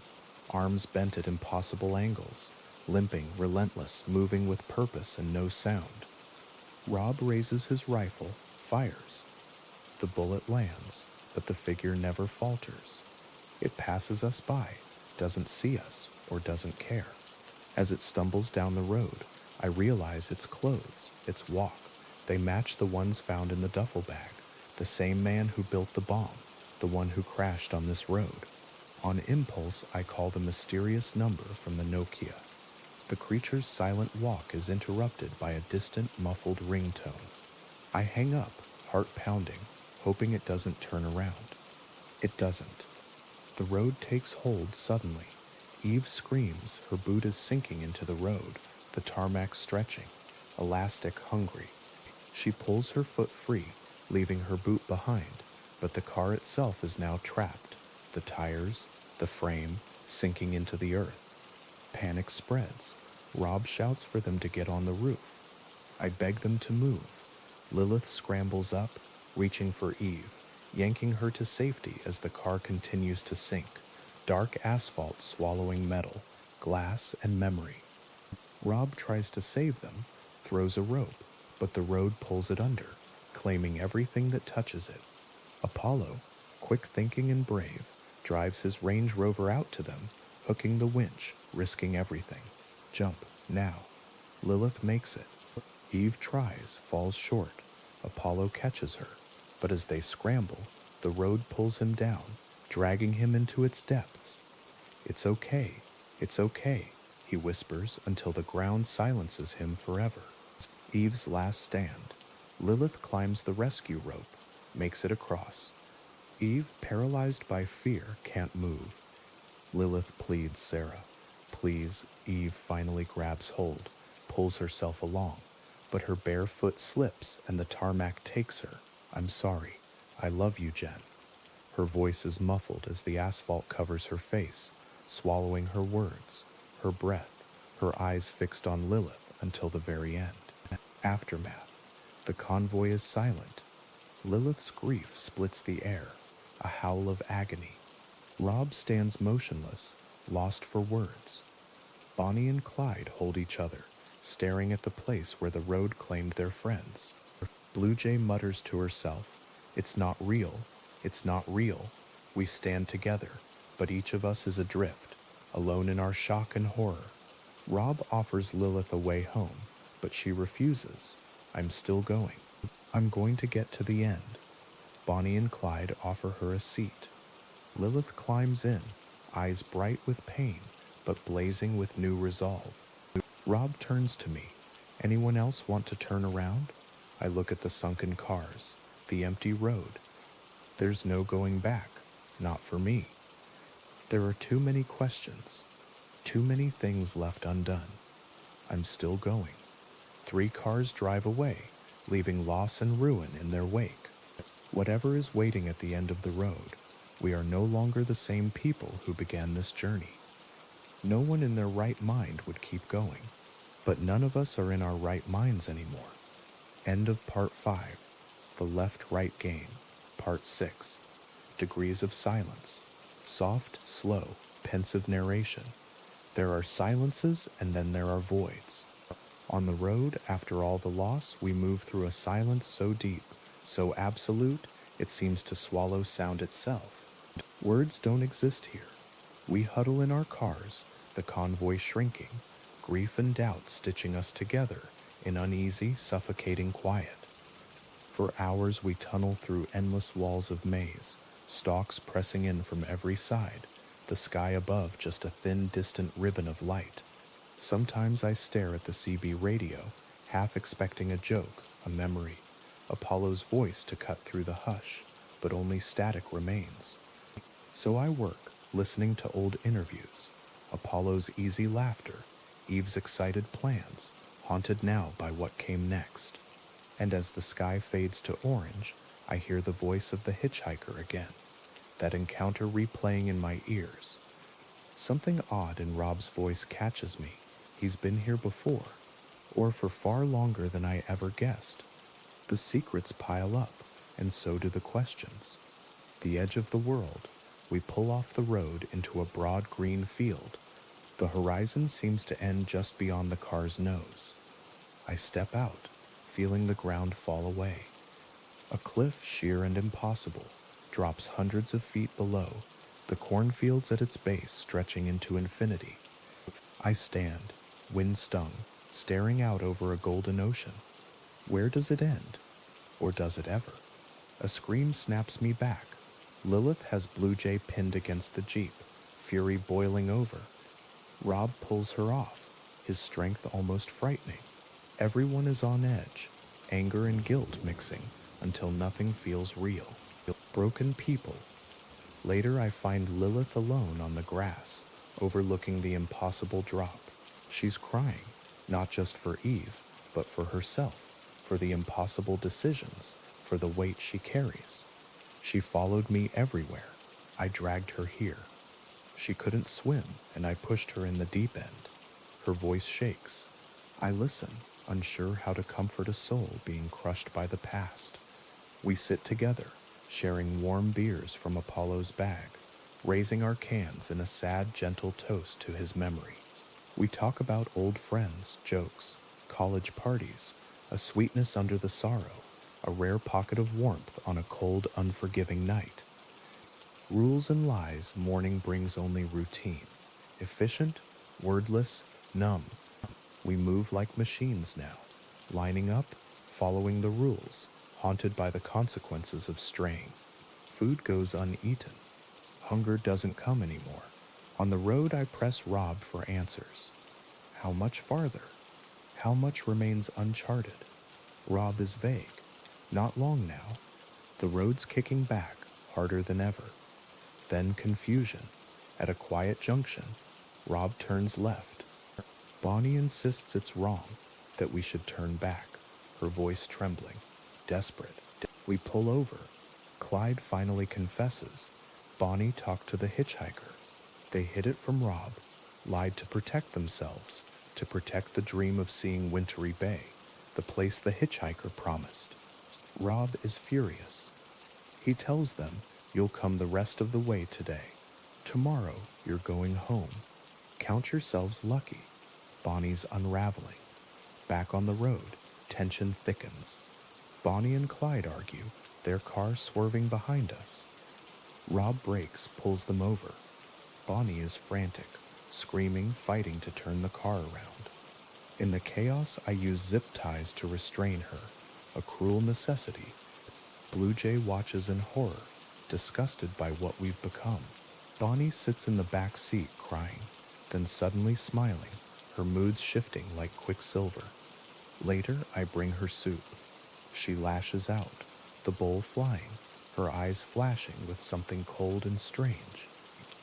arms bent at impossible angles, limping, relentless, moving with purpose and no sound. Rob raises his rifle, fires. The bullet lands, but the figure never falters. It passes us by, doesn't see us, or doesn't care. As it stumbles down the road, I realize its clothes, its walk, they match the ones found in the duffel bag, the same man who built the bomb, the one who crashed on this road. On impulse, I call the mysterious number from the Nokia. The creature's silent walk is interrupted by a distant, muffled ringtone. I hang up, heart pounding, hoping it doesn't turn around. It doesn't. The road takes hold suddenly. Eve screams, her boot is sinking into the road, the tarmac stretching, elastic, hungry. She pulls her foot free, leaving her boot behind, but the car itself is now trapped, the tires, the frame, sinking into the earth. Panic spreads. Rob shouts for them to get on the roof. I beg them to move. Lilith scrambles up, reaching for Eve, yanking her to safety as the car continues to sink, dark asphalt swallowing metal, glass, and memory. Rob tries to save them, throws a rope, but the road pulls it under, claiming everything that touches it. Apollo, quick thinking and brave, drives his Range Rover out to them, hooking the winch, risking everything. Jump, now. Lilith makes it. Eve tries, falls short. Apollo catches her, but as they scramble, the road pulls him down, dragging him into its depths. It's okay, he whispers until the ground silences him forever. Eve's last stand. Lilith climbs the rescue rope, makes it across. Eve, paralyzed by fear, can't move. Lilith pleads Sarah. Please, Eve finally grabs hold, pulls herself along, but her bare foot slips and the tarmac takes her. I'm sorry. I love you, Jen. Her voice is muffled as the asphalt covers her face, swallowing her words, her breath, her eyes fixed on Lilith until the very end. Aftermath. The convoy is silent. Lilith's grief splits the air, a howl of agony. Rob stands motionless, lost for words. Bonnie and Clyde hold each other, staring at the place where the road claimed their friends. Blue Jay mutters to herself, "It's not real. It's not real. We stand together, but each of us is adrift, alone in our shock and horror." Rob offers Lilith a way home, but she refuses. "I'm still going. I'm going to get to the end." Bonnie and Clyde offer her a seat. Lilith climbs in, eyes bright with pain, but blazing with new resolve. Rob turns to me. "Anyone else want to turn around?" I look at the sunken cars, the empty road. There's no going back, not for me. There are too many questions, too many things left undone. I'm still going. 3 cars drive away, leaving loss and ruin in their wake. Whatever is waiting at the end of the road, we are no longer the same people who began this journey. No one in their right mind would keep going, but none of us are in our right minds anymore. End of Part 5, The Left-Right Game, Part 6, Degrees of Silence, soft, slow, pensive narration. There are silences and then there are voids. On the road, after all the loss, we move through a silence so deep, so absolute, it seems to swallow sound itself. Words don't exist here. We huddle in our cars, the convoy shrinking, grief and doubt stitching us together in uneasy, suffocating quiet. For hours we tunnel through endless walls of maze, stalks pressing in from every side, the sky above just a thin, distant ribbon of light. Sometimes I stare at the CB radio, half expecting a joke, a memory, Apollo's voice to cut through the hush, but only static remains. So I work, listening to old interviews, Apollo's easy laughter, Eve's excited plans, haunted now by what came next. And as the sky fades to orange, I hear the voice of the hitchhiker again, that encounter replaying in my ears. Something odd in Rob's voice catches me. He's been here before, or for far longer than I ever guessed. The secrets pile up, and so do the questions. The edge of the world, we pull off the road into a broad green field. The horizon seems to end just beyond the car's nose. I step out, feeling the ground fall away. A cliff sheer and impossible drops hundreds of feet below, the cornfields at its base stretching into infinity. I stand, wind-stung, staring out over a golden ocean. Where does it end? Or does it ever? A scream snaps me back. Lilith has Blue Jay pinned against the Jeep, fury boiling over. Rob pulls her off, his strength almost frightening. Everyone is on edge, anger and guilt mixing until nothing feels real. Broken people. Later I find Lilith alone on the grass, overlooking the impossible drop. She's crying, not just for Eve, but for herself, for the impossible decisions, for the weight she carries. She followed me everywhere. I dragged her here. She couldn't swim, and I pushed her in the deep end. Her voice shakes. I listen, unsure how to comfort a soul being crushed by the past. We sit together, sharing warm beers from Apollo's bag, raising our cans in a sad, gentle toast to his memory. We talk about old friends, jokes, college parties, a sweetness under the sorrow, a rare pocket of warmth on a cold, unforgiving night. Rules and lies, morning brings only routine. Efficient, wordless, numb. We move like machines now, lining up, following the rules, haunted by the consequences of straying. Food goes uneaten. Hunger doesn't come anymore. On the road I press Rob for answers. How much farther? How much remains uncharted? Rob is vague. Not long now. The road's kicking back, harder than ever. Then confusion. At a quiet junction, Rob turns left. Bonnie insists it's wrong, that we should turn back, her voice trembling, desperate. We pull over. Clyde finally confesses. Bonnie talked to the hitchhiker. They hid it from Rob, lied to protect themselves, to protect the dream of seeing Wintry Bay, the place the hitchhiker promised. Rob is furious. He tells them, "You'll come the rest of the way today. Tomorrow, you're going home. Count yourselves lucky." Bonnie's unraveling. Back on the road, tension thickens. Bonnie and Clyde argue, their car swerving behind us. Rob brakes, pulls them over. Bonnie is frantic, screaming, fighting to turn the car around. In the chaos, I use zip ties to restrain her, a cruel necessity. Blue Jay watches in horror, disgusted by what we've become. Bonnie sits in the back seat crying, then suddenly smiling, her moods shifting like quicksilver. Later, I bring her soup. She lashes out, the bowl flying, her eyes flashing with something cold and strange.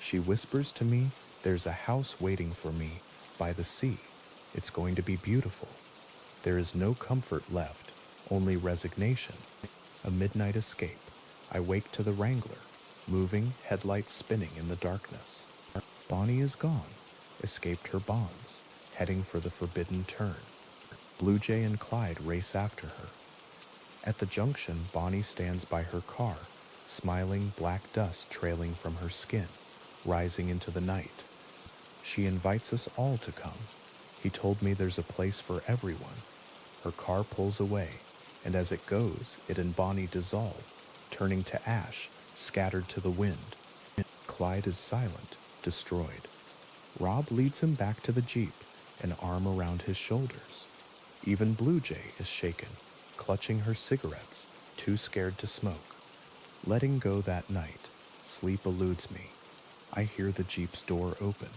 She whispers to me, "There's a house waiting for me by the sea. It's going to be beautiful." There is no comfort left, only resignation. A midnight escape. I wake to the Wrangler, moving, headlights spinning in the darkness. Bonnie is gone, escaped her bonds, heading for the forbidden turn. Blue Jay and Clyde race after her. At the junction, Bonnie stands by her car, smiling, black dust trailing from her skin, rising into the night. She invites us all to come. He told me there's a place for everyone. Her car pulls away, and as it goes, it and Bonnie dissolve, turning to ash, scattered to the wind. Clyde is silent, destroyed. Rob leads him back to the Jeep, an arm around his shoulders. Even Blue Jay is shaken, clutching her cigarettes, too scared to smoke. Letting go that night, sleep eludes me. I hear the Jeep's door open.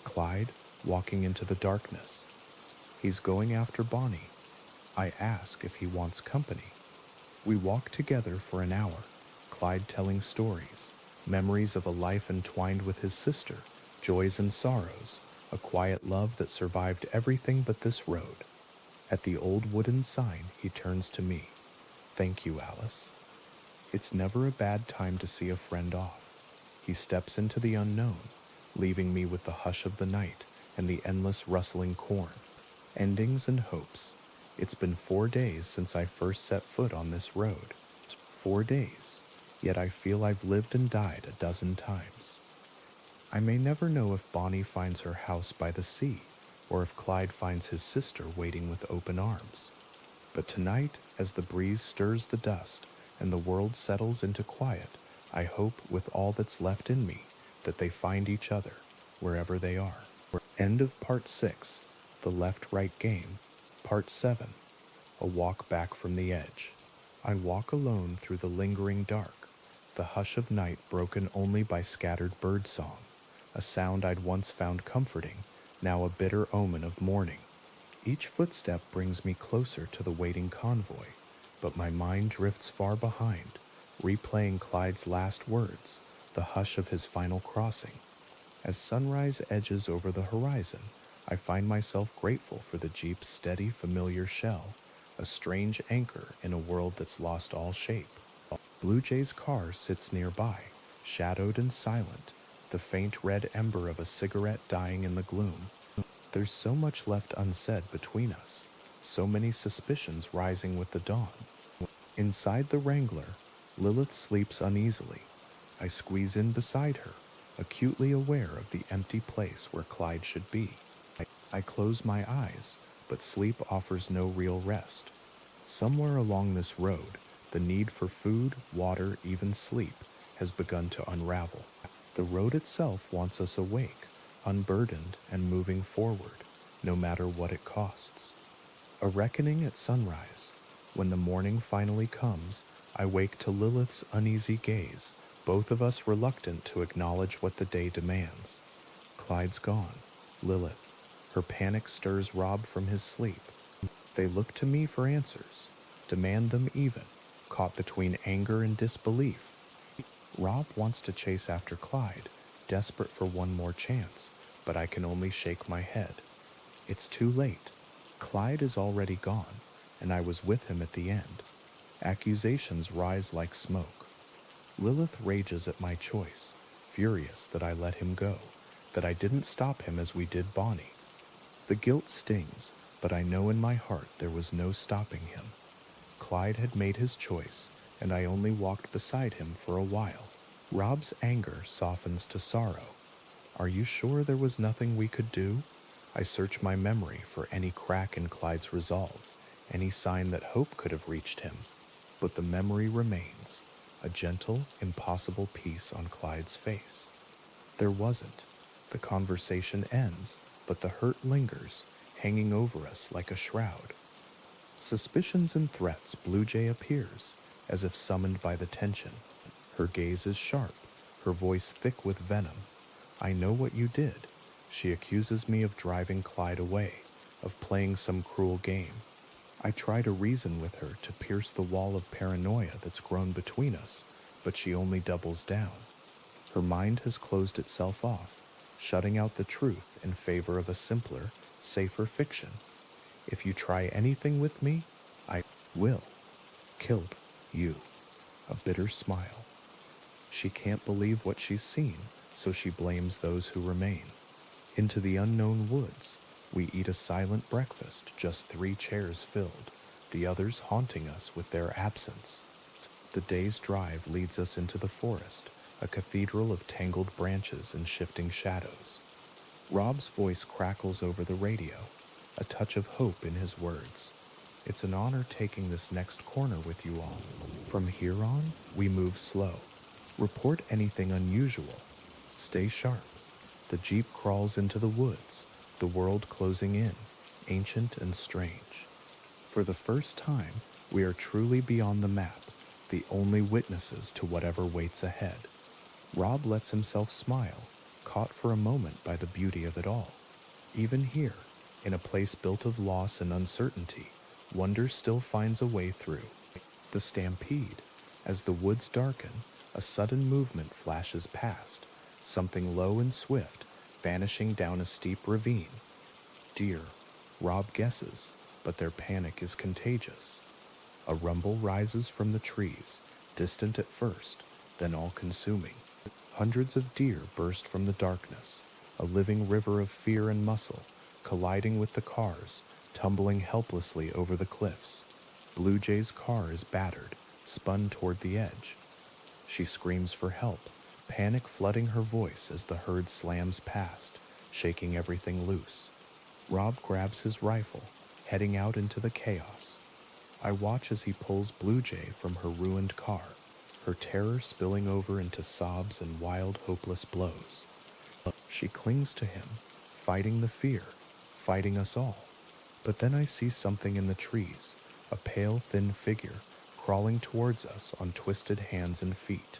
Clyde walking into the darkness. He's going after Bonnie. I ask if he wants company. We walk together for an hour, Clyde telling stories, memories of a life entwined with his sister, joys and sorrows, a quiet love that survived everything but this road. At the old wooden sign, he turns to me. "Thank you, Alice." It's never a bad time to see a friend off. He steps into the unknown, leaving me with the hush of the night and the endless rustling corn. Endings and hopes. It's been 4 days since I first set foot on this road. 4 days, yet I feel I've lived and died a dozen times. I may never know if Bonnie finds her house by the sea, or if Clyde finds his sister waiting with open arms. But tonight, as the breeze stirs the dust and the world settles into quiet, I hope with all that's left in me that they find each other, wherever they are. End of Part 6, The Left-Right Game. Part 7, A Walk Back from the Edge. I walk alone through the lingering dark, the hush of night broken only by scattered birdsong, a sound I'd once found comforting, now a bitter omen of mourning. Each footstep brings me closer to the waiting convoy, but my mind drifts far behind, replaying Clyde's last words, the hush of his final crossing. As sunrise edges over the horizon, I find myself grateful for the Jeep's steady, familiar shell, a strange anchor in a world that's lost all shape. Blue Jay's car sits nearby, shadowed and silent, the faint red ember of a cigarette dying in the gloom. There's so much left unsaid between us, so many suspicions rising with the dawn. Inside the Wrangler, Lilith sleeps uneasily. I squeeze in beside her, acutely aware of the empty place where Clyde should be. I close my eyes, but sleep offers no real rest. Somewhere along this road, the need for food, water, even sleep has begun to unravel. The road itself wants us awake, unburdened and moving forward, no matter what it costs. A reckoning at sunrise. When the morning finally comes, I wake to Lilith's uneasy gaze, both of us reluctant to acknowledge what the day demands. Clyde's gone. Lilith. Her panic stirs Rob from his sleep. They look to me for answers, demand them even, caught between anger and disbelief. Rob wants to chase after Clyde, desperate for one more chance, but I can only shake my head. It's too late. Clyde is already gone, and I was with him at the end. Accusations rise like smoke. Lilith rages at my choice, furious that I let him go, that I didn't stop him as we did Bonnie. The guilt stings, but I know in my heart there was no stopping him. Clyde had made his choice, and I only walked beside him for a while. Rob's anger softens to sorrow. Are you sure there was nothing we could do? I search my memory for any crack in Clyde's resolve, any sign that hope could have reached him. But the memory remains, a gentle, impossible peace on Clyde's face. There wasn't. The conversation ends, but the hurt lingers, hanging over us like a shroud. Suspicions and threats, Blue Jay appears, as if summoned by the tension. Her gaze is sharp, her voice thick with venom. I know what you did. She accuses me of driving Clyde away, of playing some cruel game. I try to reason with her to pierce the wall of paranoia that's grown between us, but she only doubles down. Her mind has closed itself off, shutting out the truth in favor of a simpler, safer fiction. If you try anything with me, I will. Killed you. A bitter smile. She can't believe what she's seen, so she blames those who remain. Into the unknown woods, we eat a silent breakfast, just 3 chairs filled, the others haunting us with their absence. The day's drive leads us into the forest, a cathedral of tangled branches and shifting shadows. Rob's voice crackles over the radio, a touch of hope in his words. It's an honor taking this next corner with you all. From here on, we move slow. Report anything unusual. Stay sharp. The jeep crawls into the woods, the world closing in, ancient and strange. For the first time, we are truly beyond the map, the only witnesses to whatever waits ahead. Rob lets himself smile, caught for a moment by the beauty of it all. Even here, in a place built of loss and uncertainty, wonder still finds a way through. The stampede. As the woods darken, a sudden movement flashes past, something low and swift, vanishing down a steep ravine. Deer, Rob guesses, but their panic is contagious. A rumble rises from the trees, distant at first, then all-consuming. Hundreds of deer burst from the darkness, a living river of fear and muscle, colliding with the cars, tumbling helplessly over the cliffs. Blue Jay's car is battered, spun toward the edge. She screams for help, panic flooding her voice as the herd slams past, shaking everything loose. Rob grabs his rifle, heading out into the chaos. I watch as he pulls Blue Jay from her ruined car, her terror spilling over into sobs and wild, hopeless blows. She clings to him, fighting the fear, fighting us all. But then I see something in the trees, a pale, thin figure, crawling towards us on twisted hands and feet.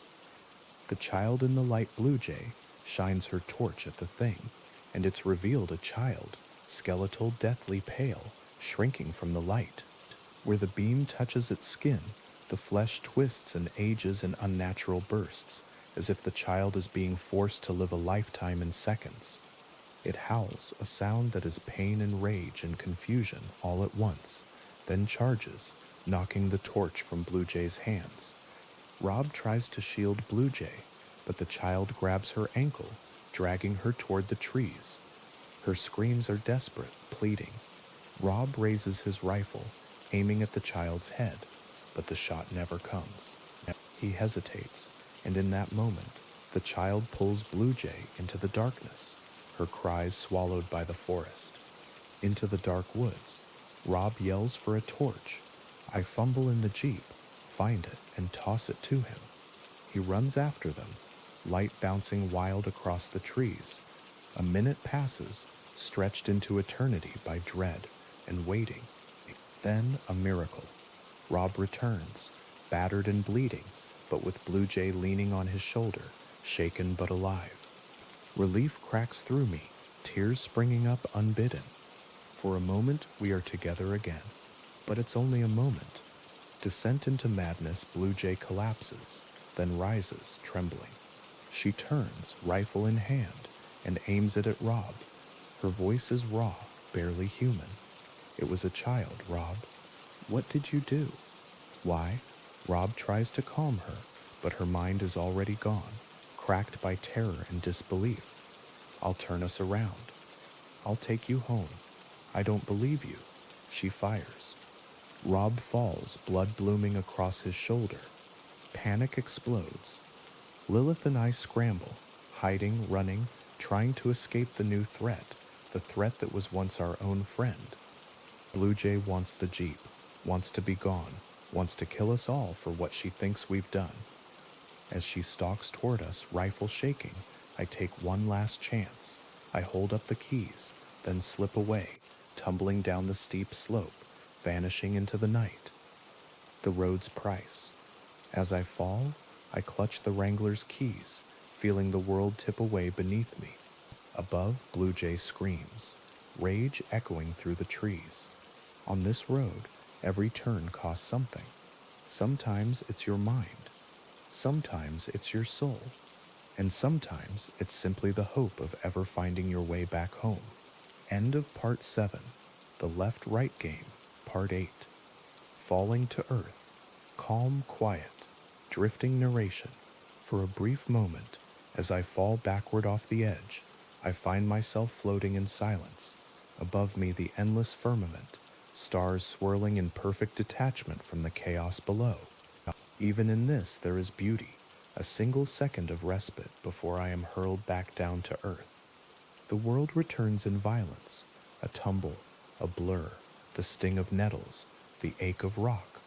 The child in the light Blue Jay shines her torch at the thing, and it's revealed a child, skeletal, deathly pale, shrinking from the light. Where the beam touches its skin, the flesh twists and ages in unnatural bursts, as if the child is being forced to live a lifetime in seconds. It howls, a sound that is pain and rage and confusion all at once, then charges, knocking the torch from Blue Jay's hands. Rob tries to shield Blue Jay, but the child grabs her ankle, dragging her toward the trees. Her screams are desperate, pleading. Rob raises his rifle, aiming at the child's head, but the shot never comes. He hesitates, and in that moment, the child pulls Blue Jay into the darkness, her cries swallowed by the forest. Into the dark woods, Rob yells for a torch. I fumble in the jeep, find it, and toss it to him. He runs after them, light bouncing wild across the trees. A minute passes, stretched into eternity by dread and waiting. Then a miracle. Rob returns, battered and bleeding, but with Blue Jay leaning on his shoulder, shaken but alive. Relief cracks through me, tears springing up unbidden. For a moment, we are together again. But it's only a moment. Descent into madness, Blue Jay collapses, then rises, trembling. She turns, rifle in hand, and aims it at Rob. Her voice is raw, barely human. It was a child, Rob. What did you do? Why? Rob tries to calm her, but her mind is already gone, cracked by terror and disbelief. I'll turn us around. I'll take you home. I don't believe you. She fires. Rob falls, blood blooming across his shoulder. Panic explodes. Lilith and I scramble, hiding, running, trying to escape the new threat, the threat that was once our own friend. Blue Jay wants the Jeep, wants to be gone, wants to kill us all for what she thinks we've done. As she stalks toward us, rifle shaking, I take one last chance. I hold up the keys, then slip away, tumbling down the steep slope, vanishing into the night. The road's price. As I fall, I clutch the Wrangler's keys, feeling the world tip away beneath me. Above, Blue Jay screams, rage echoing through the trees. On this road, every turn costs something. Sometimes it's your mind. Sometimes it's your soul. And sometimes it's simply the hope of ever finding your way back home. End of Part 7, The Left-Right Game, Part 8. Falling to Earth. Calm, quiet, drifting narration. For a brief moment, as I fall backward off the edge, I find myself floating in silence. Above me, the endless firmament, stars swirling in perfect detachment from the chaos below. Even in this, there is beauty, a single second of respite before I am hurled back down to earth. The world returns in violence, a tumble, a blur, the sting of nettles, the ache of rock.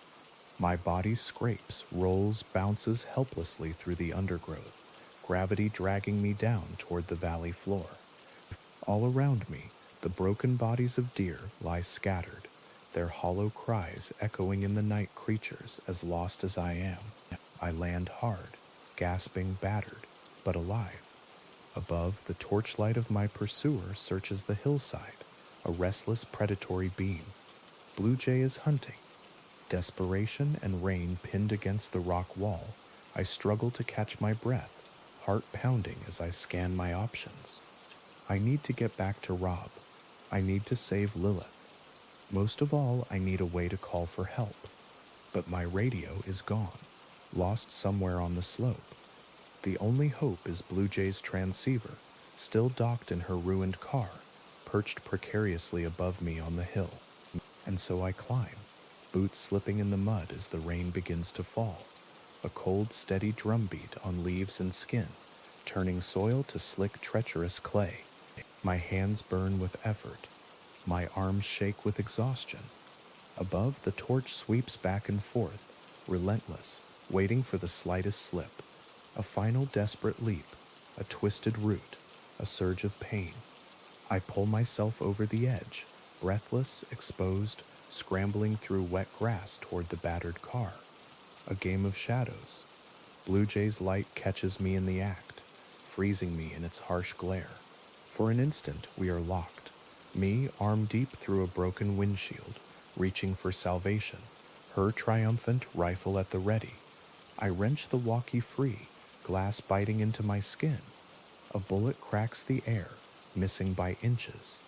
My body scrapes, rolls, bounces helplessly through the undergrowth, gravity dragging me down toward the valley floor. All around me, the broken bodies of deer lie scattered, their hollow cries echoing in the night creatures as lost as I am. I land hard, gasping, battered, but alive. Above, the torchlight of my pursuer searches the hillside, a restless predatory beam. Blue Jay is hunting. Desperation and rain pinned against the rock wall, I struggle to catch my breath, heart pounding as I scan my options. I need to get back to Rob. I need to save Lilith. Most of all, I need a way to call for help. But my radio is gone, lost somewhere on the slope. The only hope is Blue Jay's transceiver, still docked in her ruined car, perched precariously above me on the hill. And so I climb, boots slipping in the mud as the rain begins to fall, a cold, steady drumbeat on leaves and skin, turning soil to slick, treacherous clay. My hands burn with effort. My arms shake with exhaustion. Above, the torch sweeps back and forth, relentless, waiting for the slightest slip. A final desperate leap, a twisted root, a surge of pain. I pull myself over the edge, breathless, exposed, scrambling through wet grass toward the battered car. A game of shadows. Blue Jay's light catches me in the act, freezing me in its harsh glare. For an instant, we are locked. Me, arm deep through a broken windshield, reaching for salvation, her triumphant rifle at the ready. I wrench the walkie free, glass biting into my skin. A bullet cracks the air, missing by inches.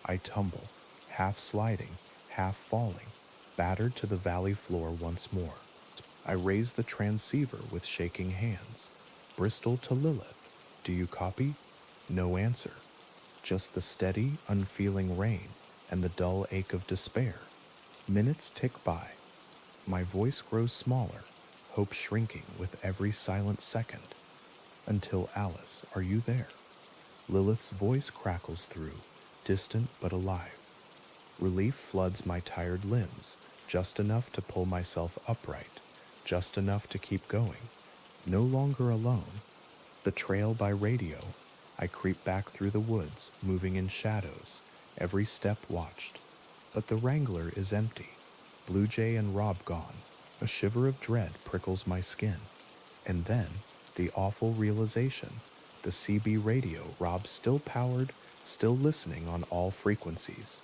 I tumble, half sliding, half falling, battered to the valley floor once more. I raise the transceiver with shaking hands. Bristol to Lilith. Do you copy? No answer. Just the steady, unfeeling rain and the dull ache of despair. Minutes tick by. My voice grows smaller, hope shrinking with every silent second. Until Alice, are you there? Lilith's voice crackles through, distant but alive. Relief floods my tired limbs, just enough to pull myself upright, just enough to keep going. No longer alone. Betrayal by radio. I creep back through the woods, moving in shadows, every step watched. But the Wrangler is empty. Blue Jay and Rob gone. A shiver of dread prickles my skin. And then, the awful realization. The CB radio, Rob's still powered, still listening on all frequencies.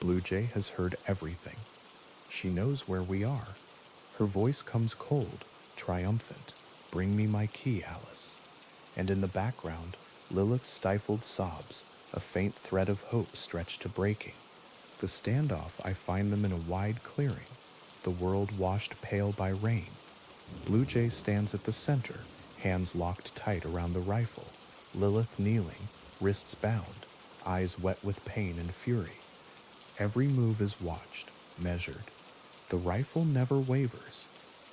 Blue Jay has heard everything. She knows where we are. Her voice comes cold, triumphant. Bring me my key, Alice. And in the background, Lilith's stifled sobs, a faint thread of hope stretched to breaking. The standoff, I find them in a wide clearing, the world washed pale by rain. Blue Jay stands at the center, hands locked tight around the rifle, Lilith kneeling, wrists bound, eyes wet with pain and fury. Every move is watched, measured. The rifle never wavers.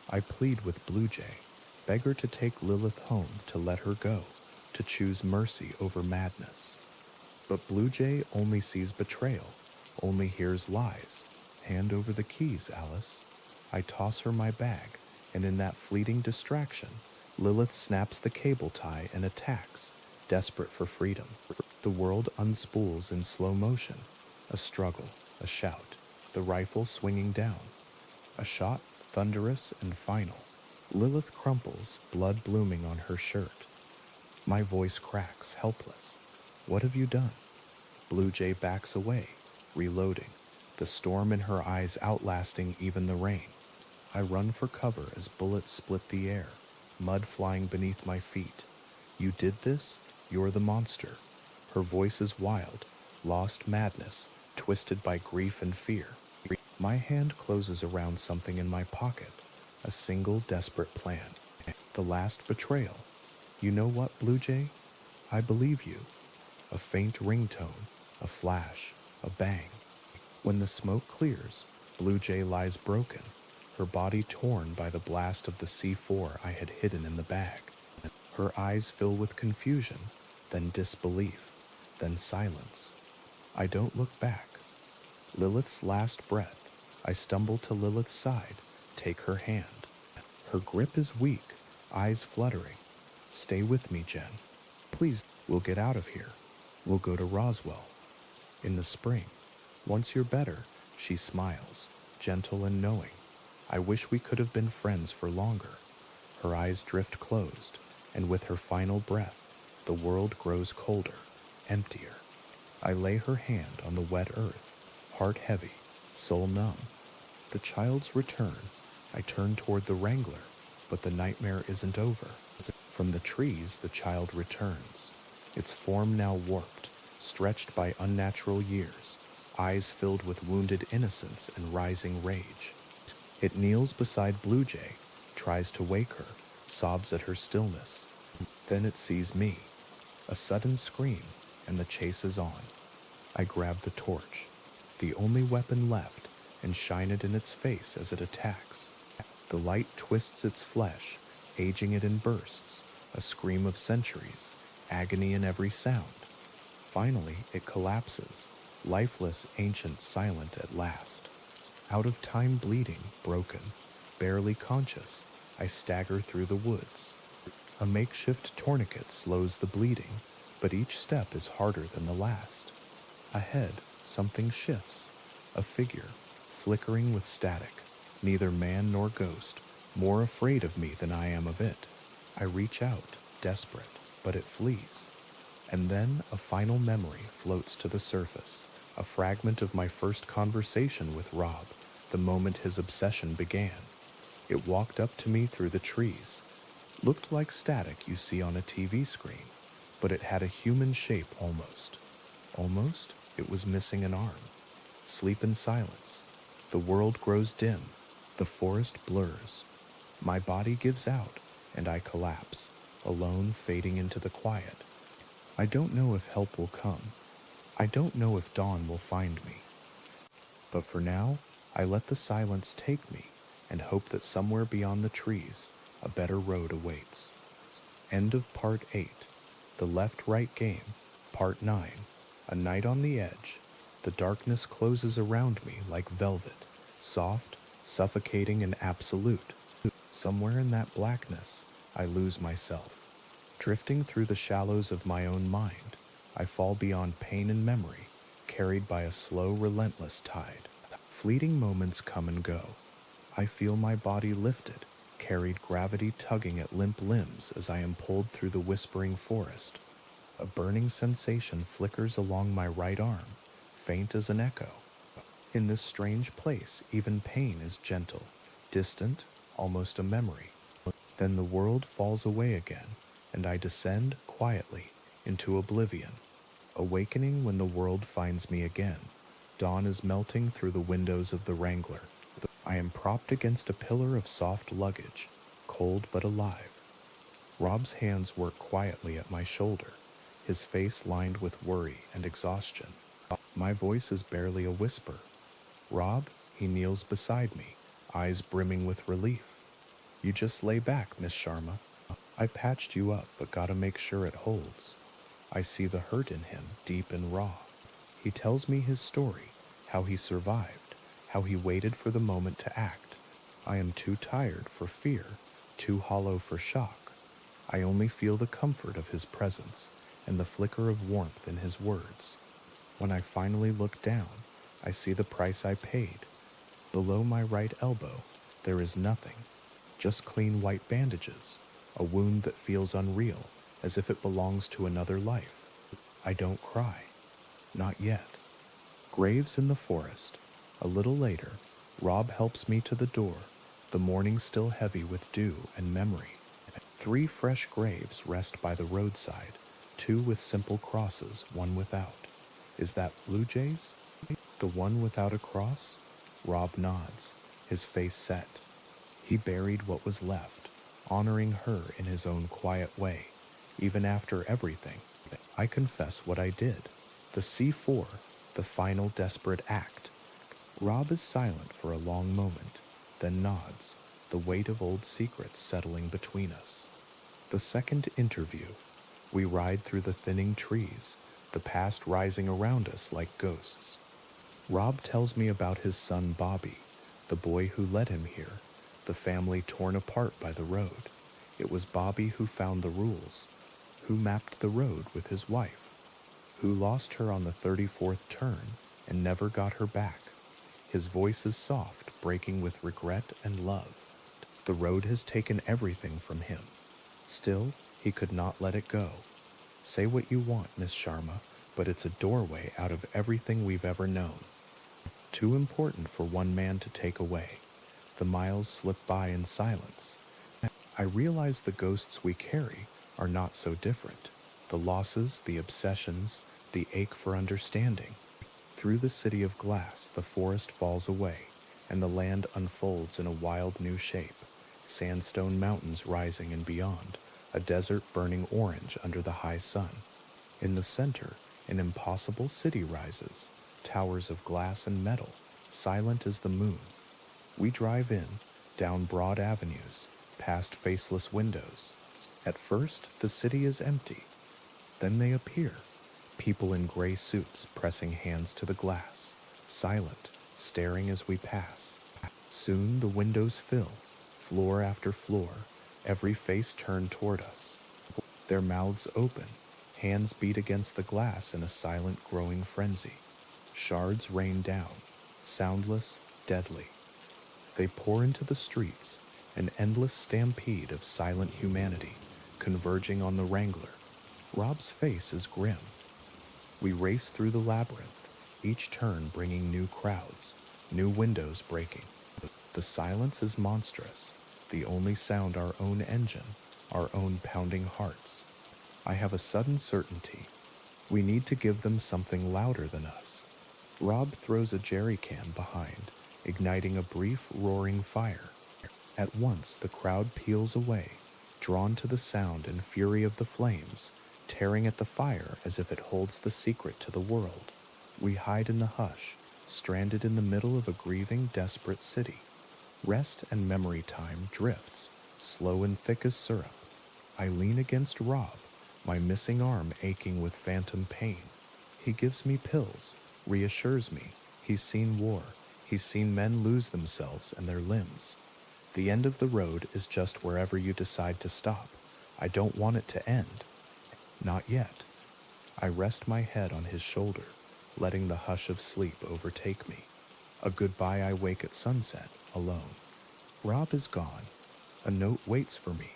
I plead with Blue Jay, beg her to take Lilith home, to let her go, to choose mercy over madness. But Blue Jay only sees betrayal, only hears lies. Hand over the keys, Alice. I toss her my bag, and in that fleeting distraction, Lilith snaps the cable tie and attacks, desperate for freedom. The world unspools in slow motion, a struggle, a shout, the rifle swinging down. A shot, thunderous and final. Lilith crumples, blood blooming on her shirt. My voice cracks, helpless. What have you done? Blue Jay backs away, reloading, the storm in her eyes outlasting even the rain. I run for cover as bullets split the air, mud flying beneath my feet. You did this? You're the monster. Her voice is wild, lost madness, twisted by grief and fear. My hand closes around something in my pocket, a single desperate plan. The last betrayal. You know what, Blue Jay? I believe you. A faint ringtone, a flash, a bang. When the smoke clears, Blue Jay lies broken, her body torn by the blast of the C4 I had hidden in the bag. Her eyes fill with confusion, then disbelief, then silence. I don't look back. Lilith's last breath. I stumble to Lilith's side, take her hand. Her grip is weak, eyes fluttering. Stay with me, Jen. Please, we'll get out of here. We'll go to Roswell. In the spring. Once you're better, she smiles, gentle and knowing. I wish we could have been friends for longer. Her eyes drift closed, and with her final breath, the world grows colder, emptier. I lay her hand on the wet earth, heart heavy, soul numb. The child's return. I turn toward the Wrangler, but the nightmare isn't over. From the trees, the child returns, its form now warped, stretched by unnatural years, eyes filled with wounded innocence and rising rage. It kneels beside Blue Jay, tries to wake her, sobs at her stillness. Then it sees me. A sudden scream, and the chase is on. I grab the torch, the only weapon left, and shine it in its face as it attacks. The light twists its flesh, aging it in bursts, a scream of centuries, agony in every sound. Finally, it collapses, lifeless, ancient, silent at last. Out of time, bleeding, broken, barely conscious, I stagger through the woods. A makeshift tourniquet slows the bleeding, but each step is harder than the last. Ahead, something shifts, a figure, flickering with static, neither man nor ghost, more afraid of me than I am of it. I reach out, desperate, but it flees. And then a final memory floats to the surface, a fragment of my first conversation with Rob, the moment his obsession began. It walked up to me through the trees, looked like static you see on a TV screen, but it had a human shape almost. Almost, it was missing an arm. Sleep in silence. The world grows dim, the forest blurs. My body gives out, and I collapse, alone fading into the quiet. I don't know if help will come. I don't know if dawn will find me. But for now, I let the silence take me and hope that somewhere beyond the trees, a better road awaits. End of Part 8. The Left-Right Game, Part 9. A Night on the Edge. The darkness closes around me like velvet, soft, suffocating and absolute. Somewhere in that blackness, I lose myself. Drifting through the shallows of my own mind, I fall beyond pain and memory, carried by a slow, relentless tide. Fleeting moments come and go. I feel my body lifted, carried, gravity tugging at limp limbs as I am pulled through the whispering forest. A burning sensation flickers along my right arm, faint as an echo. In this strange place, even pain is gentle, distant, almost a memory. Then the world falls away again, and I descend quietly into oblivion, awakening when the world finds me again. Dawn is melting through the windows of the Wrangler. I am propped against a pillar of soft luggage, cold but alive. Rob's hands work quietly at my shoulder, his face lined with worry and exhaustion. My voice is barely a whisper. Rob, he kneels beside me, eyes brimming with relief. You just lay back, Miss Sharma. I patched you up, but gotta make sure it holds. I see the hurt in him, deep and raw. He tells me his story, how he survived, how he waited for the moment to act. I am too tired for fear, too hollow for shock. I only feel the comfort of his presence and the flicker of warmth in his words. When I finally look down, I see the price I paid. Below my right elbow, there is nothing, just clean white bandages, a wound that feels unreal, as if it belongs to another life. I don't cry. Not yet. Graves in the forest. A little later, Rob helps me to the door, the morning still heavy with dew and memory. 3 fresh graves rest by the roadside, 2 with simple crosses, 1 without. Is that Blue Jays? The one without a cross? Rob nods, his face set. He buried what was left, honoring her in his own quiet way, even after everything. I confess what I did. The C4, the final desperate act. Rob is silent for a long moment, then nods, the weight of old secrets settling between us. The second interview. We ride through the thinning trees, the past rising around us like ghosts. Rob tells me about his son Bobby, the boy who led him here, the family torn apart by the road. It was Bobby who found the rules, who mapped the road with his wife, who lost her on the 34th turn and never got her back. His voice is soft, breaking with regret and love. The road has taken everything from him. Still, he could not let it go. Say what you want, Miss Sharma, but it's a doorway out of everything we've ever known. Too important for one man to take away. The miles slip by in silence. I realize the ghosts we carry are not so different. The losses, the obsessions, the ache for understanding. Through the city of glass, the forest falls away, and the land unfolds in a wild new shape. Sandstone mountains rising and beyond, a desert burning orange under the high sun. In the center, an impossible city rises, towers of glass and metal, silent as the moon. We drive in, down broad avenues, past faceless windows. At first, the city is empty. Then they appear, people in gray suits pressing hands to the glass, silent, staring as we pass. Soon the windows fill, floor after floor, every face turned toward us. Their mouths open, hands beat against the glass in a silent, growing frenzy. Shards rain down, soundless, deadly. They pour into the streets, an endless stampede of silent humanity, converging on the Wrangler. Rob's face is grim. We race through the labyrinth, each turn bringing new crowds, new windows breaking. The silence is monstrous, the only sound our own engine, our own pounding hearts. I have a sudden certainty. We need to give them something louder than us. Rob throws a jerry can behind, igniting a brief, roaring fire. At once, the crowd peels away, drawn to the sound and fury of the flames, tearing at the fire as if it holds the secret to the world. We hide in the hush, stranded in the middle of a grieving, desperate city. Rest and memory time drifts, slow and thick as syrup. I lean against Rob, my missing arm aching with phantom pain. He gives me pills, reassures me. He's seen war. He's seen men lose themselves and their limbs. The end of the road is just wherever you decide to stop. I don't want it to end. Not yet. I rest my head on his shoulder, letting the hush of sleep overtake me. A goodbye. I wake at sunset, alone. Rob is gone. A note waits for me.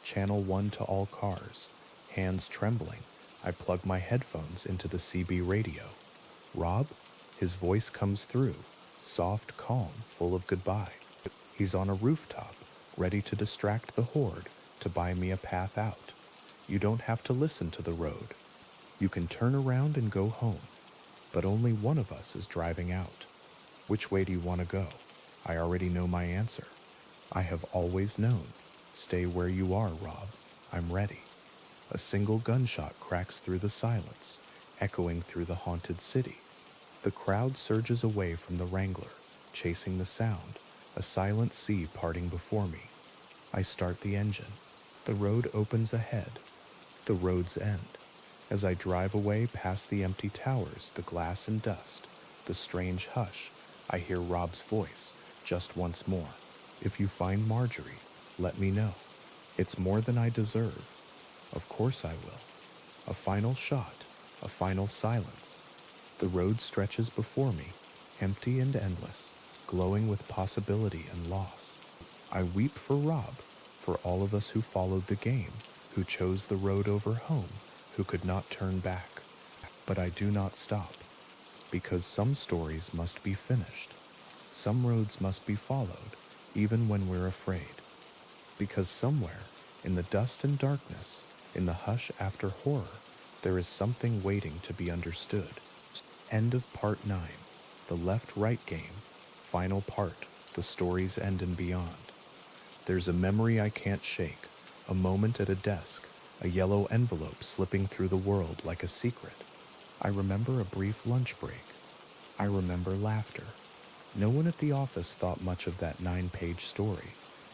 Channel 1 to all cars. Hands trembling, I plug my headphones into the CB radio. Rob? His voice comes through, soft, calm, full of goodbye. He's on a rooftop, ready to distract the horde, to buy me a path out. You don't have to listen to the road. You can turn around and go home, but only one of us is driving out. Which way do you want to go? I already know my answer. I have always known. Stay where you are, Rob. I'm ready. A single gunshot cracks through the silence, echoing through the haunted city. The crowd surges away from the Wrangler, chasing the sound, a silent sea parting before me. I start the engine. The road opens ahead. The road's end. As I drive away past the empty towers, the glass and dust, the strange hush, I hear Rob's voice, just once more. If you find Marjorie, let me know. It's more than I deserve. Of course I will. A final shot, a final silence. The road stretches before me, empty and endless, glowing with possibility and loss. I weep for Rob, for all of us who followed the game, who chose the road over home, who could not turn back. But I do not stop, because some stories must be finished. Some roads must be followed, even when we're afraid. Because somewhere, in the dust and darkness, in the hush after horror, there is something waiting to be understood. End of Part 9. The left-right game. Final part. The story's end and beyond. There's a memory I can't shake, a moment at a desk, a yellow envelope slipping through the world like a secret. I remember a brief lunch break. I remember laughter. No one at the office thought much of that 9-page story,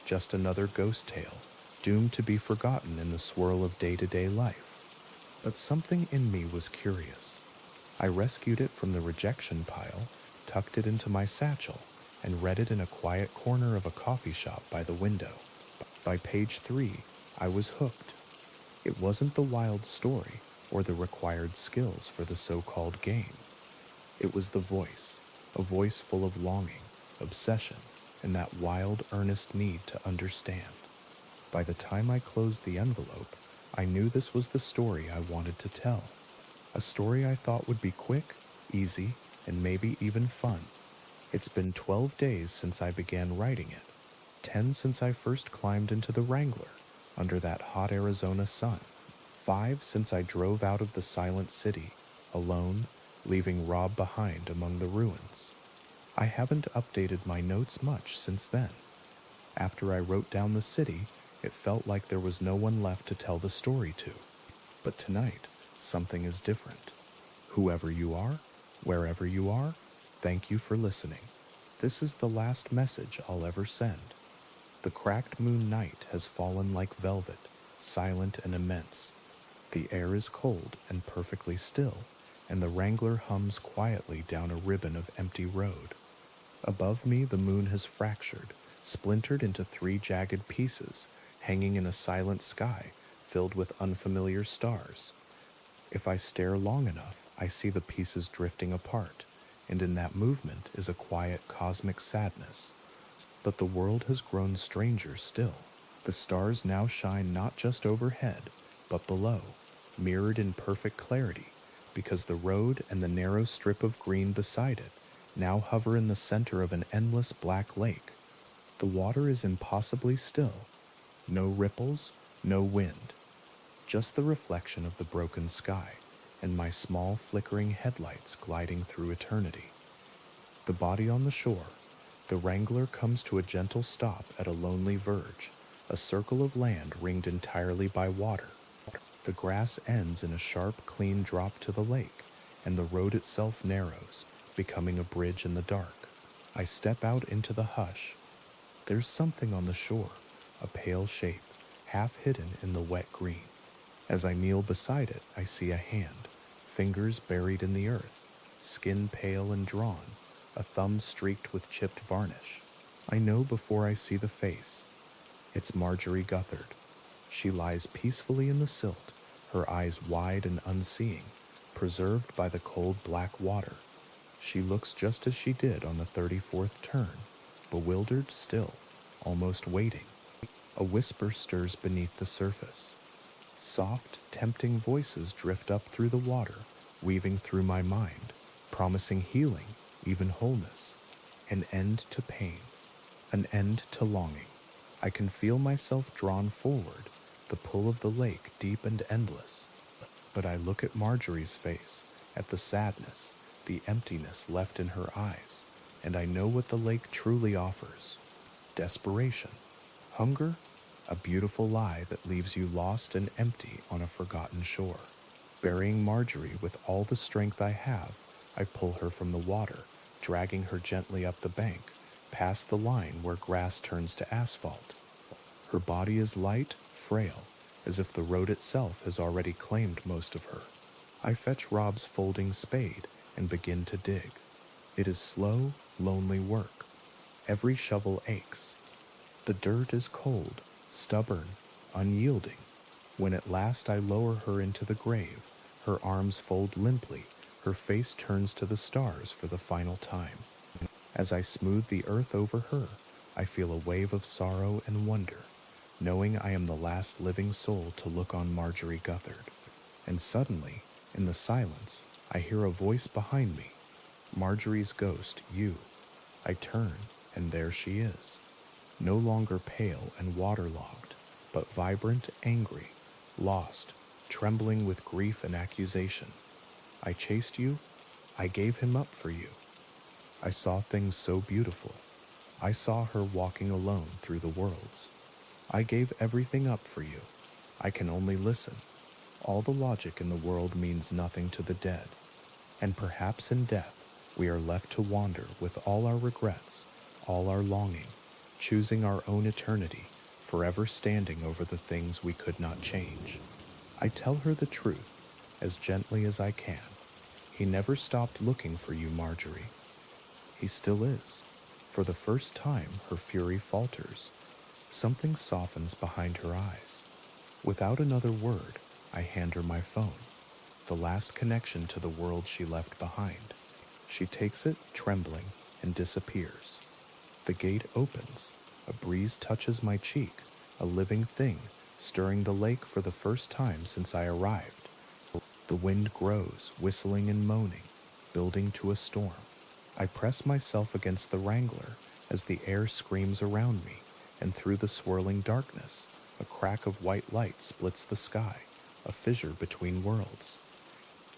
just another ghost tale, doomed to be forgotten in the swirl of day-to-day life. But something in me was curious. I rescued it from the rejection pile, tucked it into my satchel, and read it in a quiet corner of a coffee shop by the window. By page 3, I was hooked. It wasn't the wild story or the required skills for the so-called game. It was the voice, a voice full of longing, obsession, and that wild, earnest need to understand. By the time I closed the envelope, I knew this was the story I wanted to tell. A story I thought would be quick, easy, and maybe even fun. It's been 12 days since I began writing it, 10 since I first climbed into the Wrangler under that hot Arizona sun, 5 since I drove out of the silent city, alone, leaving Rob behind among the ruins. I haven't updated my notes much since then. After I wrote down the city, it felt like there was no one left to tell the story to. But tonight, something is different. Whoever you are, wherever you are, thank you for listening. This is the last message I'll ever send. The cracked moon night has fallen like velvet, silent and immense. The air is cold and perfectly still, and the Wrangler hums quietly down a ribbon of empty road. Above me, the moon has fractured, splintered into 3 jagged pieces, hanging in a silent sky filled with unfamiliar stars. If I stare long enough, I see the pieces drifting apart, and in that movement is a quiet cosmic sadness. But the world has grown stranger still. The stars now shine not just overhead, but below, mirrored in perfect clarity, because the road and the narrow strip of green beside it now hover in the center of an endless black lake. The water is impossibly still. No ripples, no wind. Just the reflection of the broken sky, and my small flickering headlights gliding through eternity. The body on the shore, the Wrangler comes to a gentle stop at a lonely verge, a circle of land ringed entirely by water. The grass ends in a sharp, clean drop to the lake, and the road itself narrows, becoming a bridge in the dark. I step out into the hush. There's something on the shore, a pale shape, half hidden in the wet green. As I kneel beside it, I see a hand, fingers buried in the earth, skin pale and drawn, a thumb streaked with chipped varnish. I know before I see the face. It's Marjorie Guthard. She lies peacefully in the silt, her eyes wide and unseeing, preserved by the cold black water. She looks just as she did on the 34th turn, bewildered still, almost waiting. A whisper stirs beneath the surface. Soft, tempting voices drift up through the water, weaving through my mind, promising healing, even wholeness. An end to pain, an end to longing. I can feel myself drawn forward, the pull of the lake deep and endless. But I look at Marjorie's face, at the sadness, the emptiness left in her eyes, and I know what the lake truly offers: desperation, hunger, a beautiful lie that leaves you lost and empty on a forgotten shore. Burying Marjorie with all the strength I have, I pull her from the water, dragging her gently up the bank, past the line where grass turns to asphalt. Her body is light, frail, as if the road itself has already claimed most of her. I fetch Rob's folding spade and begin to dig. It is slow, lonely work. Every shovel aches. The dirt is cold, stubborn, unyielding. When at last I lower her into the grave, her arms fold limply, her face turns to the stars for the final time. As I smooth the earth over her, I feel a wave of sorrow and wonder, knowing I am the last living soul to look on Marjorie Guthard. And suddenly, in the silence, I hear a voice behind me. Marjorie's ghost, you. I turn, and there she is. No longer pale and waterlogged, but vibrant, angry, lost, trembling with grief and accusation. I chased you. I gave him up for you. I saw things so beautiful. I saw her walking alone through the worlds. I gave everything up for you. I can only listen. All the logic in the world means nothing to the dead. And perhaps in death, we are left to wander with all our regrets, all our longing, choosing our own eternity, forever standing over the things we could not change. I tell her the truth, as gently as I can. He never stopped looking for you, Marjorie. He still is. For the first time, her fury falters. Something softens behind her eyes. Without another word, I hand her my phone, the last connection to the world she left behind. She takes it, trembling, and disappears. The gate opens. A breeze touches my cheek, a living thing, stirring the lake for the first time since I arrived. The wind grows, whistling and moaning, building to a storm. I press myself against the wrangler as the air screams around me, and through the swirling darkness, a crack of white light splits the sky, a fissure between worlds.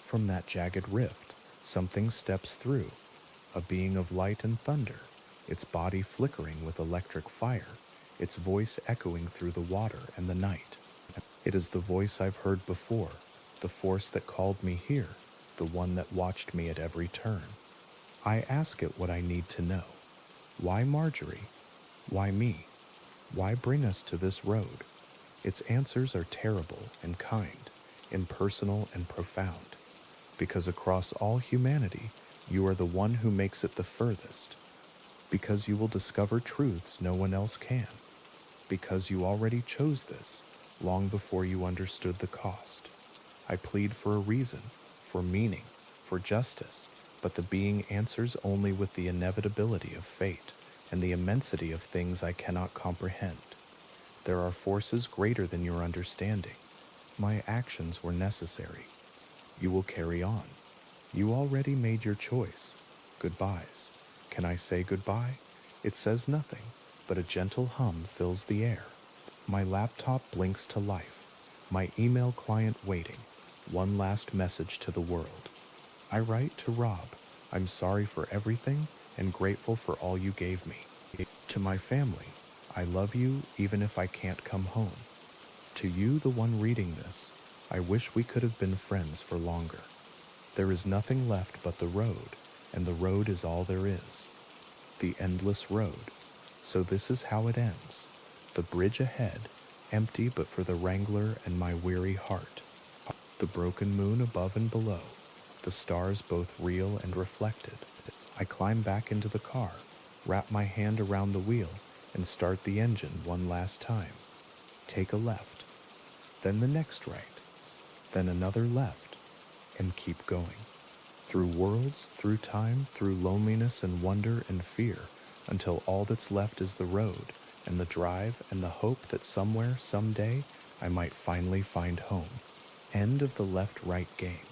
From that jagged rift, something steps through, a being of light and thunder, its body flickering with electric fire, its voice echoing through the water and the night. It is the voice I've heard before, the force that called me here, the one that watched me at every turn. I ask it what I need to know. Why Marjorie? Why me? Why bring us to this road? Its answers are terrible and kind, impersonal and profound. Because across all humanity, you are the one who makes it the furthest. Because you will discover truths no one else can. Because you already chose this, long before you understood the cost. I plead for a reason, for meaning, for justice, but the being answers only with the inevitability of fate and the immensity of things I cannot comprehend. There are forces greater than your understanding. My actions were necessary. You will carry on. You already made your choice. Goodbyes. Can I say goodbye? It says nothing, but a gentle hum fills the air. My laptop blinks to life. My email client waiting. One last message to the world. I write to Rob. I'm sorry for everything and grateful for all you gave me. To my family, I love you even if I can't come home. To you, the one reading this, I wish we could have been friends for longer. There is nothing left but the road, and the road is all there is. The endless road. So this is how it ends. The bridge ahead, empty but for the wrangler and my weary heart. The broken moon above and below, the stars both real and reflected. I climb back into the car, wrap my hand around the wheel, and start the engine one last time. Take a left, then the next right, then another left, and keep going. Through worlds, through time, through loneliness and wonder and fear, until all that's left is the road, and the drive, and the hope that somewhere, someday, I might finally find home. End of the left-right game.